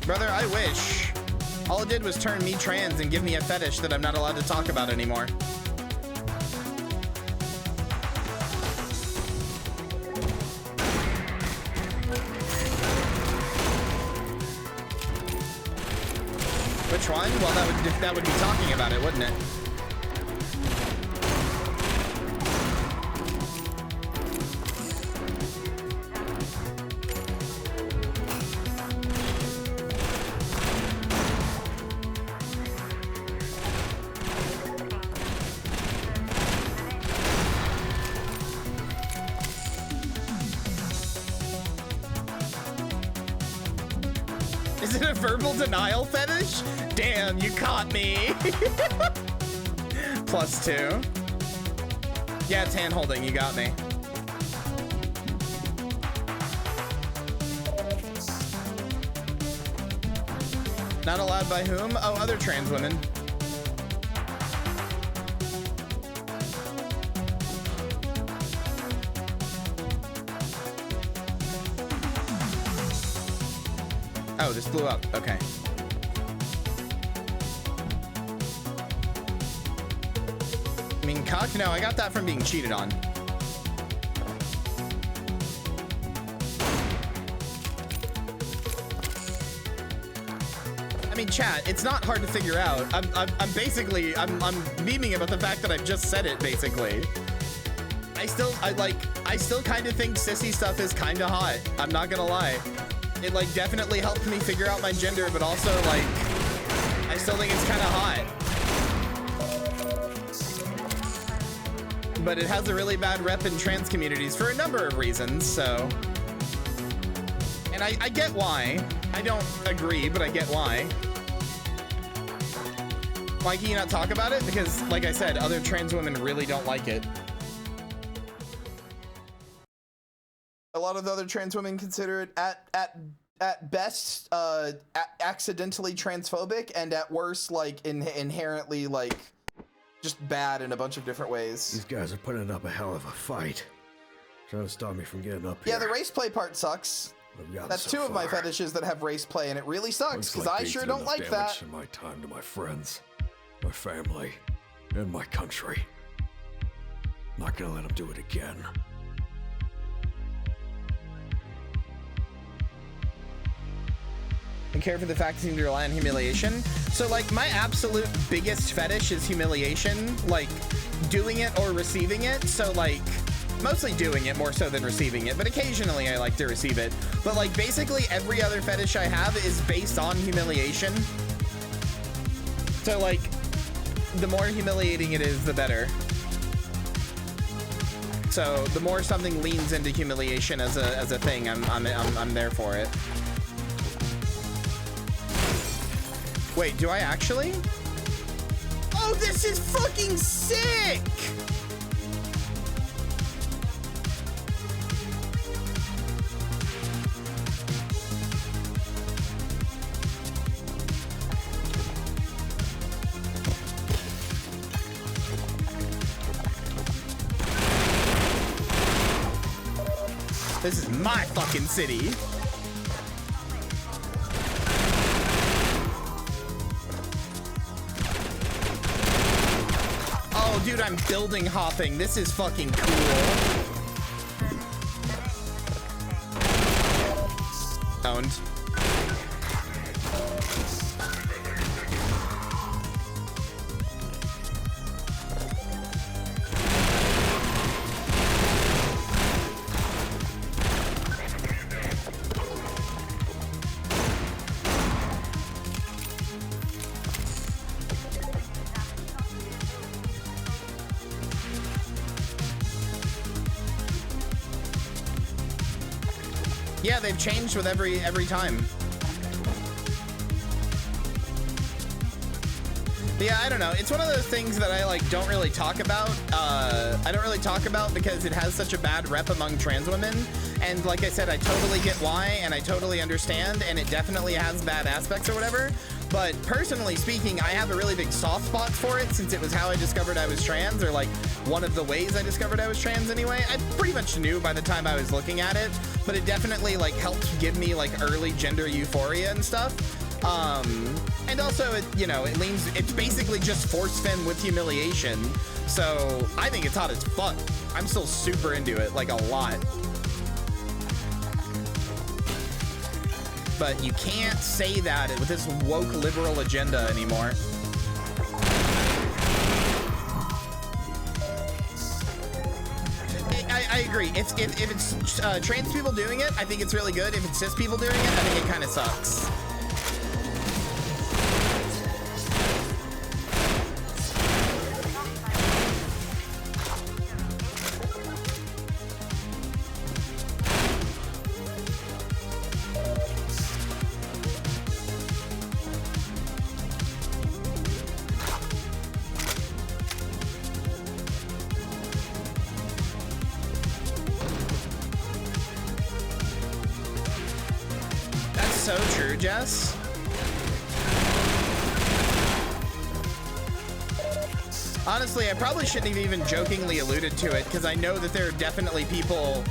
Brother, I wish. All it did was turn me trans and give me a fetish that I'm not allowed to talk about anymore. Which one? Well, that would be talking about it, wouldn't it? Is it a verbal denial fetish? Damn, you caught me. +2. Yeah, it's hand holding. You got me. Not allowed by whom? Oh, other trans women. Oh, this blew up. Okay. I mean, cock? No, I got that from being cheated on. I mean, chat, it's not hard to figure out. I'm basically, I'm memeing about the fact that I've just said it, basically. I still kind of think sissy stuff is kind of hot. I'm not gonna lie. It, like, definitely helped me figure out my gender, but also, like, I still think it's kind of hot. But it has a really bad rep in trans communities for a number of reasons, so. And I get why. I don't agree, but I get why. Why can you not talk about it? Because, like I said, other trans women really don't like it. A lot of the other trans women consider it at best accidentally transphobic, and at worst, like, inherently, like, just bad in a bunch of different ways. These guys are putting up a hell of a fight, trying to stop me from getting up here. Yeah, the race play part sucks. That's so two of my far. fetishes that have race play, and it really sucks because I sure don't like that. In my time to my friends, my family, and my country. Not gonna let them do it again. And care for the fact that seem to rely on humiliation. So, like, my absolute biggest fetish is humiliation, like doing it or receiving it. So, like, mostly doing it more so than receiving it, but occasionally I like to receive it. But, like, basically every other fetish I have is based on humiliation. So, like, the more humiliating it is, the better. So the more something leans into humiliation as a thing, I'm there for it. Wait, do I actually? Oh, this is fucking sick! This is my fucking city. Oh, dude, I'm building hopping. This is fucking cool. Owned. Yeah, they've changed with every time. But yeah, I don't know. It's one of those things that I like don't really talk about. I don't really talk about because it has such a bad rep among trans women. And like I said, I totally get why, and I totally understand, and it definitely has bad aspects or whatever. But personally speaking, I have a really big soft spot for it since it was how I discovered I was trans, or like one of the ways I discovered I was trans anyway. I pretty much knew by the time I was looking at it, but it definitely like helped give me like early gender euphoria and stuff. And also it, you know, it's basically just force fem with humiliation. So I think it's hot as fuck. I'm still super into it, like a lot. But you can't say that with this woke liberal agenda anymore. I agree. If it's trans people doing it, I think it's really good. If it's cis people doing it, I think it kind of sucks. So true, Jess. Honestly, I probably shouldn't have even jokingly alluded to it because I know that there are definitely people,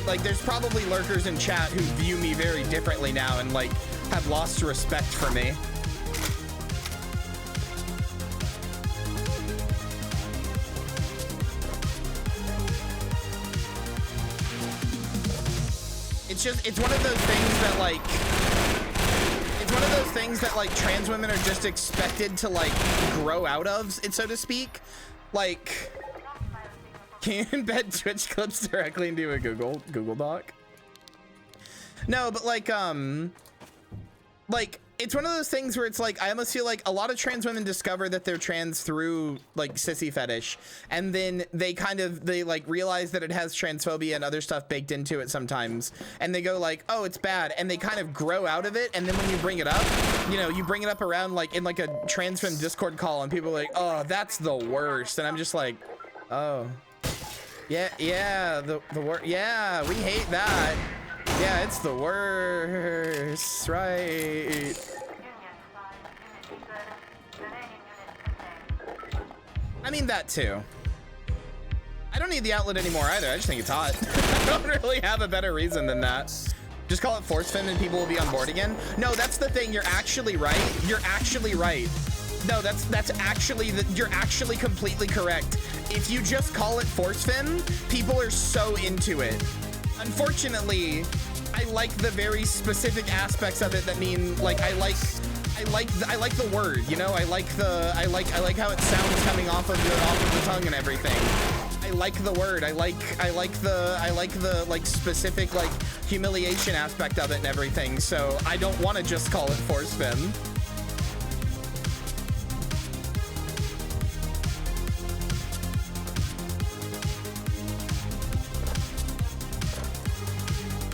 like there's probably lurkers in chat who view me very differently now and like have lost respect for me. It's one of those things that like, it's one of those things that like trans women are just expected to like grow out of, so to speak. Like, can you embed Twitch clips directly into a Google Doc? No, but like it's one of those things where it's like, I almost feel like a lot of trans women discover that they're trans through like sissy fetish, and then they like realize that it has transphobia and other stuff baked into it sometimes, and they go like, oh, it's bad, and they kind of grow out of it. And then when you bring it up, you know, you bring it up around like in like a trans femme Discord call, and people are like, oh, that's the worst. And I'm just like, oh yeah, the worst. Yeah, we hate that. Yeah, it's the worst, right? I mean, that too. I don't need the outlet anymore either. I just think it's hot. I don't really have a better reason than that. Just call it force fem and people will be on board again. No, that's the thing. You're actually right. You're actually right. No, that's actually, you're actually completely correct. If you just call it force fem, people are so into it. Unfortunately, I like the very specific aspects of it that mean like I like the word, you know. I like how it sounds coming off of the tongue and everything. I like the word. I like the like specific like humiliation aspect of it and everything. So I don't want to just call it force fem.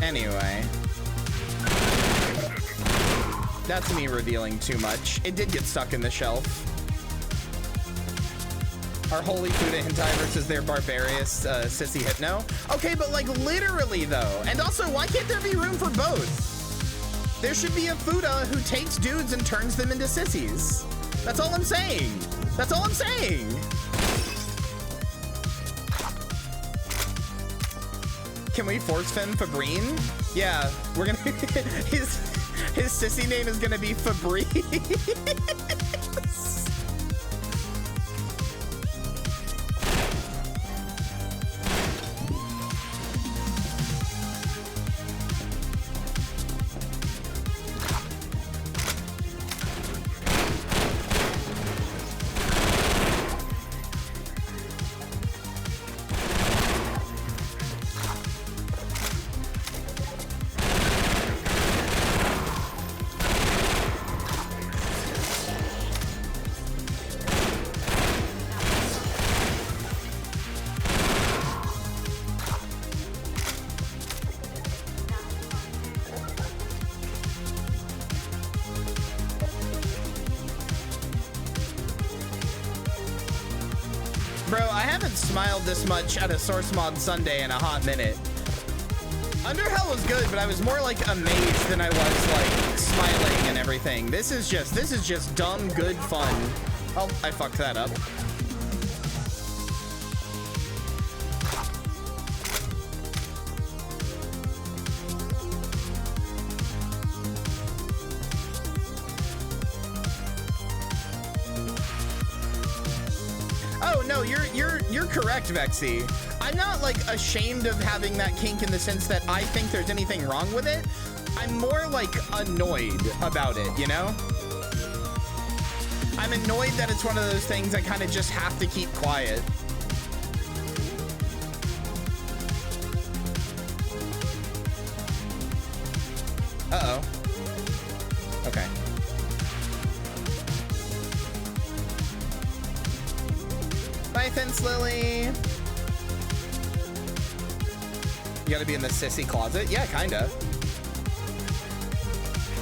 Anyway, that's me revealing too much. It did get stuck in the shelf. Our holy Fuda hentai versus their barbarous sissy hypno. Okay, but like literally though. And also, why can't there be room for both? There should be a Fuda who takes dudes and turns them into sissies. That's all I'm saying. That's all I'm saying. Can we force fem Fabrine? Yeah, we're gonna his sissy name is gonna be Fabrice. Bro, I haven't smiled this much at a Sourcemod Sunday in a hot minute. Underhell was good, but I was more like amazed than I was like smiling and everything. This is just dumb good fun. Oh, I fucked that up. Oh no, you're correct, Vexy. I'm not like ashamed of having that kink in the sense that I think there's anything wrong with it. I'm more like annoyed about it, you know? I'm annoyed that it's one of those things I kind of just have to keep quiet. Uh-oh. Okay. Bye, Fence Lily. You gotta be in the sissy closet? Yeah, kinda.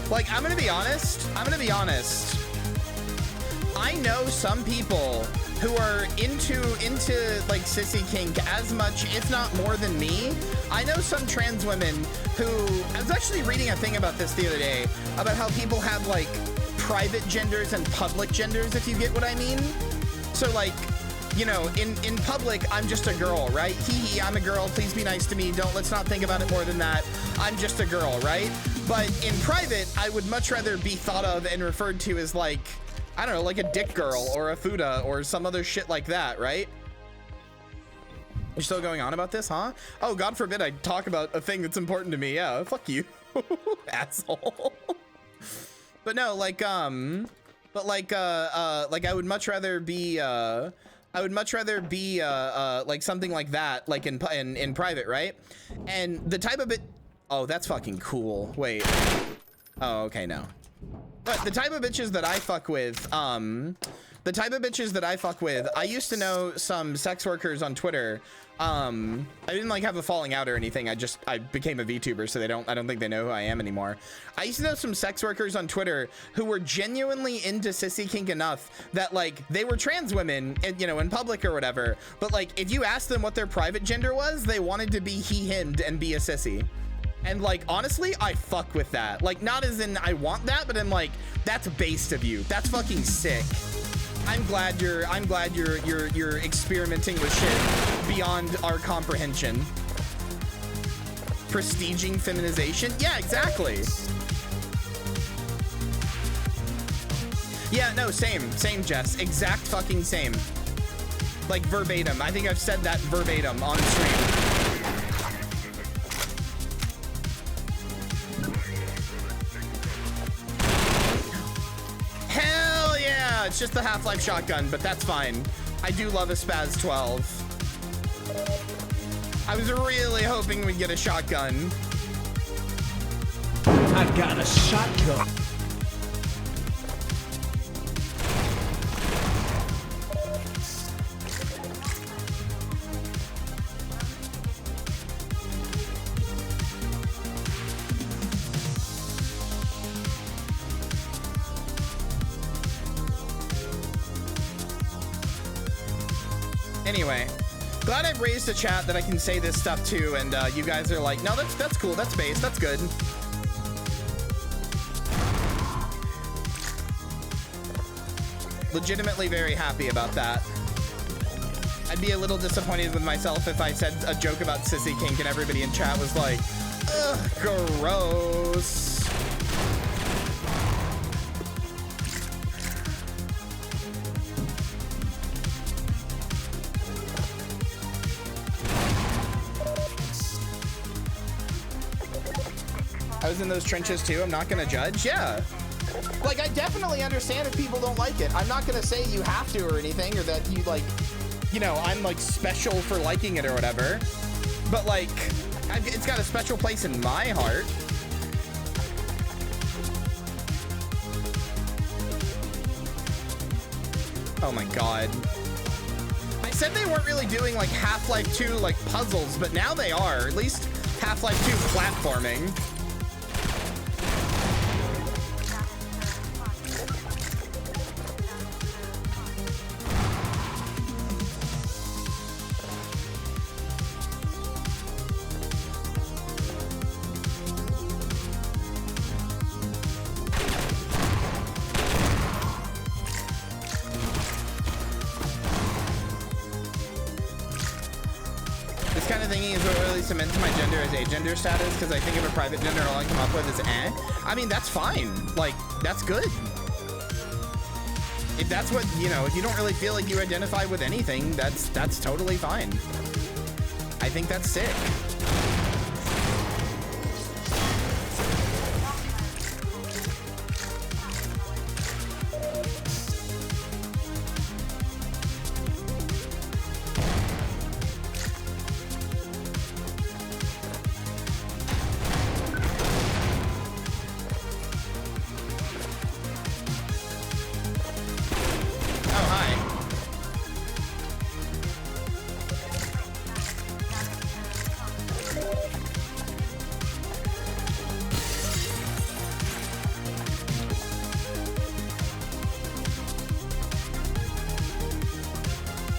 Like, I'm gonna be honest. I know some people who are into like sissy kink as much, if not more than me. I know some trans women who, I was actually reading a thing about this the other day, about how people have like private genders and public genders, if you get what I mean. So like, you know, in public, I'm just a girl, right? Hee hee, I'm a girl, please be nice to me. Let's not think about it more than that. I'm just a girl, right? But in private, I would much rather be thought of and referred to as like, I don't know, like a dick girl or a fuda or some other shit like that, right? You're still going on about this, huh? Oh, God forbid I talk about a thing that's important to me. Yeah, fuck you, asshole. But no, like, I would much rather be, like something like that, like in private, right? And the type of it, oh, that's fucking cool. Wait. Oh, okay, no. But the type of bitches that I fuck with, I used to know some sex workers on Twitter. I didn't like have a falling out or anything. I became a VTuber, so I don't think they know who I am anymore. I used to know some sex workers on Twitter who were genuinely into sissy kink enough that like they were trans women, and, you know, in public or whatever. But like if you asked them what their private gender was, they wanted to be he, himmed and be a sissy. And like, honestly, I fuck with that. Like, not as in I want that, but I'm like, that's based of you. That's fucking sick. I'm glad you're experimenting with shit beyond our comprehension. Prestiging feminization? Yeah, exactly. Yeah, no, same, Jess. Exact fucking same. Like verbatim. I think I've said that verbatim on stream. It's just the Half-Life shotgun, but that's fine. I do love a Spaz 12. I was really hoping we'd get a shotgun. I got a shotgun. Anyway, glad I've raised a chat that I can say this stuff to, and you guys are like, no, that's cool, that's base, that's good. Legitimately very happy about that. I'd be a little disappointed with myself if I said a joke about sissy kink and everybody in chat was like, ugh, gross. I was in those trenches too. I'm not gonna judge. Yeah. Like, I definitely understand if people don't like it. I'm not gonna say you have to or anything, or that you like, you know, I'm like special for liking it or whatever. But like, it's got a special place in my heart. Oh my God. I said they weren't really doing like Half-Life 2 like puzzles, but now they are. At least Half-Life 2 platforming. Cement my gender as a gender status because I think of a private gender all I come up with is eh. I mean, that's fine. Like, that's good. If that's what, you know, if you don't really feel like you identify with anything, that's totally fine. I think that's sick.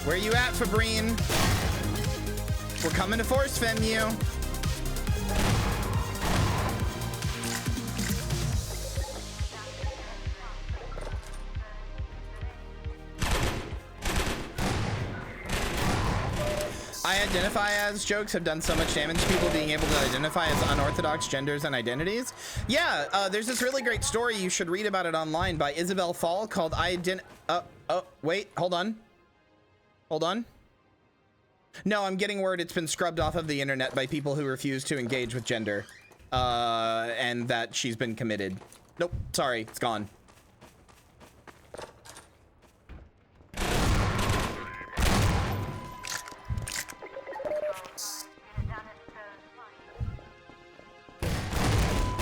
Where you at, Fabrine? We're coming to force fem you. I identify as jokes have done so much damage to people being able to identify as unorthodox genders and identities. Yeah, there's this really great story, you should read about it online, by Isabel Fall called wait, hold on. Hold on. No, I'm getting word it's been scrubbed off of the internet by people who refuse to engage with gender. And that she's been committed. Nope, sorry, it's gone.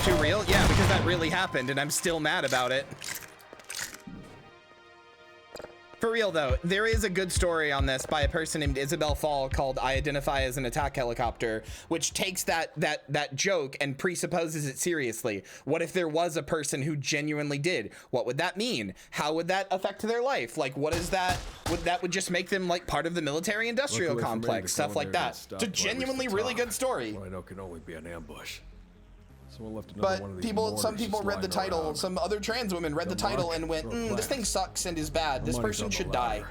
Too real? Yeah, because that really happened and I'm still mad about it. For real though, there is a good story on this by a person named Isabel Fall called I Identify as an Attack Helicopter, which takes that joke and presupposes it seriously. What if there was a person who genuinely did? What would that mean? How would that affect their life? Like, what is that? Would just make them like part of the military industrial complex, stuff like that. It's a genuinely really good story. What I know can only be an ambush. But some people read the title, some other trans women read the title and went, this thing sucks and is bad. This person should die.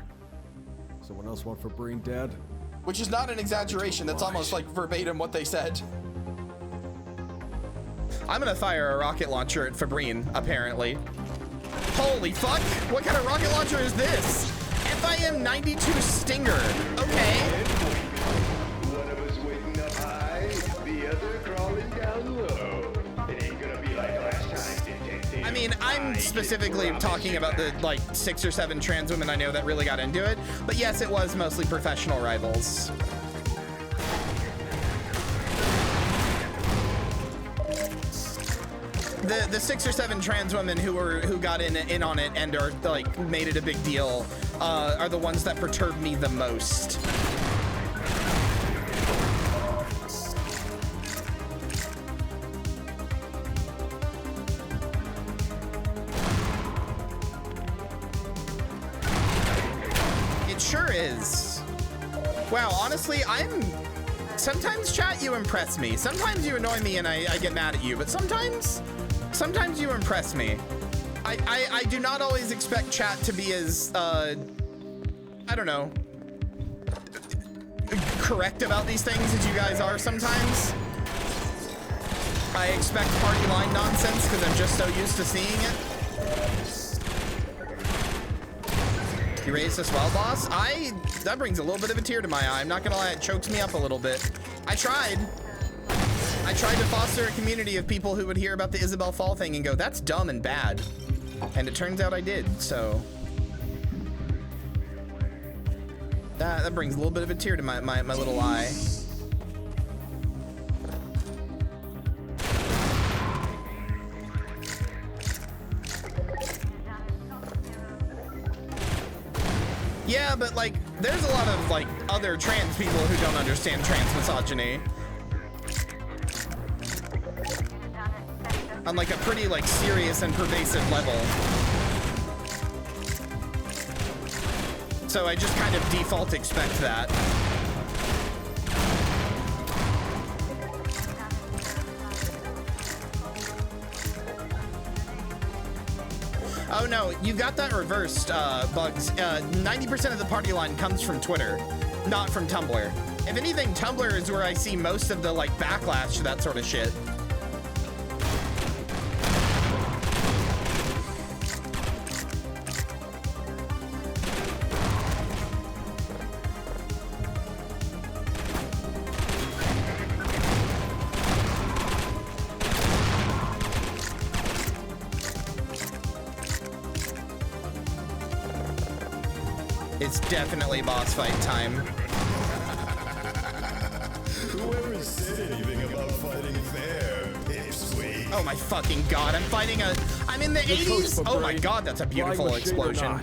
Someone else want Fabrine dead? Which is not an exaggeration. That's almost like verbatim what they said. I'm gonna fire a rocket launcher at Fabrine, apparently. Holy fuck! What kind of rocket launcher is this? FIM 92 Stinger. Okay. One of us waiting up high, the other crawling down low. It ain't gonna be like last time, detective. I mean, I'm specifically talking about the like 6 or 7 trans women I know that really got into it. But yes, it was mostly professional rivals. The 6 or 7 trans women who got in on it and are like made it a big deal are the ones that perturb me the most. It sure is. Wow, honestly, sometimes chat you impress me. Sometimes you annoy me and I get mad at you, but sometimes you impress me. I do not always expect chat to be as, I don't know, correct about these things as you guys are sometimes. I expect party line nonsense because I'm just so used to seeing it. You raised us well, boss? That brings a little bit of a tear to my eye. I'm not gonna lie, it chokes me up a little bit. I tried to foster a community of people who would hear about the Isabel Fall thing and go, that's dumb and bad. And it turns out I did, so. That brings a little bit of a tear to my little eye. Yeah, but like, there's a lot of like other trans people who don't understand trans misogyny. On like a pretty like serious and pervasive level. So I just kind of default expect that. Oh no, you got that reversed, Bugs. 90% of the party line comes from Twitter, not from Tumblr. If anything, Tumblr is where I see most of the like backlash to that sort of shit. It's definitely boss fight time. Whoever said anything about fighting fair, pipsqueak. Oh my fucking god, I'm in the 80s? Oh my god, that's a beautiful explosion.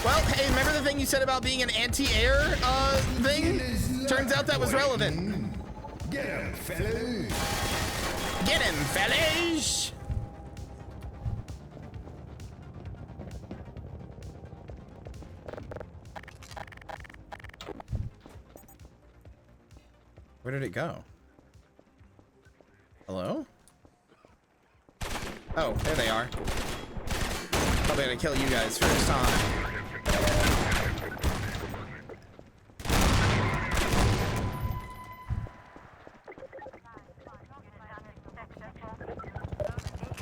Well, hey, remember the thing you said about being an anti-air thing? Turns out that was relevant. Get him, fellas. Get him, fellas. Where did it go? Hello? Oh, there they are. Probably gonna kill you guys first, huh?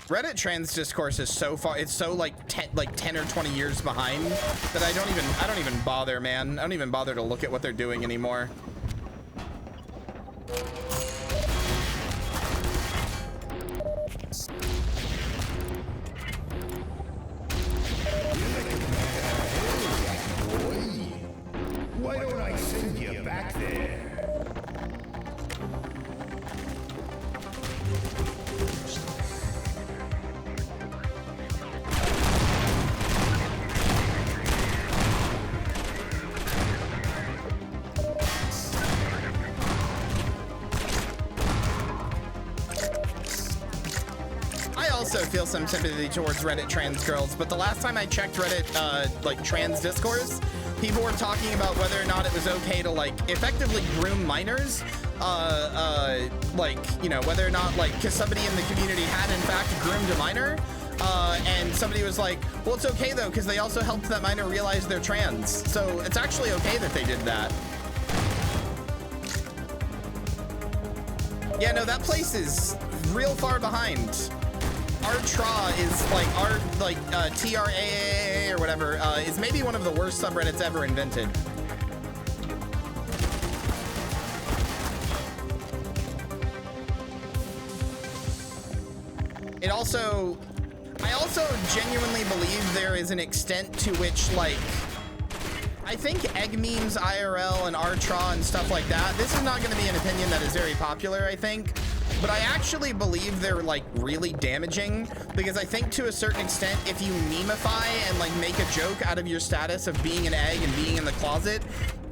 Reddit trans discourse is so far, it's so like 10 or 20 years behind that I don't even bother, man. I don't even bother to look at what they're doing anymore. Why don't I send you back there? I also feel some sympathy towards Reddit trans girls, but the last time I checked Reddit, like trans discourse, people were talking about whether or not it was okay to like effectively groom minors, like, you know, whether or not like, because somebody in the community had in fact groomed a minor, and somebody was like, well, it's okay though, because they also helped that minor realize they're trans. So it's actually okay that they did that. Yeah, no, that place is real far behind. Our Tra is like TRAA or whatever, is maybe one of the worst subreddits ever invented. I also genuinely believe there is an extent to which, like, I think egg memes IRL and Artra and stuff like that, this is not going to be an opinion that is very popular, I think, but I actually believe they're like really damaging, because I think to a certain extent, if you memify and like make a joke out of your status of being an egg and being in the closet,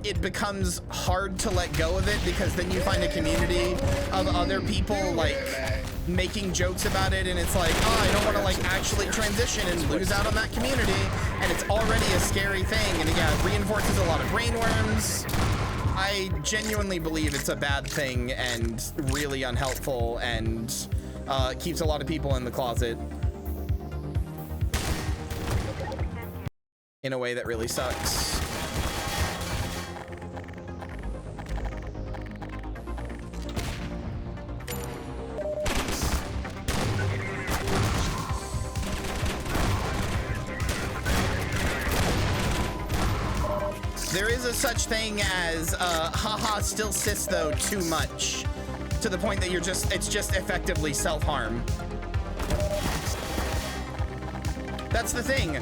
it becomes hard to let go of it, because then you find a community of other people like making jokes about it, and it's like, oh, I don't want to like actually transition and lose out on that community, and it's already a scary thing, and yeah, it reinforces a lot of brainworms. I genuinely believe it's a bad thing and really unhelpful, and keeps a lot of people in the closet in a way that really sucks. There is a such thing as haha still cis though too much, to the point that you're just, it's just effectively self-harm. That's the thing.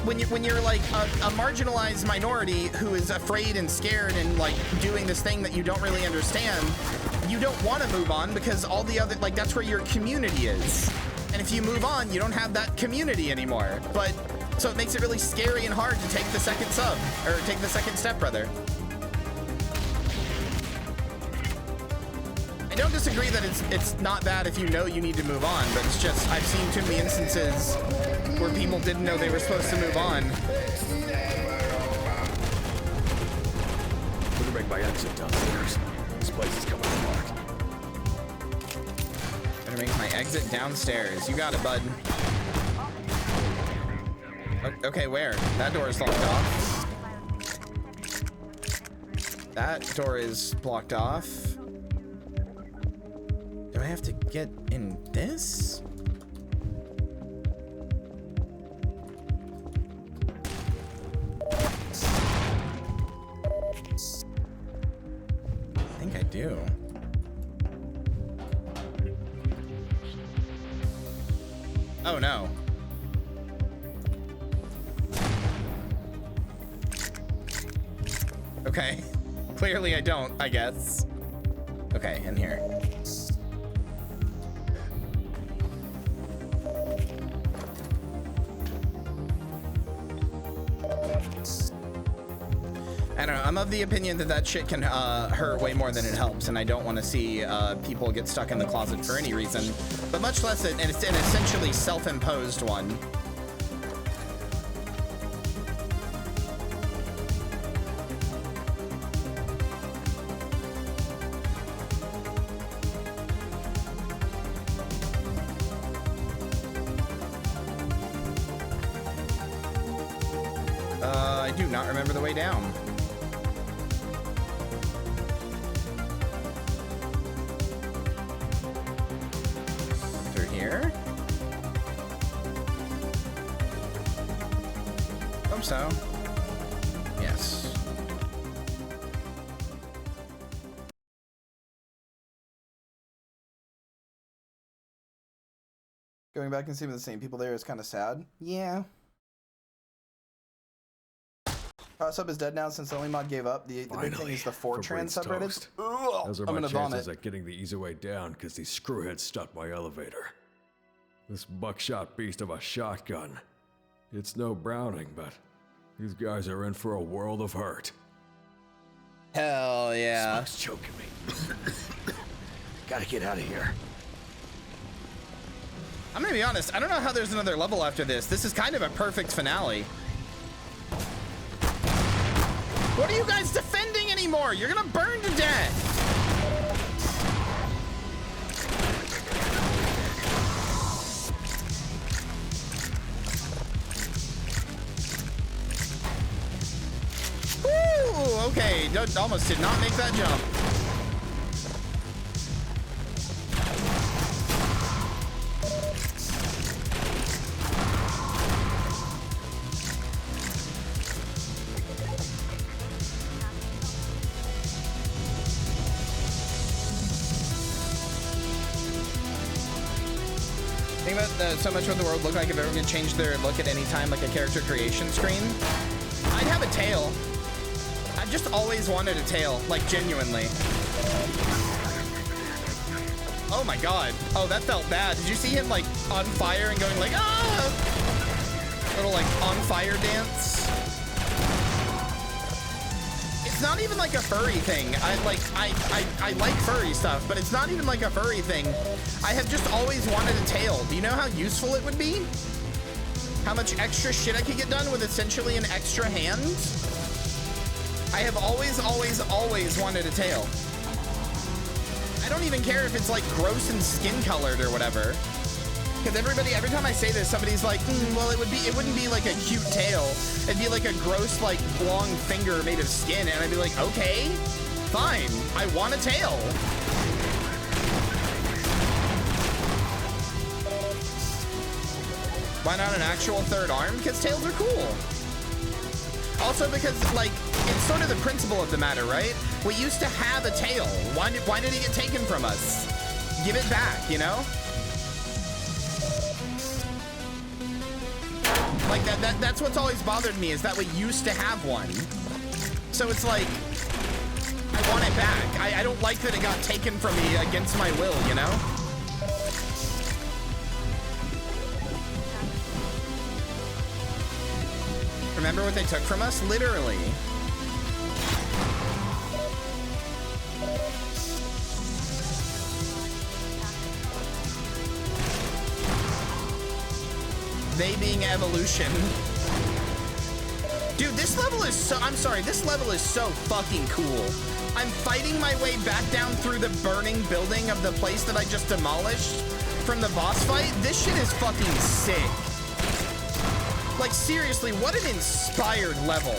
When you're like a marginalized minority who is afraid and scared and like doing this thing that you don't really understand, you don't want to move on, because all the other, like, that's where your community is. And if you move on, you don't have that community anymore. But so it makes it really scary and hard to take the second sub, or take the second step, rather. I don't disagree that it's not bad if you know you need to move on, but it's just, I've seen too many instances where people didn't know they were supposed to move on. I'm gonna make my exit downstairs. This place is coming apart. Better make my exit downstairs. You got it, bud. Okay, where? That door is locked off. That door is blocked off. Do I have to get in this? I think I do. Oh no. Okay. Clearly I don't, I guess. Okay, in here. I don't know, I'm of the opinion that that shit can hurt way more than it helps, and I don't want to see people get stuck in the closet for any reason, but much less an essentially self-imposed one. I do not remember the way down. Through here? believe so. Yes. Going back and seeing the same people there is kind of sad. Yeah. Sub is dead now since the only mod gave up. The big thing is the Fortran subreddits. Those are I'm my gonna chances vomit. at getting the easy way down because these screwheads stopped my elevator. This buckshot beast of a shotgun. It's no Browning, but these guys are in for a world of hurt. Hell yeah. Smoke's choking me. Gotta get out of here. I'm gonna be honest, I don't know how there's another level after this. This is kind of a perfect finale. What are you guys defending anymore? You're gonna burn to death. Woo! Okay, almost did not make that jump. Think about so much what the world looked like if everyone could change their look at any time, like a character creation screen. I'd have a tail. I've just always wanted a tail, like genuinely. Oh my god. Oh, that felt bad. Did you see him like on fire and going like, ah? Little like on fire dance. It's not even like a furry thing. I like furry stuff, but it's not even like a furry thing. I have just always wanted a tail. Do you know how useful it would be? How much extra shit I could get done with essentially an extra hand? I have always wanted a tail. I don't even care if it's like gross and skin colored or whatever. Because every time I say this, somebody's like, well, it wouldn't be like a cute tail. It'd be like a gross, like long finger made of skin. And I'd be like, okay, fine. I want a tail. Why not an actual third arm? Because tails are cool. Also because, like, it's sort of the principle of the matter, right? We used to have a tail. Why did it get taken from us? Give it back, you know? Like, that's what's always bothered me, is that we used to have one. So it's like, I want it back. I don't like that it got taken from me against my will, you know? Remember what they took from us? Literally. They being evolution. Dude, this level is so, I'm sorry, this level is so fucking cool. I'm fighting my way back down through the burning building of the place that I just demolished from the boss fight. This shit is fucking sick. Like, seriously, what an inspired level.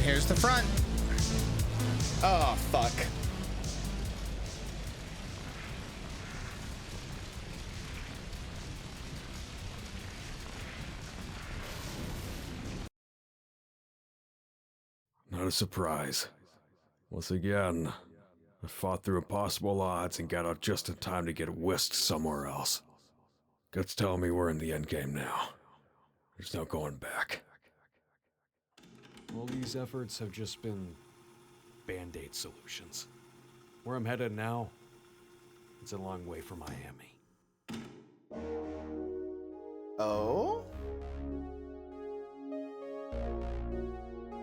Here's the front. Oh, fuck. Not a surprise. Once again, I fought through impossible odds and got out just in time to get whisked somewhere else. Guts telling me we're in the endgame now. There's no going back. All these efforts have just been band-aid solutions. Where I'm headed now, it's a long way from Miami. Oh?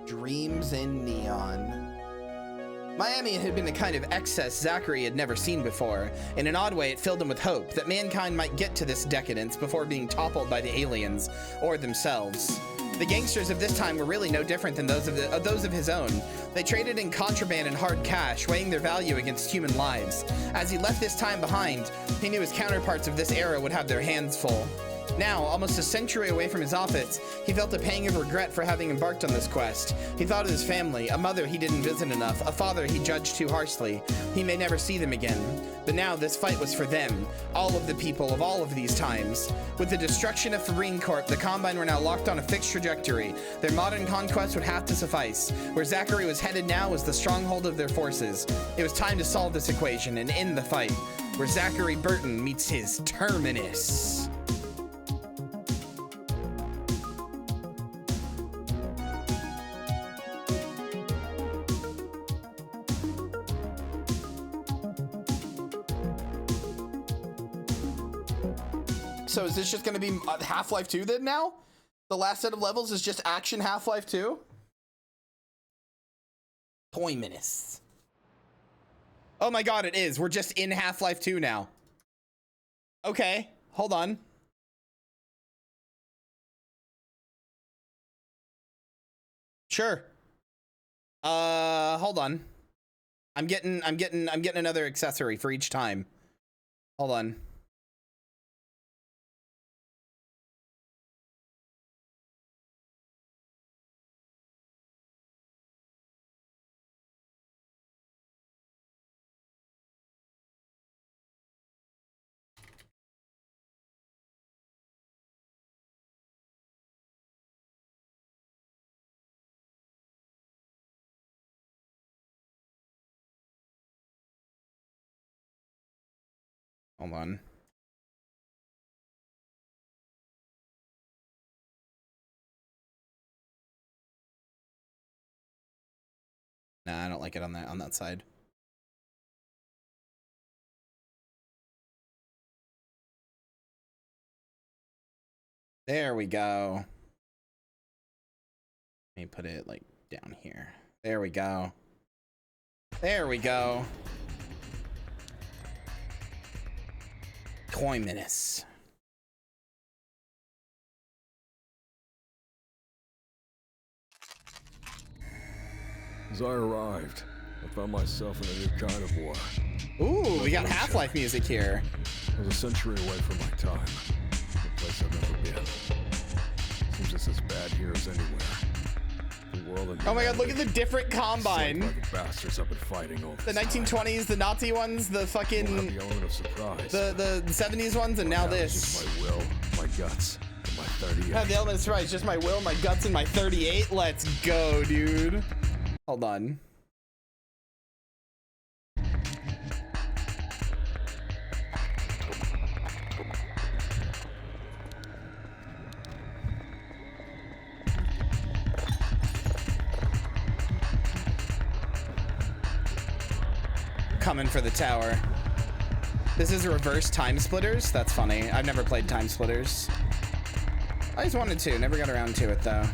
Dreams in Neon. Miami had been a kind of excess Zachary had never seen before. In an odd way, it filled him with hope that mankind might get to this decadence before being toppled by the aliens or themselves. The gangsters of this time were really no different than those of his own. They traded in contraband and hard cash, weighing their value against human lives. As he left this time behind, he knew his counterparts of this era would have their hands full. Now, almost a century away from his office, he felt a pang of regret for having embarked on this quest. He thought of his family, a mother he didn't visit enough, a father he judged too harshly. He may never see them again. But now this fight was for them, all of the people of all of these times. With the destruction of Marine Corp, the Combine were now locked on a fixed trajectory. Their modern conquest would have to suffice. Where Zachary was headed now was the stronghold of their forces. It was time to solve this equation and end the fight, where Zachary Burton meets his terminus. So is this just going to be Half-Life 2 then now? The last set of levels is just action Half-Life 2? Toy minutes. Oh my god, it is. We're just in Half-Life 2 now. Okay, hold on. Sure. Hold on. I'm getting another accessory for each time. Hold on. Hold on. Nah, I don't like it on that side. There we go. Let me put it like down here. There we go. There we go. Coin menace. As I arrived, I found myself in a new kind of war. Ooh, we got Half-Life music here. I was a century away from my time. A place I've never been. Seems just as bad here as anywhere. The world and oh my god, look at the different Combine. By the bastards I've been fighting all the 1920s, the Nazi ones, the fucking the element of surprise. The 70s ones, and now this. Just my will, my guts, and my 38. Yeah, the element of surprise, just my will, my guts, and my 38. Let's go, dude. Hold on. Coming for the tower. This is reverse Time Splitters. That's funny. I've never played Time Splitters. I always wanted to. Never got around to it though.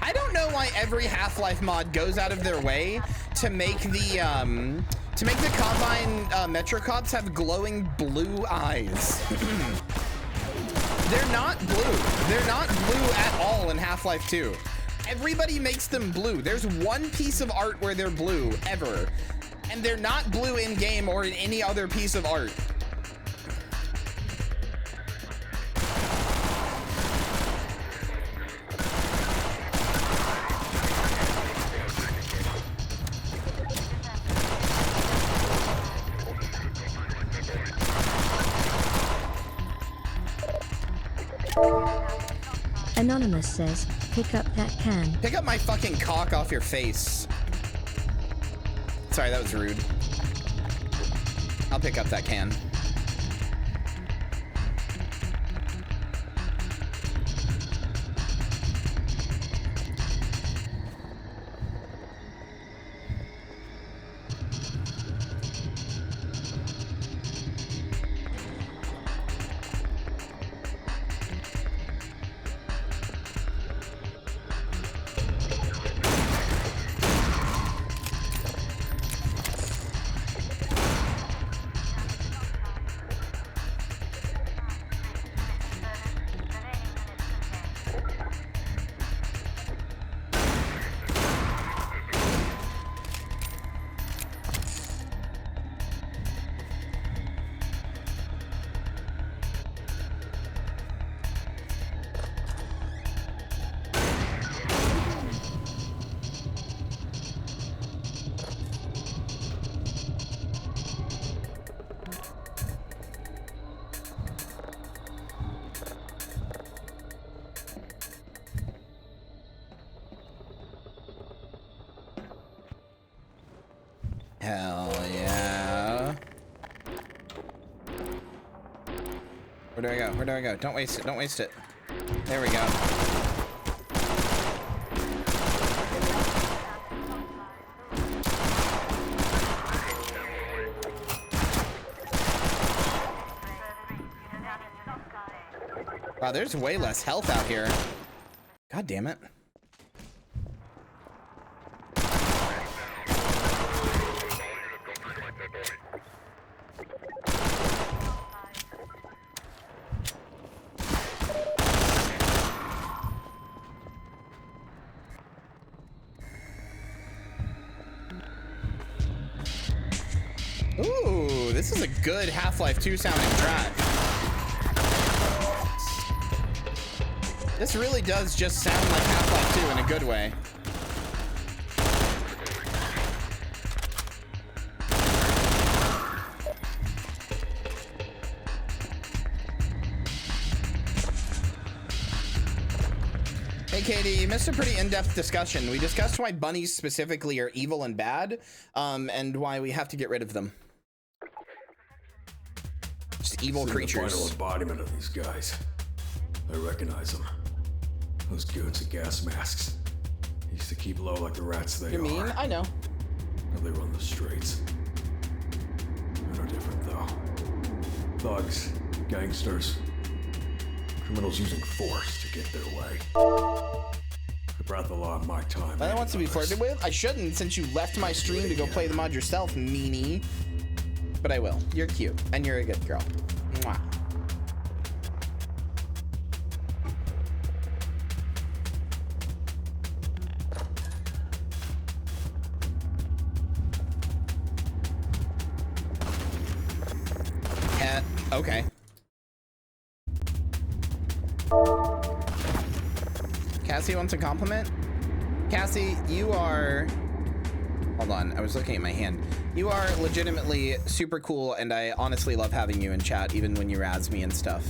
I don't know why every Half-Life mod goes out of their way to make the Combine Metrocops have glowing blue eyes. They're not blue. They're not blue at all in Half-Life 2. Everybody makes them blue. There's one piece of art where they're blue, ever. And they're not blue in game or in any other piece of art. Anonymous says, pick up that can. Pick up my fucking cock off your face. Sorry, that was rude. I'll pick up that can. Hell yeah. Where do I go? Where do I go? Don't waste it. Don't waste it. There we go. Wow, there's way less health out here. God damn it. Ooh, this is a good Half-Life 2 sounding track. This really does just sound like Half-Life 2 in a good way. Hey Katie, you missed a pretty in-depth discussion. We discussed why bunnies specifically are evil and bad, and why we have to get rid of them. Just evil creatures. The final embodiment of these guys. I recognize them. Those goons in gas masks. Used to keep low like the rats they are. You mean? I know. Now they run the streets. They're no different though. Thugs, gangsters, criminals using force to get their way. I brought the law in my time. I want to be flirted with? I shouldn't, since you left my stream to go play the mod yourself, meanie. But I will. You're cute, and you're a good girl. Mwah. Okay. Cassie wants a compliment? Cassie, you are... Hold on, I was looking at my hand. You are legitimately super cool, and I honestly love having you in chat, even when you razz me and stuff.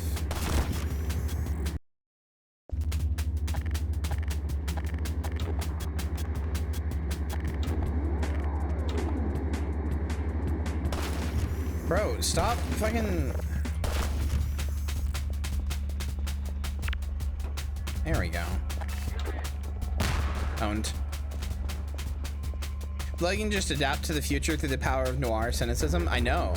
Bro, stop fucking... There we go. Owned. Blood can just adapt to the future through the power of noir cynicism. I know.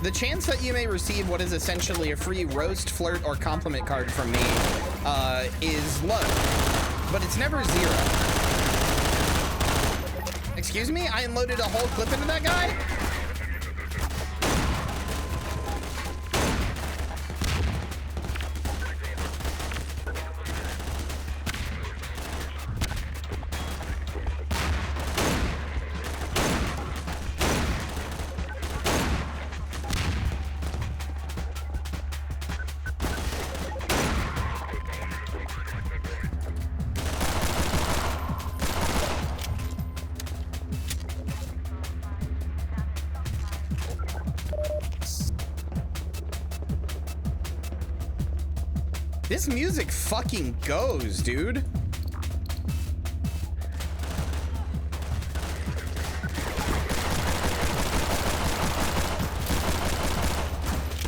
The chance that you may receive what is essentially a free roast, flirt, or compliment card from me is low, but it's never zero. Excuse me? I unloaded a whole clip into that guy? This music fucking goes, dude.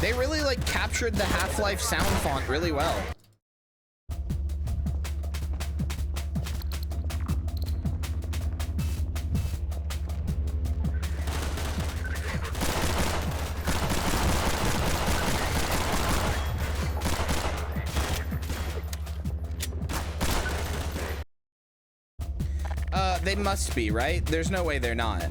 They really like captured the Half-Life sound font really well. They must be, right? There's no way they're not.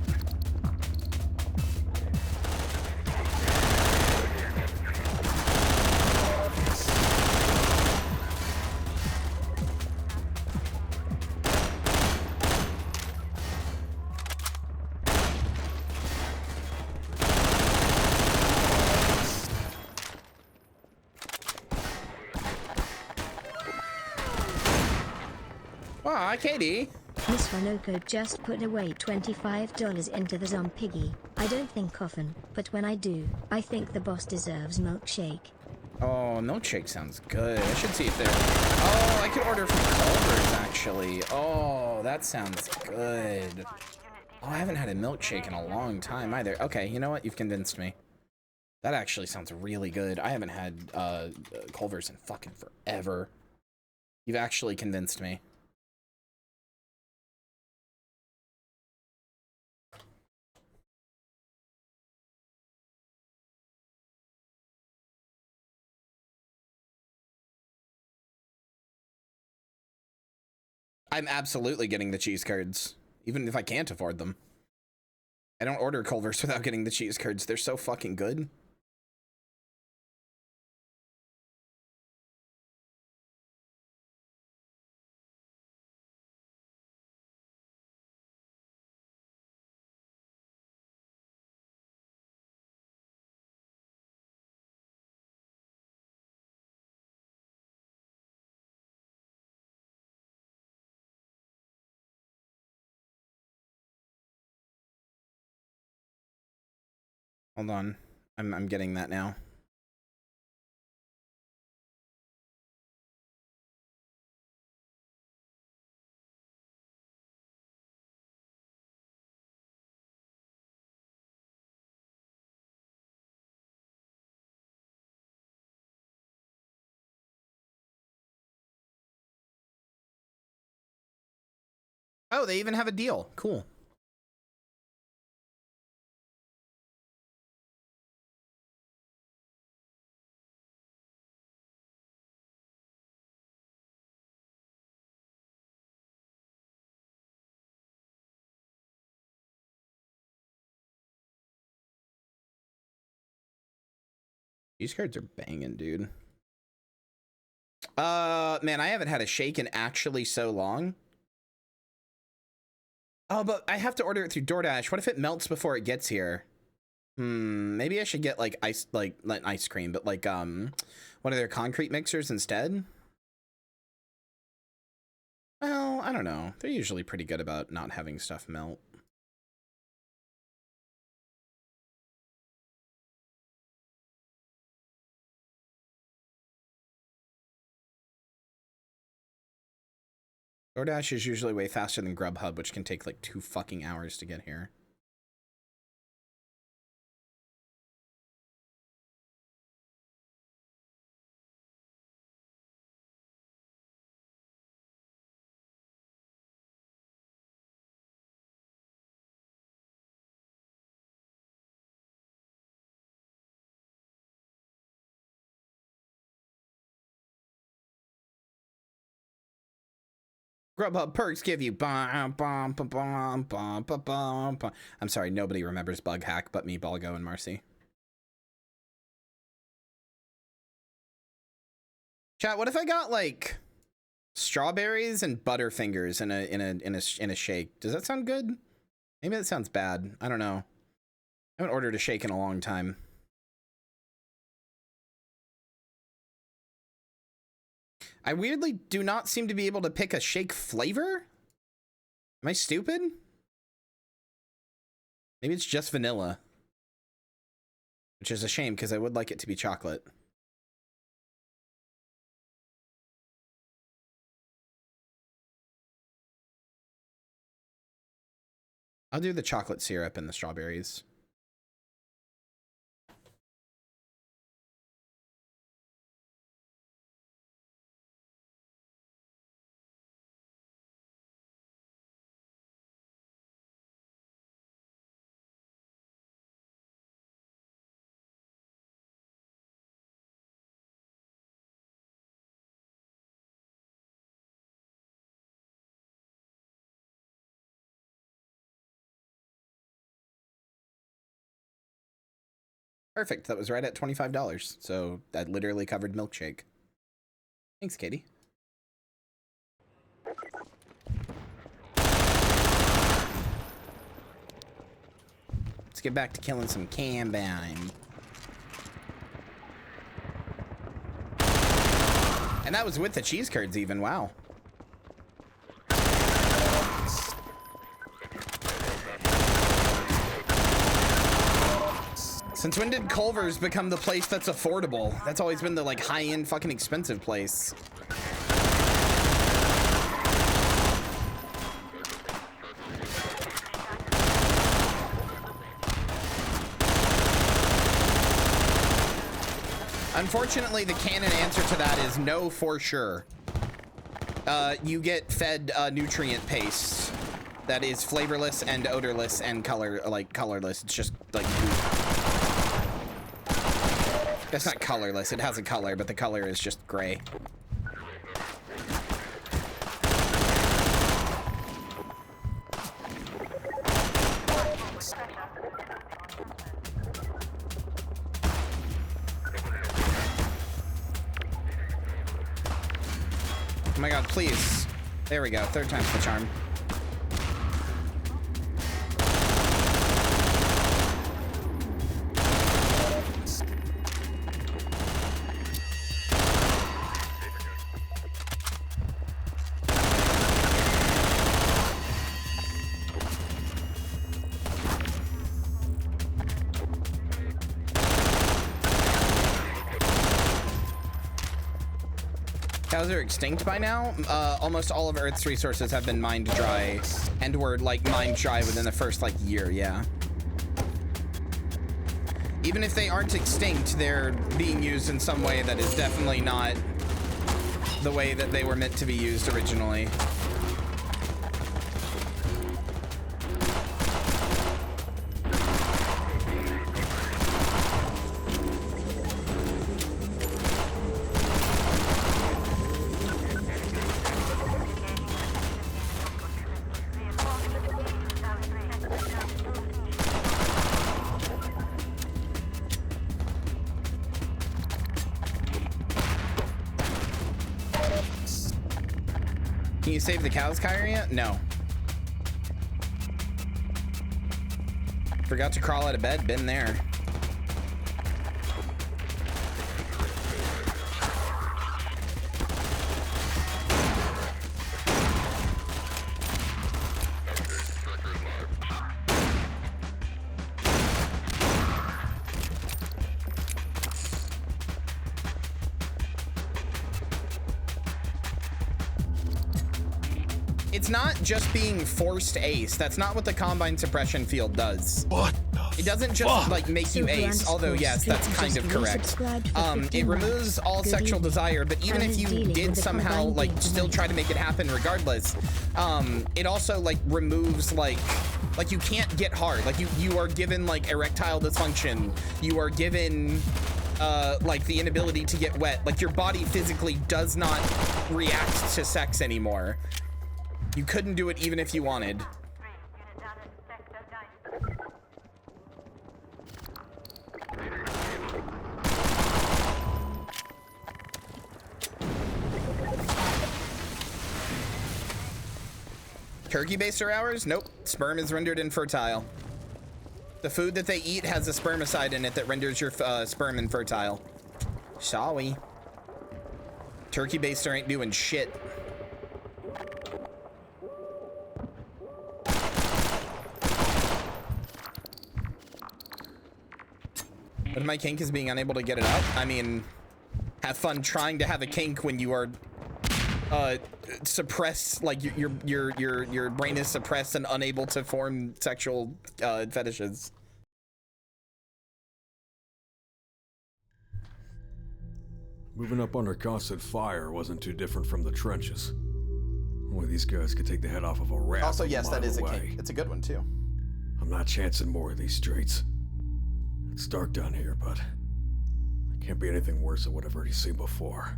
Aw, Katie. Miss Wanoka just put away $25 into the Zompiggy. I don't think often, but when I do, I think the boss deserves milkshake. Oh, milkshake sounds good. I should see if they're... Oh, I could order from Culver's, actually. Oh, that sounds good. Oh, I haven't had a milkshake in a long time either. Okay, you know what? You've convinced me. That actually sounds really good. I haven't had Culver's in fucking forever. You've actually convinced me. I'm absolutely getting the cheese curds, even if I can't afford them. I don't order Culver's without getting the cheese curds. They're so fucking good. Hold on. I'm getting that now. Oh, they even have a deal. Cool. These cards are banging, dude. Man, I haven't had a shake in actually so long. Oh, but I have to order it through DoorDash. What if it melts before it gets here? Maybe I should get like ice, like not ice cream, but like one of their concrete mixers instead. Well, I don't know. They're usually pretty good about not having stuff melt. DoorDash is usually way faster than Grubhub, which can take like 2 fucking hours to get here. Grubhub perks give you bum, bum, bum, bum, bum, bum, bum, bum. I'm sorry, nobody remembers Bug Hack but me, Balgo, and Marcy. Chat, what if I got like strawberries and Butterfingers in a shake? Does that sound good? Maybe that sounds bad. I don't know. I haven't ordered a shake in a long time. I weirdly do not seem to be able to pick a shake flavor. Am I stupid? Maybe it's just vanilla. Which is a shame because I would like it to be chocolate. I'll do the chocolate syrup and the strawberries. Perfect. That was right at $25. So that literally covered milkshake. Thanks, Katie. Let's get back to killing some Cambine. And that was with the cheese curds even. Wow. Since when did Culver's become the place that's affordable? That's always been the like high-end fucking expensive place. Unfortunately, the canon answer to that is no for sure. You get fed nutrient paste that is flavorless and odorless and colorless. It's just like that's not colorless. It has a color, but the color is just gray. Oh my god, please. There we go. Third time's the charm. Cows are extinct by now. Almost all of Earth's resources have been mined dry, and were like mined dry within the first like year. Yeah. Even if they aren't extinct, they're being used in some way that is definitely not the way that they were meant to be used originally. Can you save the cows, Kyria? No. Forgot to crawl out of bed. Been there. It's not just being forced ace. That's not what the combine suppression field does. What? It doesn't just like make you ace, although yes, that's kind of correct. It removes all sexual desire, but even if you did somehow like still try to make it happen regardless, it also like removes like you can't get hard. Like you are given like erectile dysfunction. You are given like the inability to get wet. Like your body physically does not react to sex anymore. You couldn't do it even if you wanted. Turkey baster hours? Nope. Sperm is rendered infertile. The food that they eat has a spermicide in it that renders your sperm infertile. Sorry. Turkey baster ain't doing shit. But my kink is being unable to get it up. I mean, have fun trying to have a kink when you are suppressed, like your brain is suppressed and unable to form sexual fetishes. Moving up under constant fire wasn't too different from the trenches. Only these guys could take the head off of a rat. Also, yes, that is a kink. It's a good one too. I'm not chancing more of these streets. It's dark down here, but it can't be anything worse than what I've already seen before.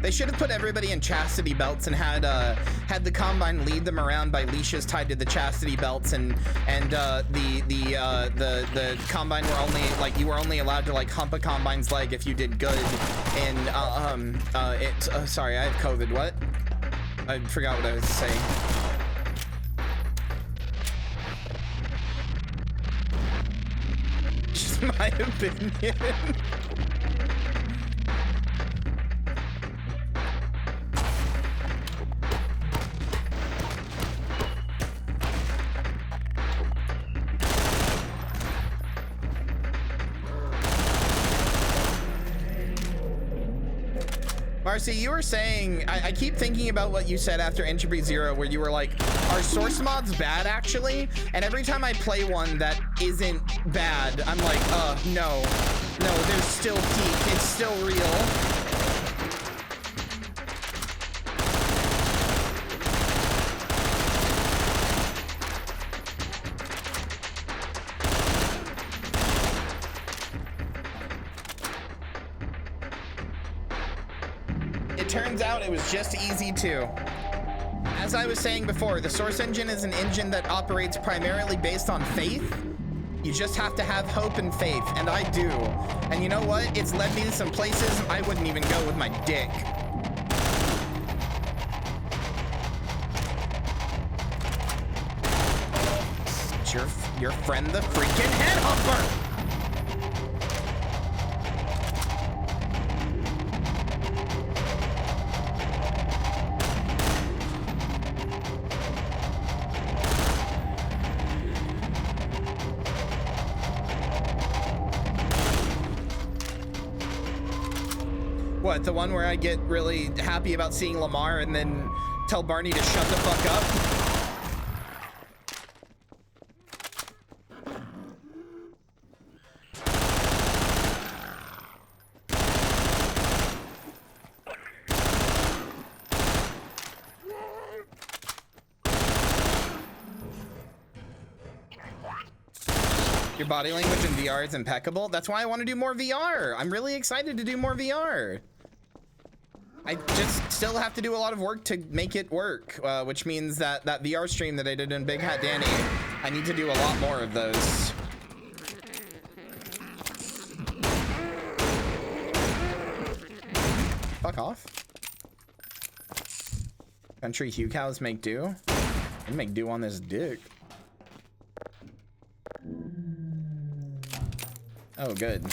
They should have put everybody in chastity belts and had the combine lead them around by leashes tied to the chastity belts, and the combine were only like you were only allowed to like hump a combine's leg if you did good. And sorry, I have COVID. What? I forgot what I was saying. Just my opinion. Marcy, you were saying, I keep thinking about what you said after Entropy Zero, where you were like, are source mods bad actually? And every time I play one that isn't bad, I'm like, no, there's still peak, it's still real. Turns out it was just easy too. As I was saying before, the Source engine is an engine that operates primarily based on faith. You just have to have hope and faith, and I do. And you know what? It's led me to some places I wouldn't even go with my dick. It's your friend, the freaking headhunter. What, the one where I get really happy about seeing Lamar and then tell Barney to shut the fuck up? Your body language in VR is impeccable. That's why I want to do more VR. I'm really excited to do more VR. I just still have to do a lot of work to make it work, which means that VR stream that I did in Big Hat Danny, I need to do a lot more of those. Fuck off. Country Hugh cows make do. They make do on this dick. Oh, good.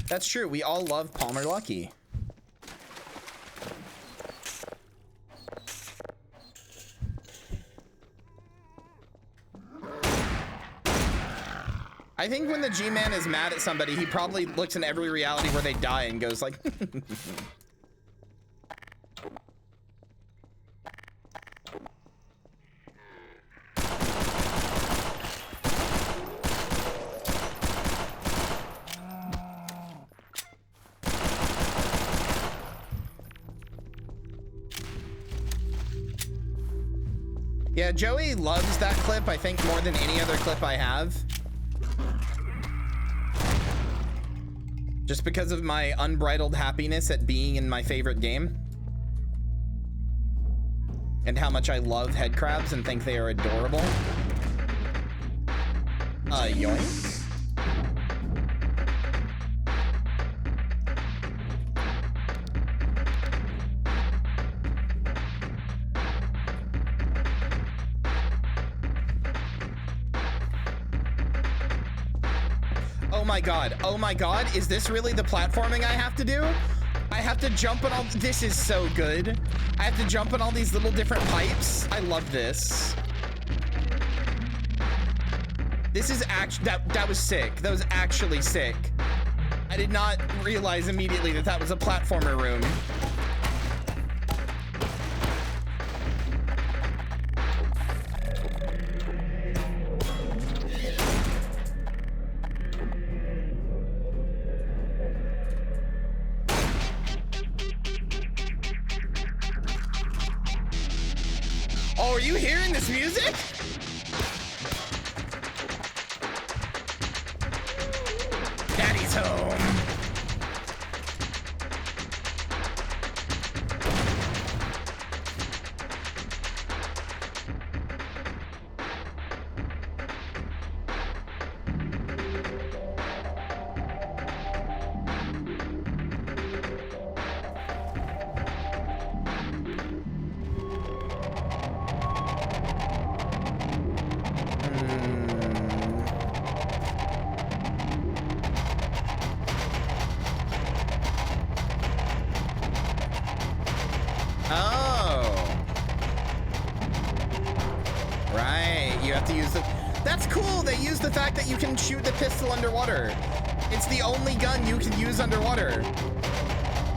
That's true. We all love Palmer Luckey. I think when the G-Man is mad at somebody, he probably looks in every reality where they die and goes like... Yeah, Joey loves that clip, I think, more than any other clip I have. Just because of my unbridled happiness at being in my favorite game. And how much I love head crabs and think they are adorable. Yoink. Oh my god, is this really the platforming I have to do? I have to jump on all, this is so good. I have to jump on all these little different pipes. I love this. This is actually, that was sick. That was actually sick. I did not realize immediately that that was a platformer room. Are you hearing this music? Daddy's home. Oh. Right. You have to use the... That's cool. They use the fact that you can shoot the pistol underwater. It's the only gun you can use underwater.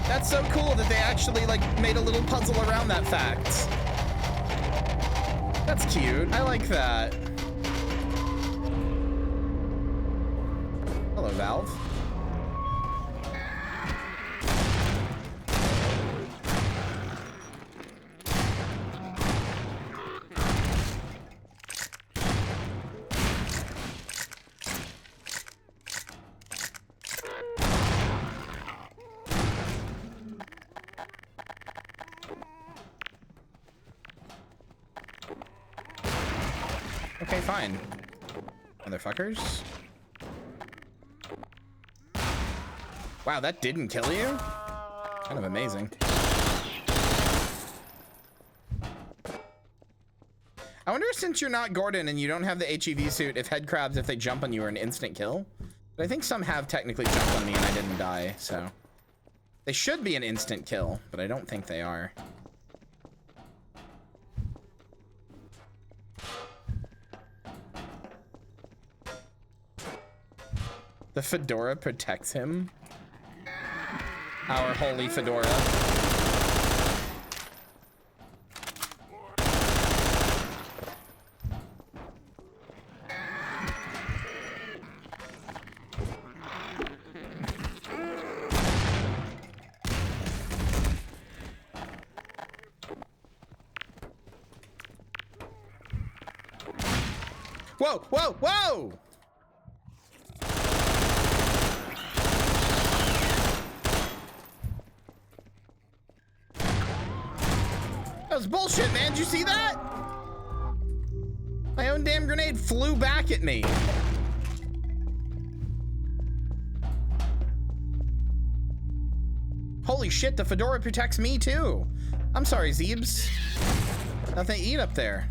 That's so cool that they actually like made a little puzzle around that fact. That's cute. I like that. Hello, Valve. Okay, fine. Motherfuckers. Wow, that didn't kill you? Kind of amazing. I wonder, since you're not Gordon and you don't have the HEV suit, if head crabs, if they jump on you, are an instant kill. But I think some have technically jumped on me and I didn't die, so. They should be an instant kill, but I don't think they are. The fedora protects him. Our holy fedora. Whoa, whoa, whoa! That was bullshit, man. Did you see that? My own damn grenade flew back at me. Holy shit, the fedora protects me too. I'm sorry, Zeebs. Nothing to eat up there.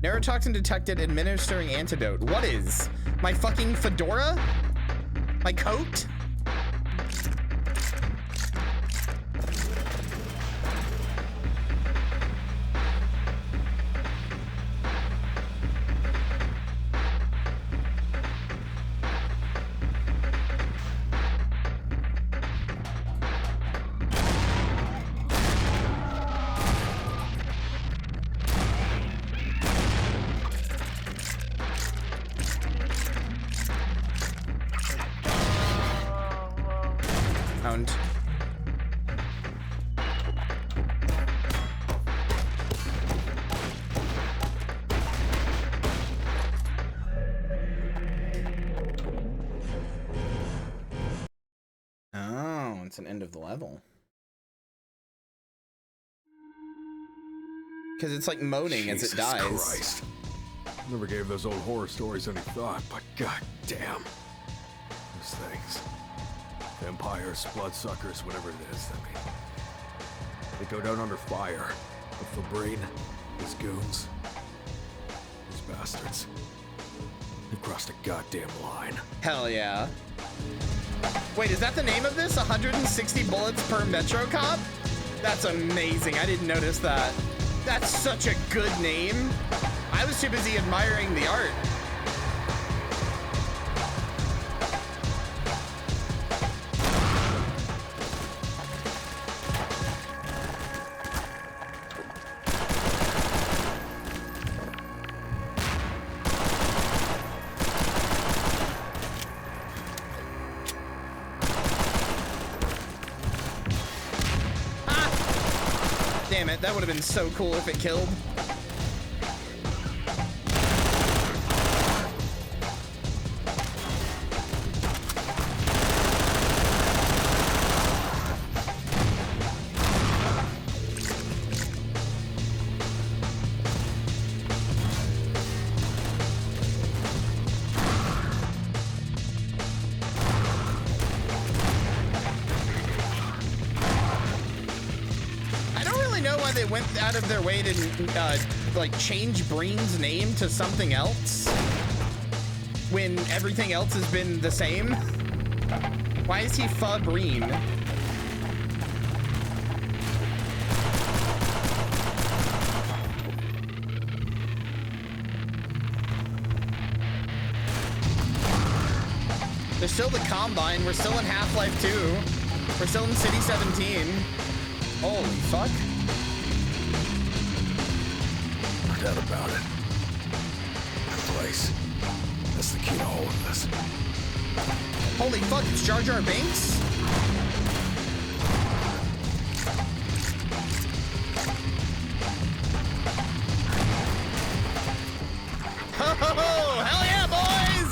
Neurotoxin detected, administering antidote. What is? My fucking fedora? My coat? An end of the level, because it's like moaning Jesus as it dies. Christ. Never gave those old horror stories any thought, but god damn, those things, vampires, bloodsuckers, whatever it is. I mean, they go down under fire. With the brain, his goons, these bastards, they've crossed a goddamn line. Hell yeah. Wait, is that the name of this? 160 bullets per Metro Cop? That's amazing. I didn't notice that. That's such a good name. I was too busy admiring the art. That would have been so cool if it killed. Went out of their way to like change Breen's name to something else when everything else has been the same. Why is he Breen? There's still the Combine. We're still in Half-Life 2. We're still in City 17. Holy fuck. No doubt about it. The place. That's the key to all of this. Holy fuck, it's Jar Jar Binks? Ho ho ho! Hell yeah, boys!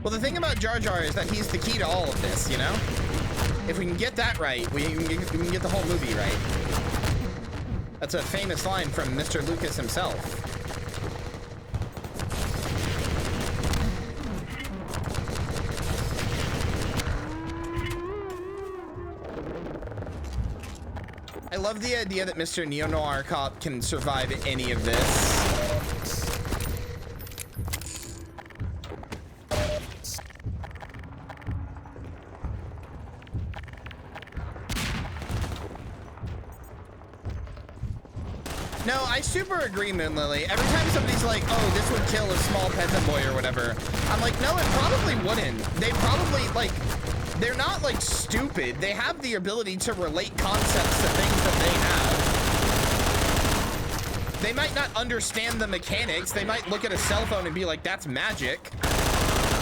Well, the thing about Jar Jar is that he's the key to all of this, you know? If we can get that right, we can get the whole movie right. That's a famous line from Mr. Lucas himself. I love the idea that Mr. Neo-Noir Cop can survive any of this. No, I super agree, Moonlily. Every time somebody's like, oh, this would kill a small peasant boy or whatever, I'm like, no, it probably wouldn't. They probably, like, they're not, like, stupid. They have the ability to relate concepts to things that they have. They might not understand the mechanics. They might look at a cell phone and be like, that's magic.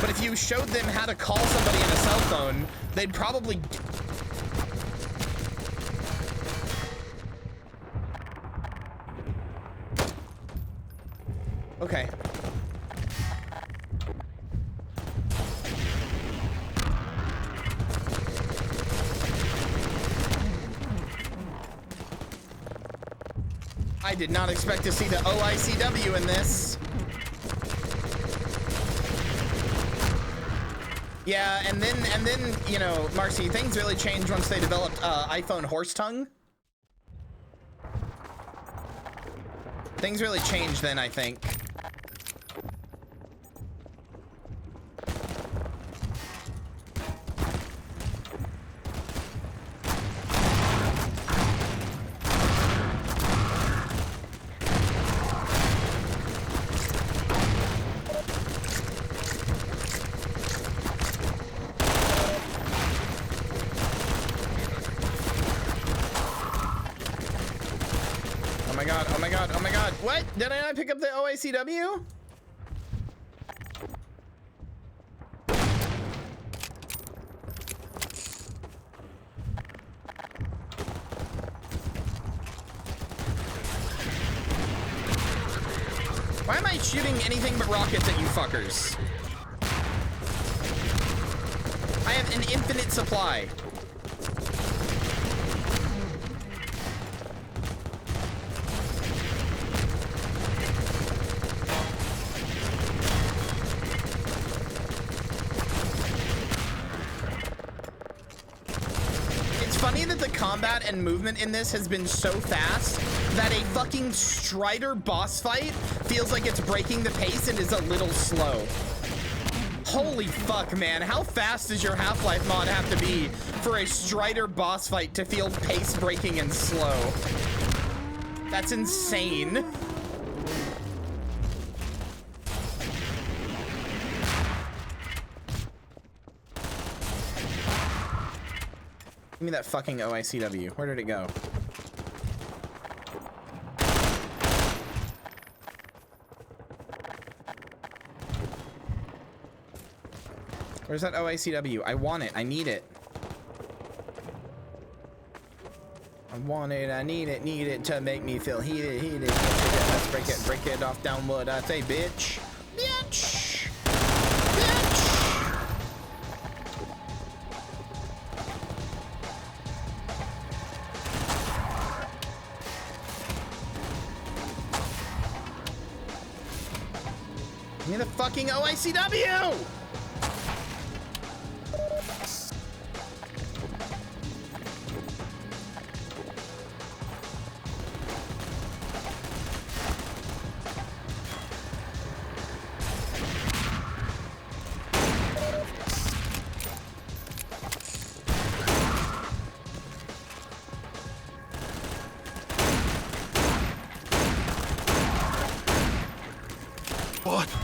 But if you showed them how to call somebody in a cell phone, they'd probably... Okay. I did not expect to see the OICW in this. Yeah, and then, you know, Marcy, things really changed once they developed iPhone horse tongue. Things really changed then, I think. Oh my god, what? Did I not pick up the OACW? Why am I shooting anything but rockets at you fuckers? I have an infinite supply. That the combat and movement in this has been so fast that a fucking Strider boss fight feels like it's breaking the pace and is a little slow. Holy fuck, man. How fast does your Half-Life mod have to be for a Strider boss fight to feel pace breaking and slow? That's insane. Give me that fucking OICW. Where did it go? Where's that OICW? I want it. I need it. I want it. I need it to make me feel heated. Let's break it off down what I say, bitch. Bitch. Give me the fucking OICW! What the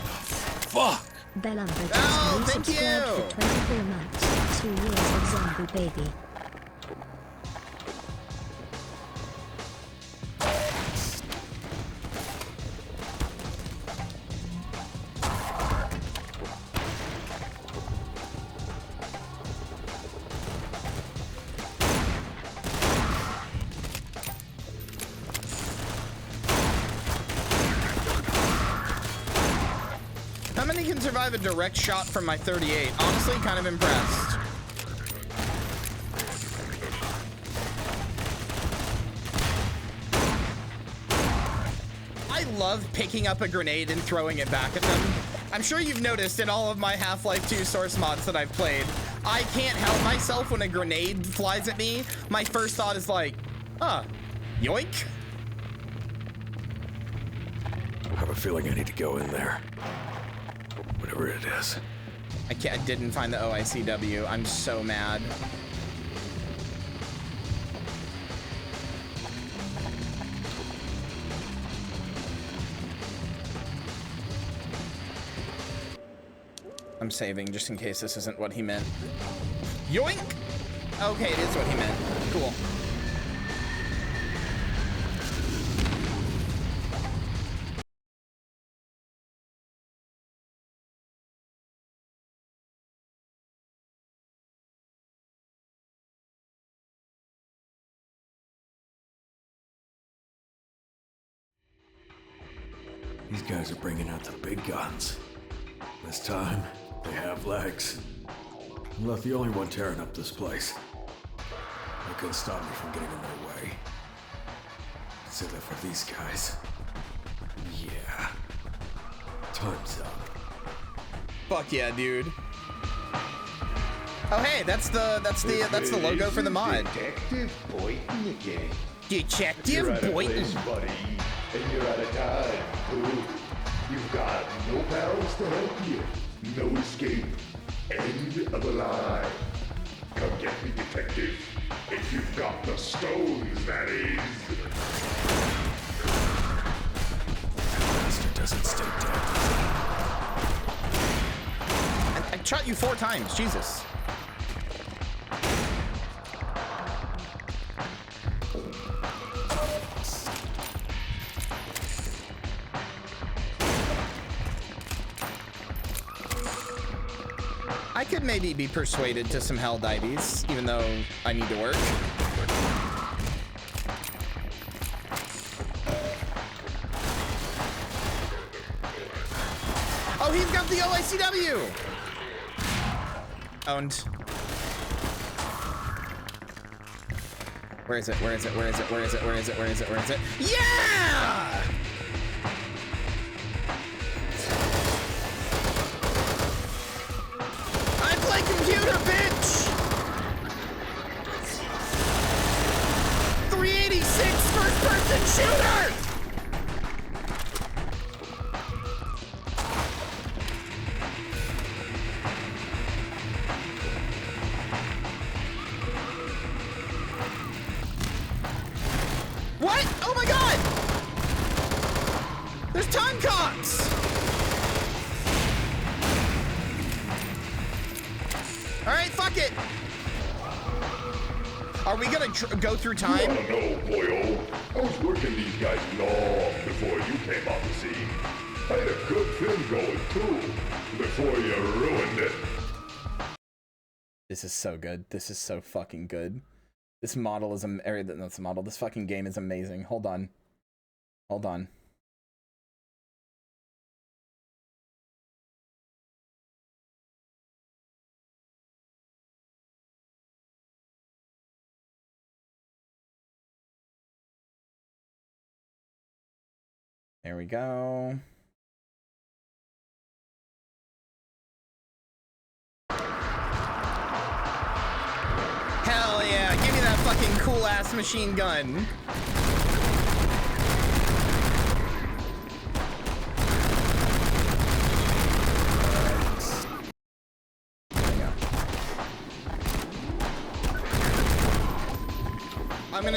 fuck? Belumber just Oh, thank resubscribed you. for 24 months. 2 years of zombie baby. How many can survive a direct shot from my 38? Honestly, kind of impressed. I love picking up a grenade and throwing it back at them. I'm sure you've noticed in all of my Half-Life 2 source mods that I've played, I can't help myself when a grenade flies at me. My first thought is like, yoink. I have a feeling I need to go in there. Whatever it is. I didn't find the OICW. I'm so mad. I'm saving just in case this isn't what he meant. Yoink! Okay, it is what he meant. Cool. These guys are bringing out the big guns. This time, they have legs. I'm not the only one tearing up this place. They couldn't stop me from getting in their way. Save that for these guys. Yeah. Time's up. Fuck yeah, dude. Oh hey, that's the logo for the mod. Detective Boynton again. Detective You're out of Boynton. place, buddy, and you're out of time, too. You've got no pals to help you, no escape, end of the line. Come get me, detective, if you've got the stones, that is. Bastard doesn't stay dead. I shot you 4 times, Jesus. I could maybe be persuaded to some hell dives, even though I need to work. Oh, he's got the OICW! Owned. Where is it? Where is it? Where is it? Where is it? Where is it? Where is it? Where is it? Yeah! I play computer, bitch! 386 first-person shooter! What? Oh my god! There's time cops! Alright, fuck it! Are we gonna go through time? I don't know, boyo. I was working these guys long before you came on the scene. I had a good film going, too, before you ruined it. This is so good. This is so fucking good. This model is that's the model. This fucking game is amazing. Hold on. Hold on. There we go. fucking cool ass machine gun.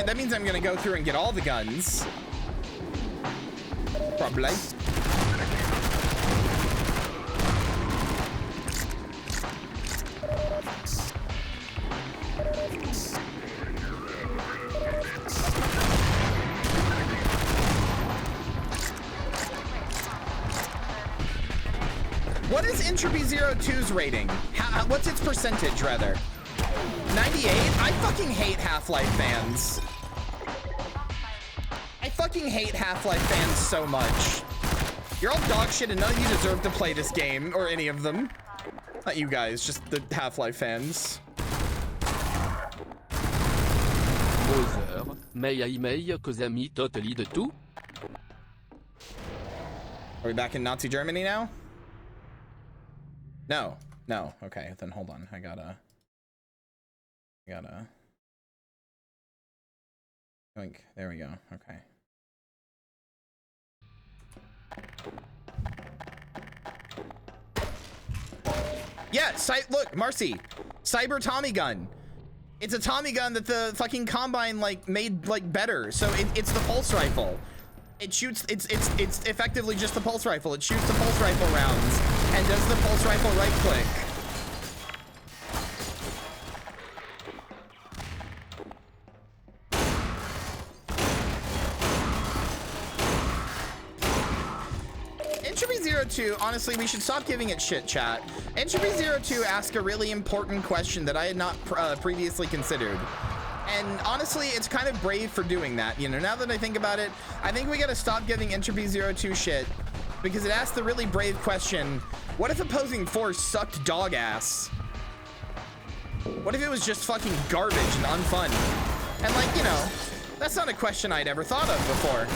That means I'm gonna go through and get all the guns. Probably. What is Entropy 02's rating? What's its percentage, rather? 98? I fucking hate Half-Life fans. I fucking hate Half-Life fans so much. You're all dog shit and none of you deserve to play this game, or any of them. Not you guys, just the Half-Life fans. Bowser, mei cos'ami totally de tout? Are we back in Nazi Germany now? No. No. Okay, then hold on. I gotta... Think. There we go. Okay. Yeah, look, Marcy. Cyber Tommy gun. It's a Tommy gun that the fucking Combine, like, made, like, better. So it's the pulse rifle. It shoots, it's effectively just the pulse rifle. It shoots the pulse rifle rounds and does the pulse rifle right click. Entropy 02, honestly, we should stop giving it shit, chat. Entropy 02 asked a really important question that I had not previously considered. And honestly, it's kind of brave for doing that. You know, now that I think about it, I think we gotta stop giving Entropy 02 shit because it asked the really brave question, what if opposing force sucked dog ass? What if it was just fucking garbage and unfun? And like, you know, that's not a question I'd ever thought of before.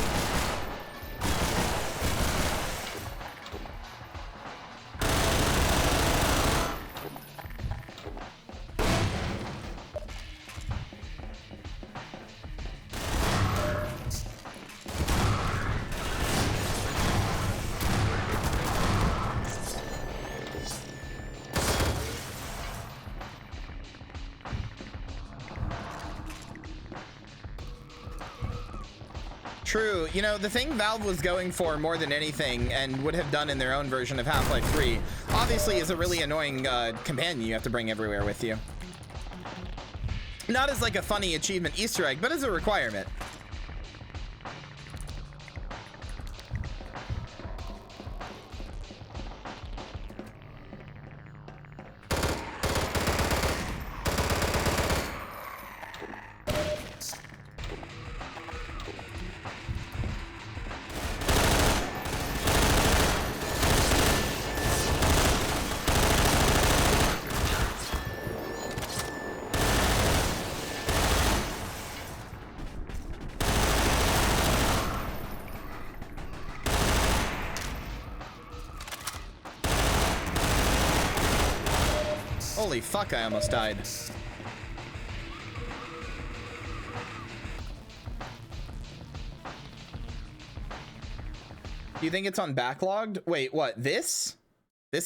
True. You know, the thing Valve was going for more than anything and would have done in their own version of Half-Life 3, obviously is a really annoying companion you have to bring everywhere with you. Not as like a funny achievement Easter egg, but as a requirement. Holy fuck, I almost died. Do you think it's on backlogged? Wait, what? This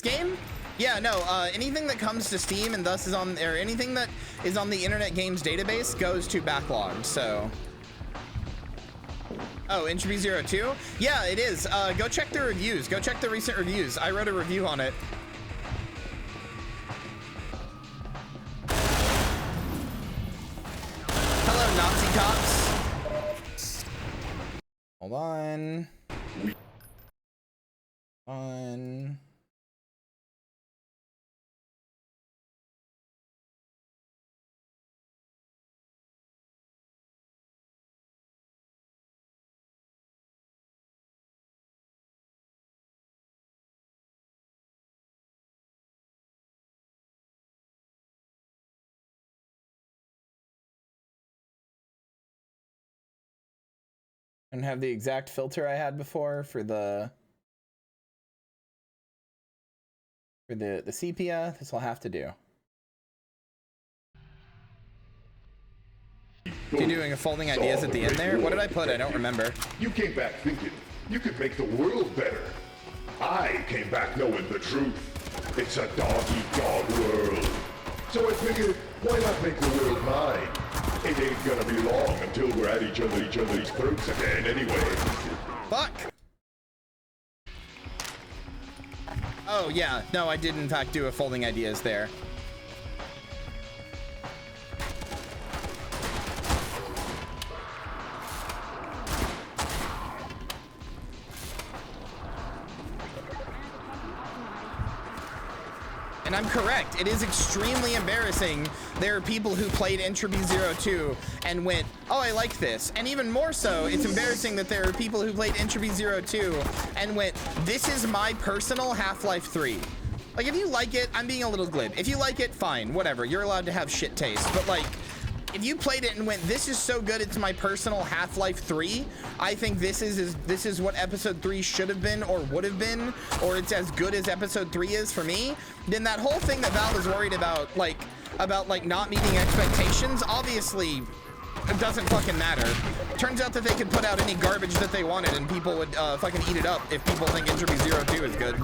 game? Yeah, no, anything that comes to Steam and thus is on, or anything that is on the Internet Games Database goes to backlogged, so. Oh, Entropy 02? Yeah, it is. Go check the reviews. Go check the recent reviews. I wrote a review on it. Hello, Nazi cops. Hold on. And have the exact filter I had before for the sepia. This will have to do. You doing a folding ideas at the end there? What did I put? I don't remember. You came back thinking you could make the world better. I came back knowing the truth. It's a dog-eat-dog world. So I figured, why not make the world mine? It ain't gonna be long until we're at each other's throats again anyway. Fuck! Oh, yeah. No, I did in fact do a folding ideas there. And I'm correct. It is extremely embarrassing. There are people who played Entropy 02 and went, oh, I like this. And even more so, it's embarrassing that there are people who played Entropy 02 and went, this is my personal Half-Life 3. Like, if you like it, I'm being a little glib. If you like it, fine, whatever. You're allowed to have shit taste. But, like, if you played it and went, this is so good, it's my personal Half-Life 3, I think this is what episode 3 should have been or would have been, or it's as good as episode 3 is for me, then that whole thing that Valve is worried about not meeting expectations, obviously it doesn't fucking matter. Turns out that they could put out any garbage that they wanted and people would fucking eat it up if people think Entropy 02 is good.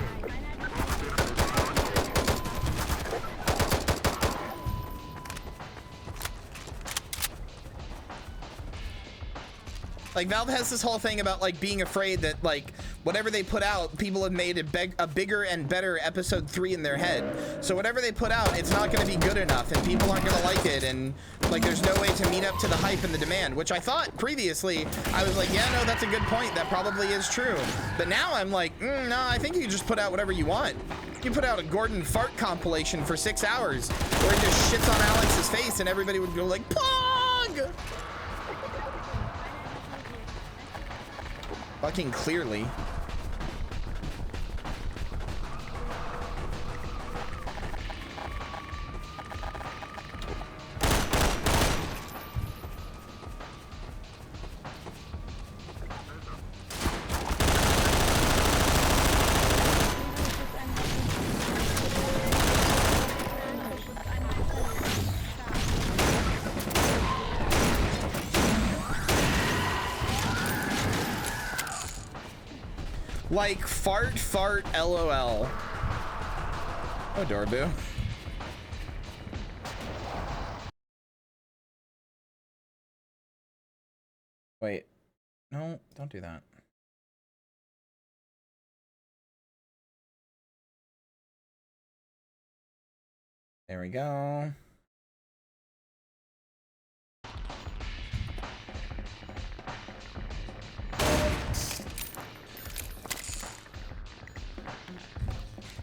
Like, Valve has this whole thing about, like, being afraid that, like, whatever they put out, people have made a bigger and better episode 3 in their head. So whatever they put out, it's not going to be good enough, and people aren't going to like it, and, like, there's no way to meet up to the hype and the demand, which I thought previously, I was like, yeah, no, that's a good point. That probably is true. But now I'm like, no, I think you can just put out whatever you want. You put out a Gordon fart compilation for 6 hours, where he just shits on Alex's face, and everybody would go like, Pog! Fucking clearly. Like fart LOL. Oh, Doraboo. Wait. No, don't do that. There we go.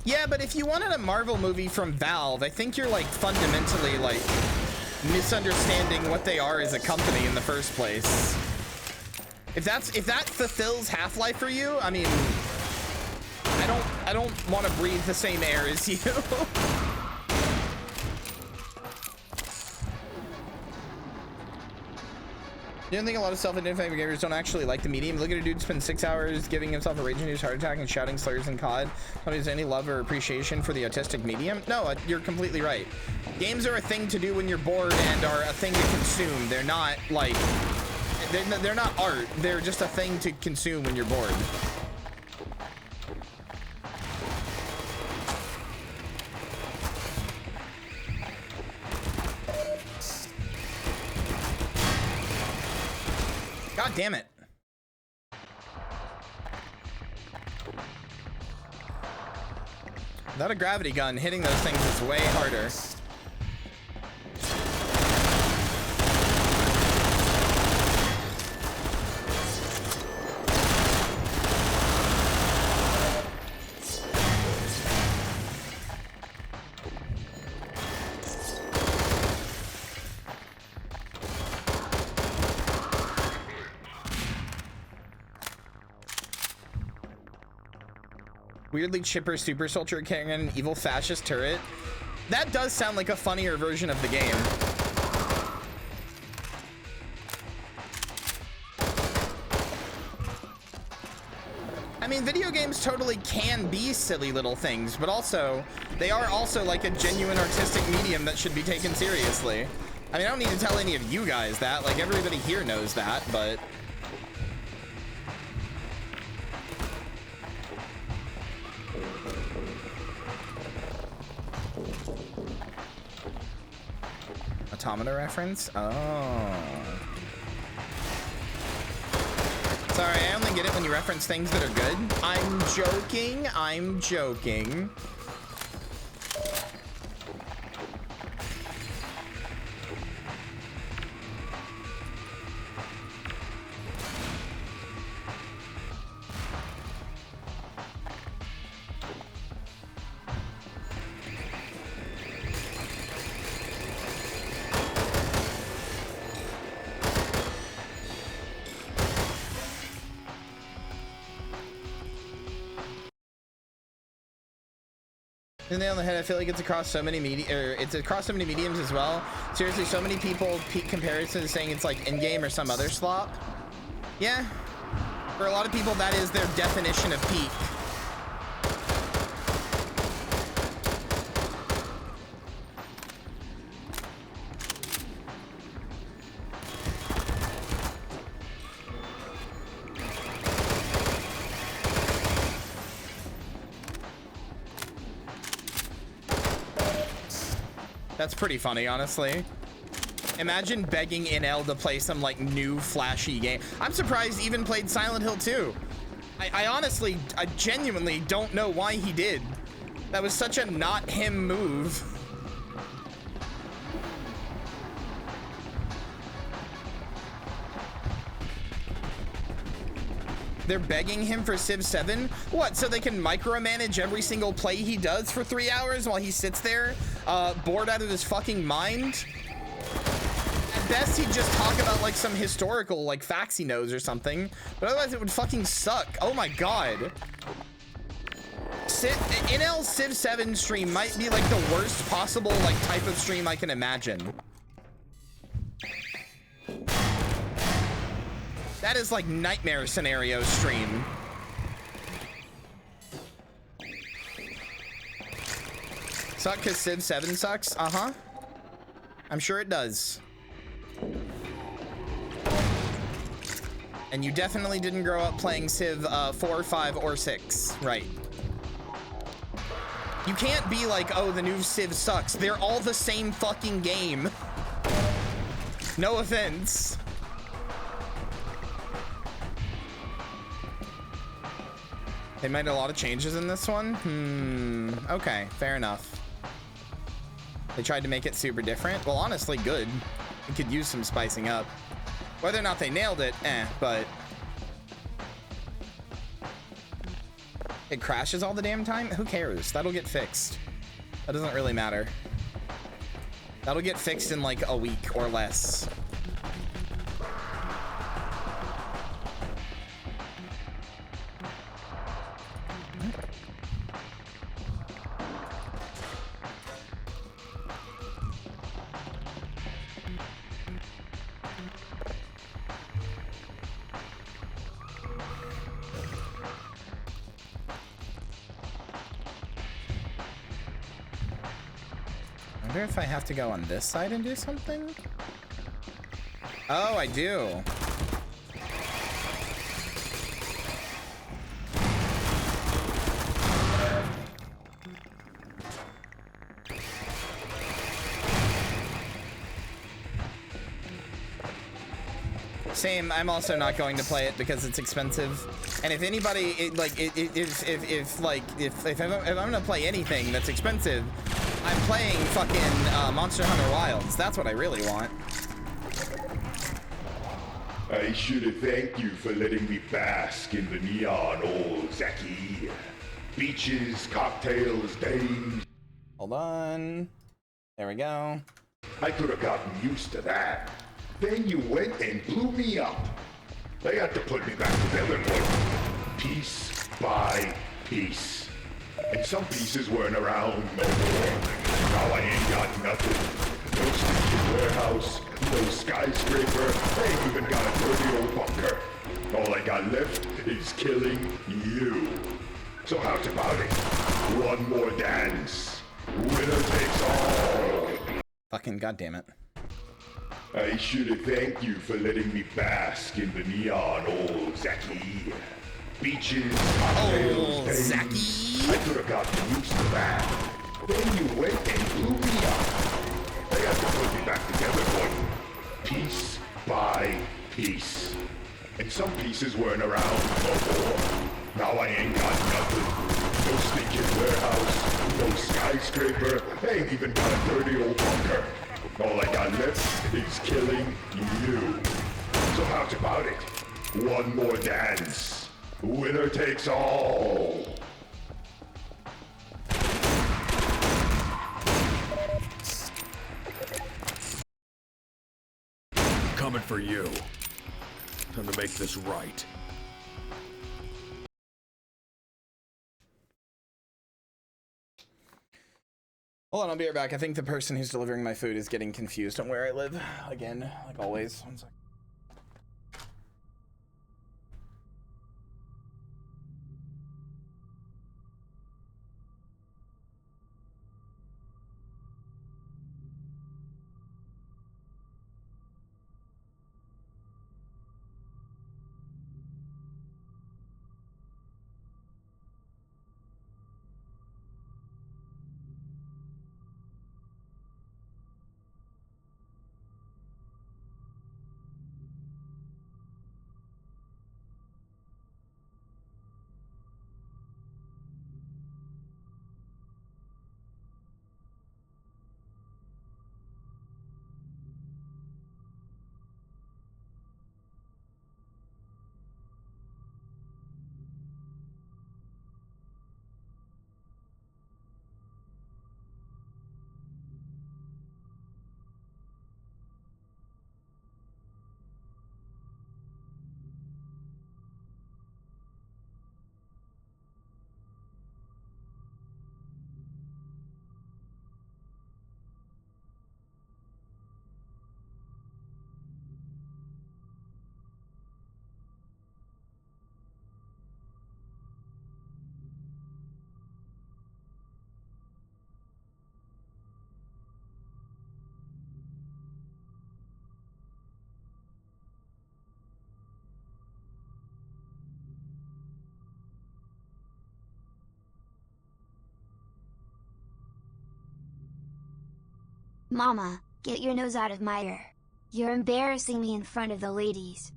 Yeah, but if you wanted a Marvel movie from Valve, I think you're like fundamentally like misunderstanding what they are as a company in the first place. If that fulfills Half-Life for you, I mean, I don't want to breathe the same air as you. You don't think a lot of self-identifying gamers don't actually like the medium? Look at a dude spend 6 hours giving himself a rage-induced heart attack and shouting slurs in COD. Nobody has any love or appreciation for the autistic medium? No, you're completely right. Games are a thing to do when you're bored and are a thing to consume. They're not like, they're not art. They're just a thing to consume when you're bored. God damn it. Without a gravity gun, hitting those things is way harder. Weirdly chipper super soldier carrying an evil fascist turret. That does sound like a funnier version of the game. I mean, video games totally can be silly little things, but also they are also like a genuine artistic medium that should be taken seriously. I mean, I don't need to tell any of you guys that. Like, everybody here knows that, but... Automata reference? Oh. Sorry, I only get it when you reference things that are good. I'm joking. I'm joking. The nail on the head. I feel like it's across so many mediums as well. Seriously, so many people peak comparisons saying it's like in-game or some other slop. Yeah, for a lot of people that is their definition of peak. That's pretty funny, honestly. Imagine begging NL to play some like new flashy game. I'm surprised he even played Silent Hill 2. I genuinely don't know why he did. That was such a not him move. They're begging him for Civ 7? What, so they can micromanage every single play he does for 3 hours while he sits there, bored out of his fucking mind? At best, he'd just talk about like some historical like facts he knows or something, but otherwise it would fucking suck. Oh my god. NL's Civ 7 stream might be like the worst possible like type of stream I can imagine. That is like nightmare scenario stream. Suck because Civ 7 sucks? Uh-huh. I'm sure it does. And you definitely didn't grow up playing Civ 4, 5, or 6. Right. You can't be like, oh, the new Civ sucks. They're all the same fucking game. No offense. They made a lot of changes in this one. Okay, fair enough. They tried to make it super different. Well, honestly, good. It could use some spicing up. Whether or not they nailed it, but it crashes all the damn time. Who cares? That'll get fixed. That doesn't really matter. That'll get fixed in like a week or less. I wonder if I have to go on this side and do something? Oh, I do. Same, I'm also not going to play it because it's expensive. And if anybody, if I'm gonna play anything that's expensive, I'm playing fucking Monster Hunter Wilds. That's what I really want. I should thank you for letting me bask in the neon, old Zaki. Beaches, cocktails, dames. Hold on. There we go. I could have gotten used to that. Then you went and blew me up. They had to put me back together, piece by piece. And some pieces weren't around no more. Now I ain't got nothing. No station warehouse, no skyscraper, I ain't even got a dirty old bunker. All I got left is killing you. So how's about it? One more dance. Winner takes all. Fucking goddamn it. I should thank you for letting me bask in the neon, old Zaki. Beaches, cocktails, days. Zaki. I could have gotten used to that. Then you went and blew me up. They had to put me back together, Burton. Piece by piece. And some pieces weren't around before. Now I ain't got nothing. No stinking warehouse, no skyscraper, I ain't even got a dirty old bunker. All I got left is killing you. So how's about it? One more dance. Winner takes all. Coming for you. Time to make this right. Hold on, I'll be right back. I think the person who's delivering my food is getting confused on where I live. Again, like always. One second. Mama, get your nose out of my ear. You're embarrassing me in front of the ladies.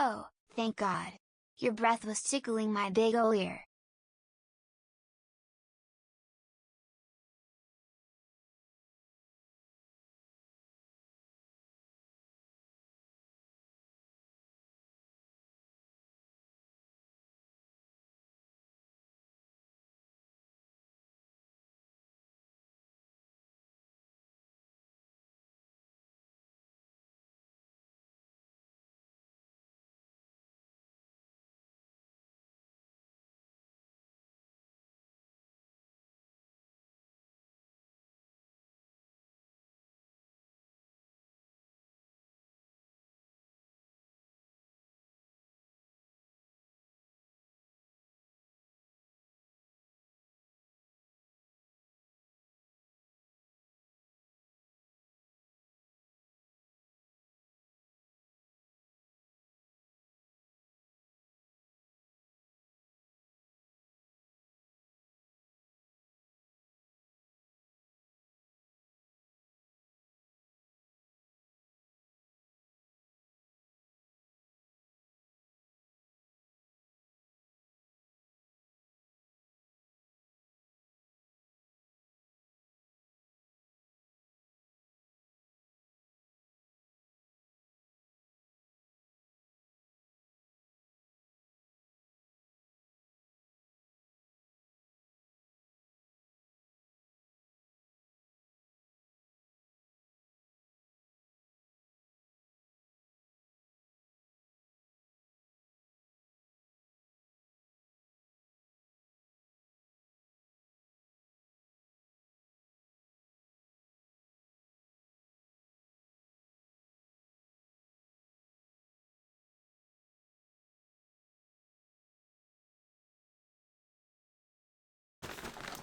Oh, thank God. Your breath was tickling my big ol' ear.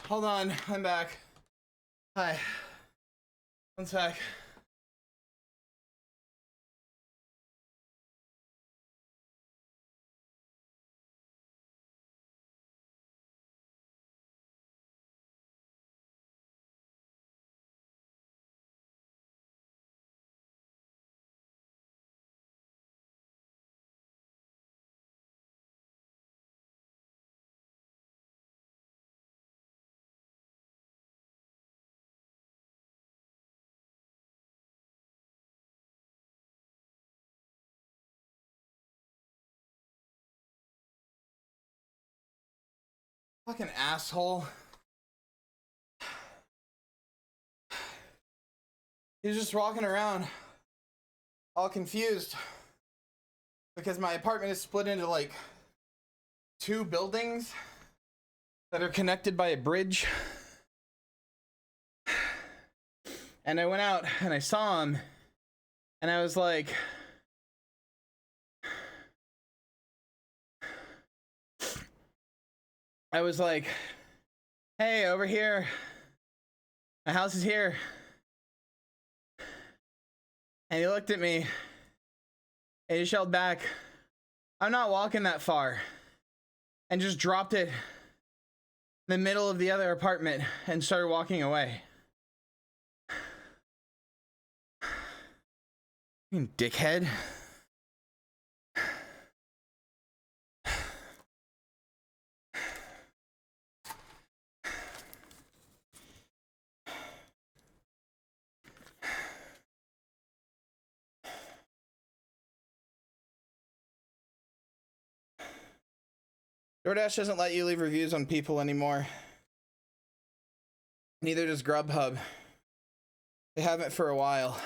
hold on, I'm back. Hi. One sec. Fucking asshole. He's just walking around all confused because my apartment is split into like 2 buildings that are connected by a bridge. And I went out and I saw him and I was like, hey, over here. My house is here. And he looked at me and he yelled back, I'm not walking that far. And just dropped it in the middle of the other apartment and started walking away. You dickhead. DoorDash doesn't let you leave reviews on people anymore. Neither does Grubhub. They haven't for a while.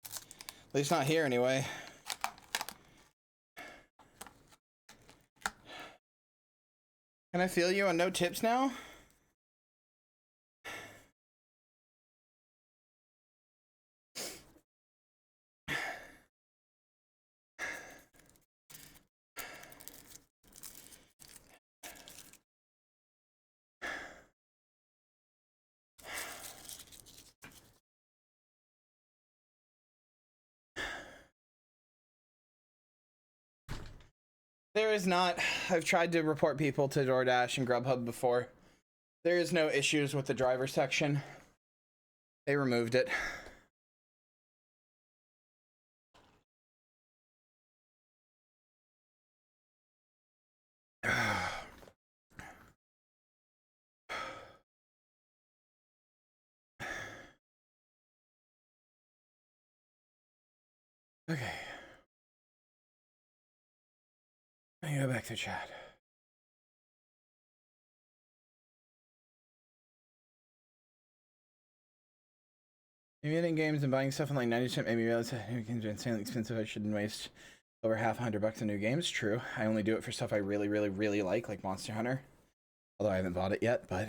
At least not here anyway. Can I feel you on no tips now? There is not. I've tried to report people to DoorDash and Grubhub before. There is no issues with the driver section. They removed it. Okay. I go back to chat. Maybe in games and buying stuff in like 90% maybe realize that new games are insanely expensive. I shouldn't waste over $100 on new games. True. I only do it for stuff I really, really, really like Monster Hunter. Although I haven't bought it yet, but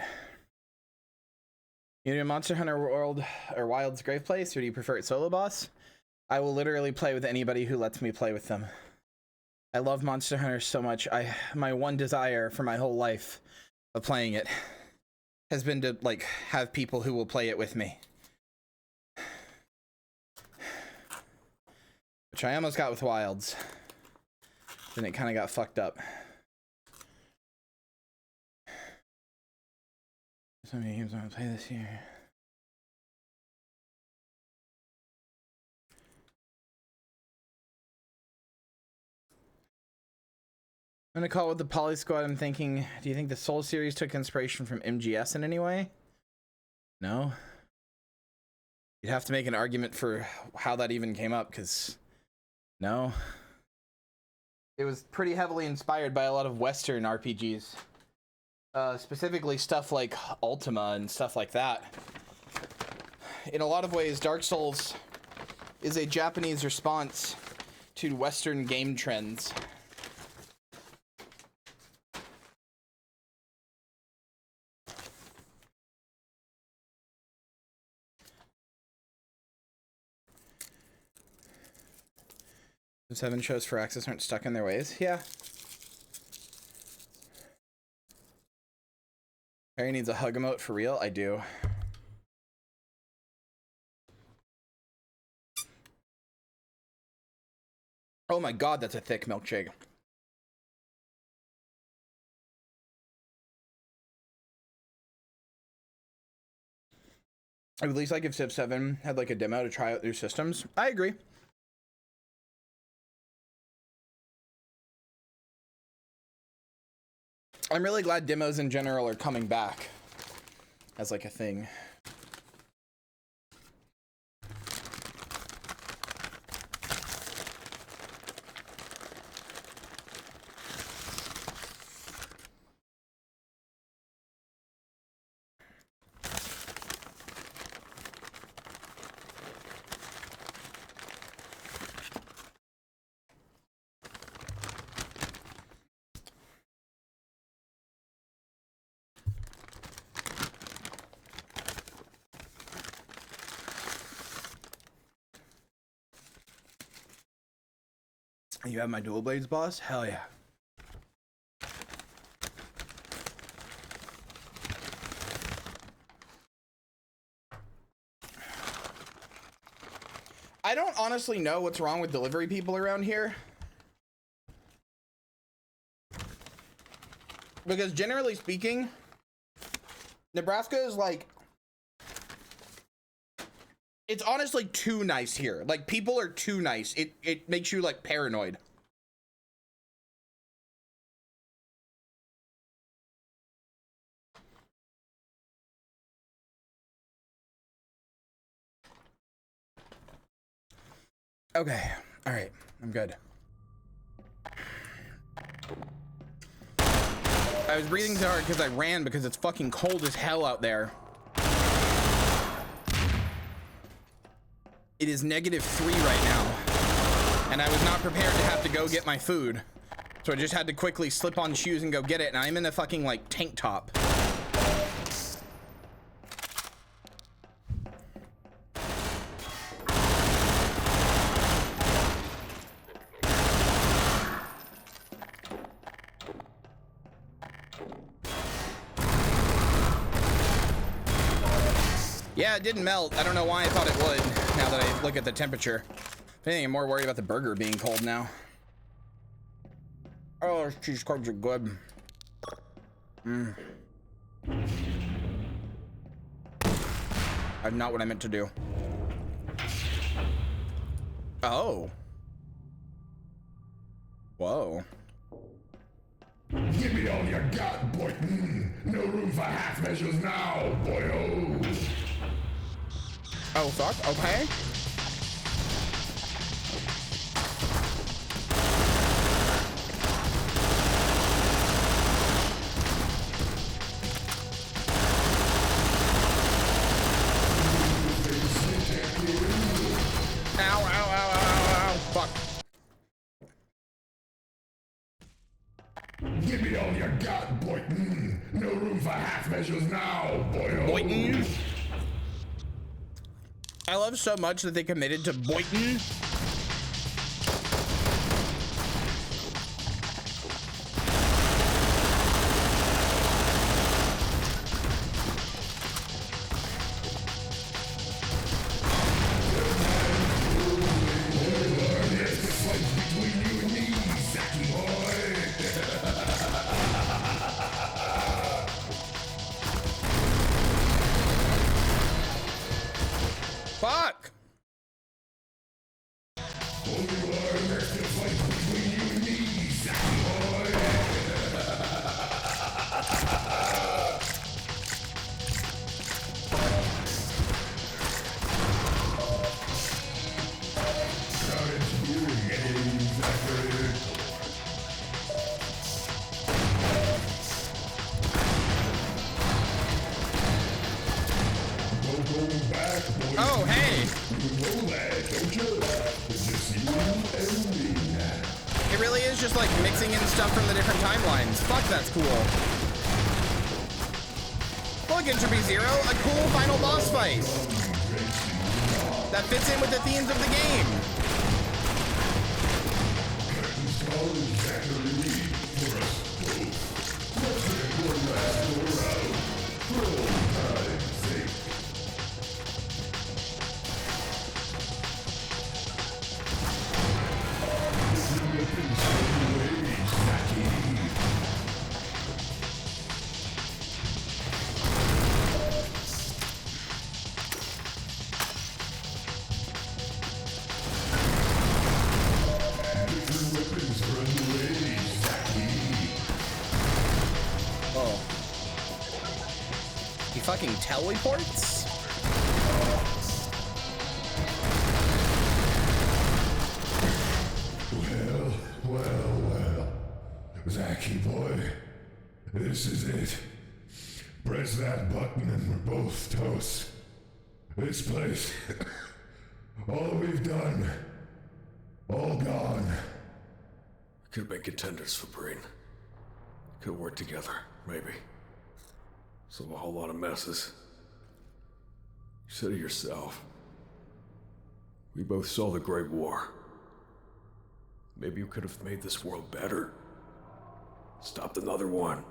you do Monster Hunter World or Wild's Grave Place, or do you prefer it solo boss? I will literally play with anybody who lets me play with them. I love Monster Hunter so much. My one desire for my whole life of playing it has been to like have people who will play it with me. Which I almost got with Wilds. Then it kind of got fucked up. So many games I'm gonna play this year. I'm gonna call it the Poly Squad. I'm thinking, do you think the Soul series took inspiration from MGS in any way? No. You'd have to make an argument for how that even came up, because no. It was pretty heavily inspired by a lot of Western RPGs. Specifically stuff like Ultima and stuff like that. In a lot of ways, Dark Souls is a Japanese response to Western game trends. The 7 shows for Access aren't stuck in their ways. Yeah. Harry needs a hug emote for real. I do. Oh my god, that's a thick milkshake. At least like if Civ 7 had like a demo to try out new systems. I agree. I'm really glad demos in general are coming back as like a thing. You have my dual blades, boss? Hell yeah. I don't honestly know what's wrong with delivery people around here. Because generally speaking, Nebraska is like, it's honestly too nice here. Like, people are too nice. It makes you like paranoid. Okay, all right, I'm good. I was breathing too hard because I ran because it's fucking cold as hell out there. It is -3 right now, and I was not prepared to have to go get my food. So I just had to quickly slip on shoes and go get it, and I'm in a fucking like tank top. Yeah, it didn't melt. I don't know why I thought it would, now that I look at the temperature. If anything, I'm more worried about the burger being cold now. Oh, those cheese curds are good. That's not what I meant to do. Oh. Whoa. Give me all you got, Burton. No room for half measures now, boyo. Oh, fuck. Okay. Ow, ow, ow, ow, ow. Fuck. Give me all you got, Burton. No room for half measures now, boyo. Burton. I love so much that they committed to Burton. Fuck! Oh, hey! It really is just like mixing in stuff from the different timelines. Fuck, that's cool. Look, Entropy Zero, a cool final boss fight that fits in with the themes of the game. He fucking teleports? Well. Zachy boy, this is it. Press that button and we're both toast. This place, all we've done, all gone. We could have been contenders for Breen. Could have worked together, maybe. So a whole lot of messes. You said it yourself. We both saw the Great War. Maybe you could have made this world better. Stopped another one.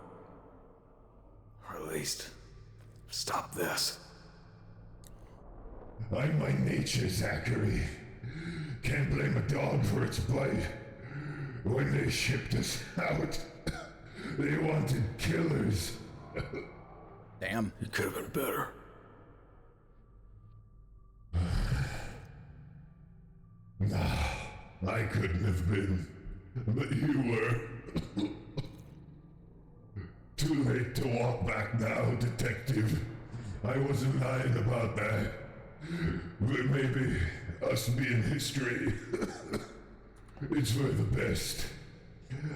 Or at least, stop this. I'm my nature, Zachary. Can't blame a dog for its bite. When they shipped us out, they wanted killers. Damn. It could have been better. Nah, I couldn't have been. But you were. Too late to walk back now, detective. I wasn't lying about that. But maybe us being history, it's for the best.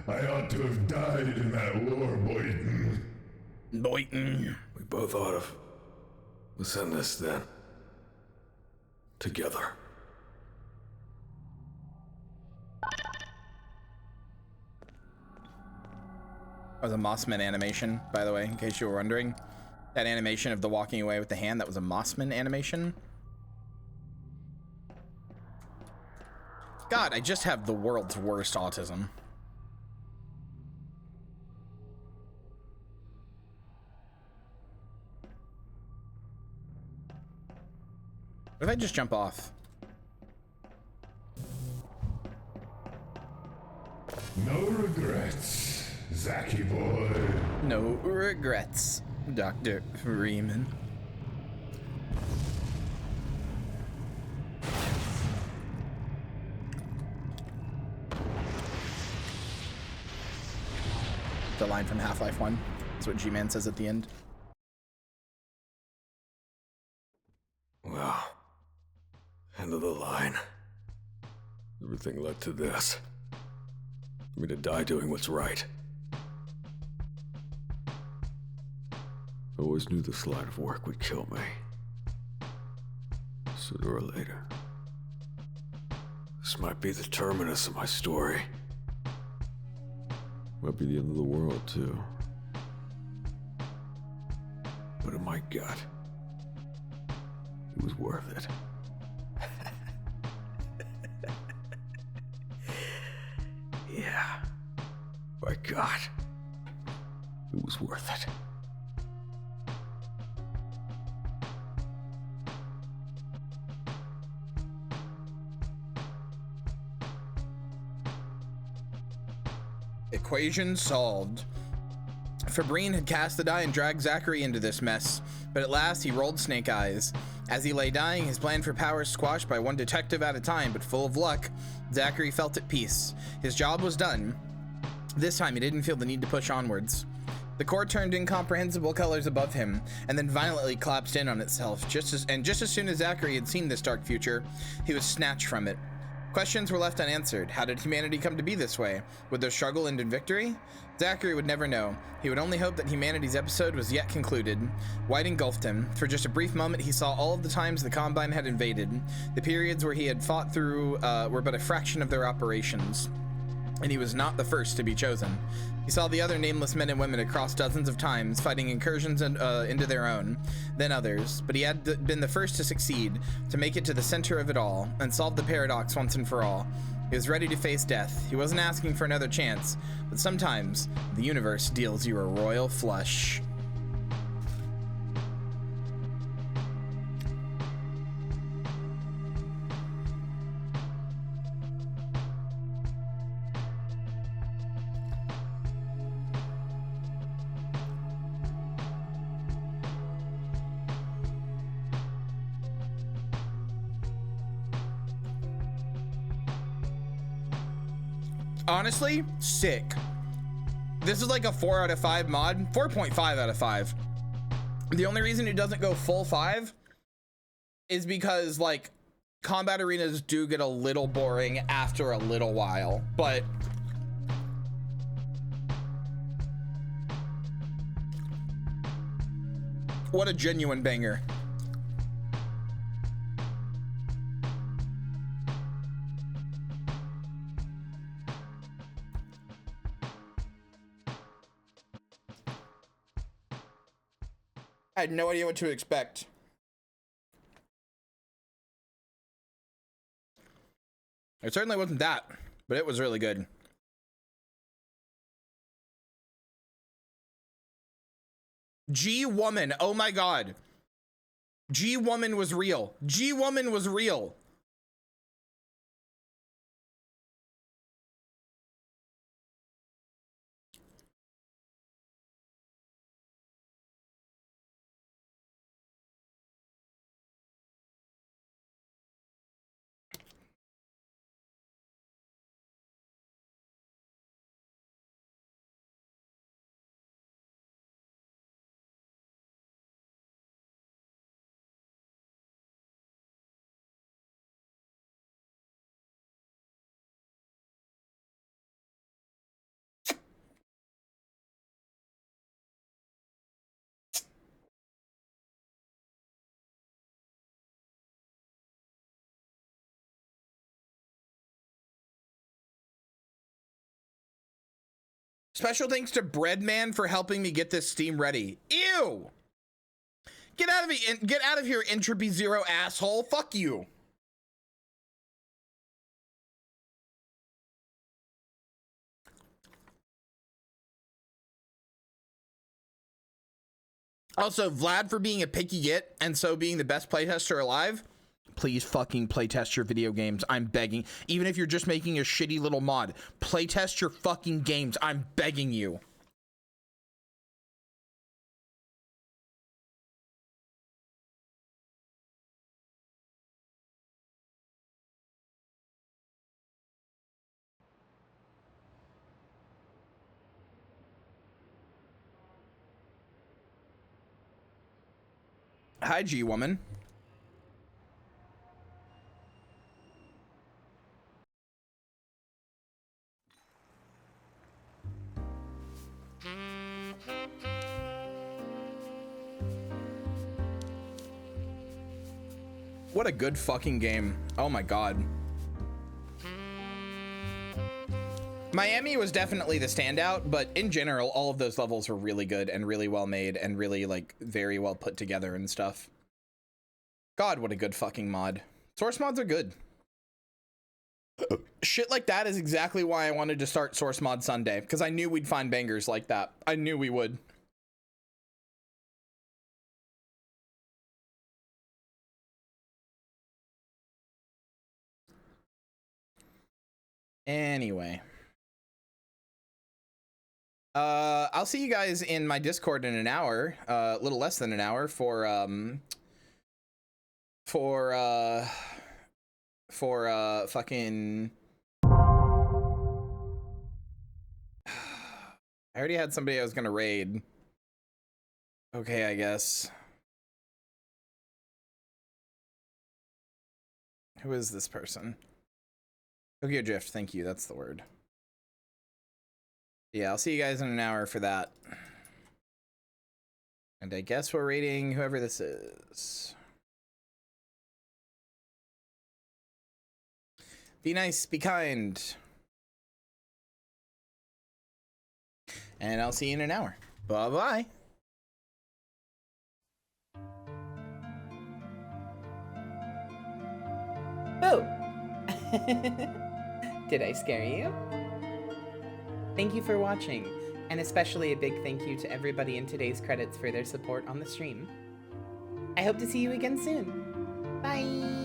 I ought to have died in that war, Burton. Burton. We both ought have. Let's end this then. Together. That was a Mossman animation, by the way, in case you were wondering. That animation of the walking away with the hand, that was a Mossman animation. God, I just have the world's worst autism. What if I just jump off? No regrets, Zachy boy. No regrets, Dr. Freeman. The line from Half-Life 1. That's what G-Man says at the end. Well, end of the line. Everything led to this. For me to die doing what's right. I always knew this line of work would kill me. Sooner or later. This might be the terminus of my story. Might be the end of the world, too. But in my gut, it was worth it. Yeah. By God, it was worth it. Equation solved. Fabrine had cast the die and dragged Zachary into this mess, but at last he rolled snake eyes. As he lay dying, his plan for power squashed by one detective at a time, but full of luck, Zachary felt at peace. His job was done. This time he didn't feel the need to push onwards. The core turned incomprehensible colors above him, and then violently collapsed in on itself. Just as soon as Zachary had seen this dark future, he was snatched from it. Questions were left unanswered. How did humanity come to be this way? Would their struggle end in victory? Zachary would never know. He would only hope that humanity's episode was yet concluded. White engulfed him. For just a brief moment, he saw all of the times the Combine had invaded. The periods where he had fought through were but a fraction of their operations. And he was not the first to be chosen. He saw the other nameless men and women across dozens of times, fighting incursions into their own, then others, but he had been the first to succeed, to make it to the center of it all, and solve the paradox once and for all. He was ready to face death. He wasn't asking for another chance, but sometimes the universe deals you a royal flush. Honestly, sick. This is like a 4 out of 5 mod, 4.5 out of 5. The only reason it doesn't go full 5 is because like combat arenas do get a little boring after a little while, but what a genuine banger. I had no idea what to expect. It certainly wasn't that, but it was really good. G-Woman, oh my god. G-Woman was real. G-Woman was real. Special thanks to Breadman for helping me get this Steam ready. Ew! Get out of me! Get out of here, Entropy Zero asshole! Fuck you! Also, Vlad for being a picky git and so being the best playtester alive. Please fucking playtest your video games. I'm begging. Even if you're just making a shitty little mod, playtest your fucking games. I'm begging you. Hi, G-Woman. What a good fucking game. Oh my god. Miami was definitely the standout, but in general, all of those levels were really good and really well made and really like very well put together and stuff. God, what a good fucking mod. Source mods are good. Shit like that is exactly why I wanted to start Sourcemod Sunday, because I knew we'd find bangers like that. I knew we would. Anyway. I'll see you guys in my Discord in an hour, a little less than an hour for fucking I already had somebody I was gonna raid. Okay, I guess. Who is this person? Tokyo Drift, thank you, that's the word. Yeah, I'll see you guys in an hour for that. And I guess we're raiding whoever this is. Be nice, be kind. And I'll see you in an hour. Bye-bye. Oh. Did I scare you? Thank you for watching, and especially a big thank you to everybody in today's credits for their support on the stream. I hope to see you again soon. Bye!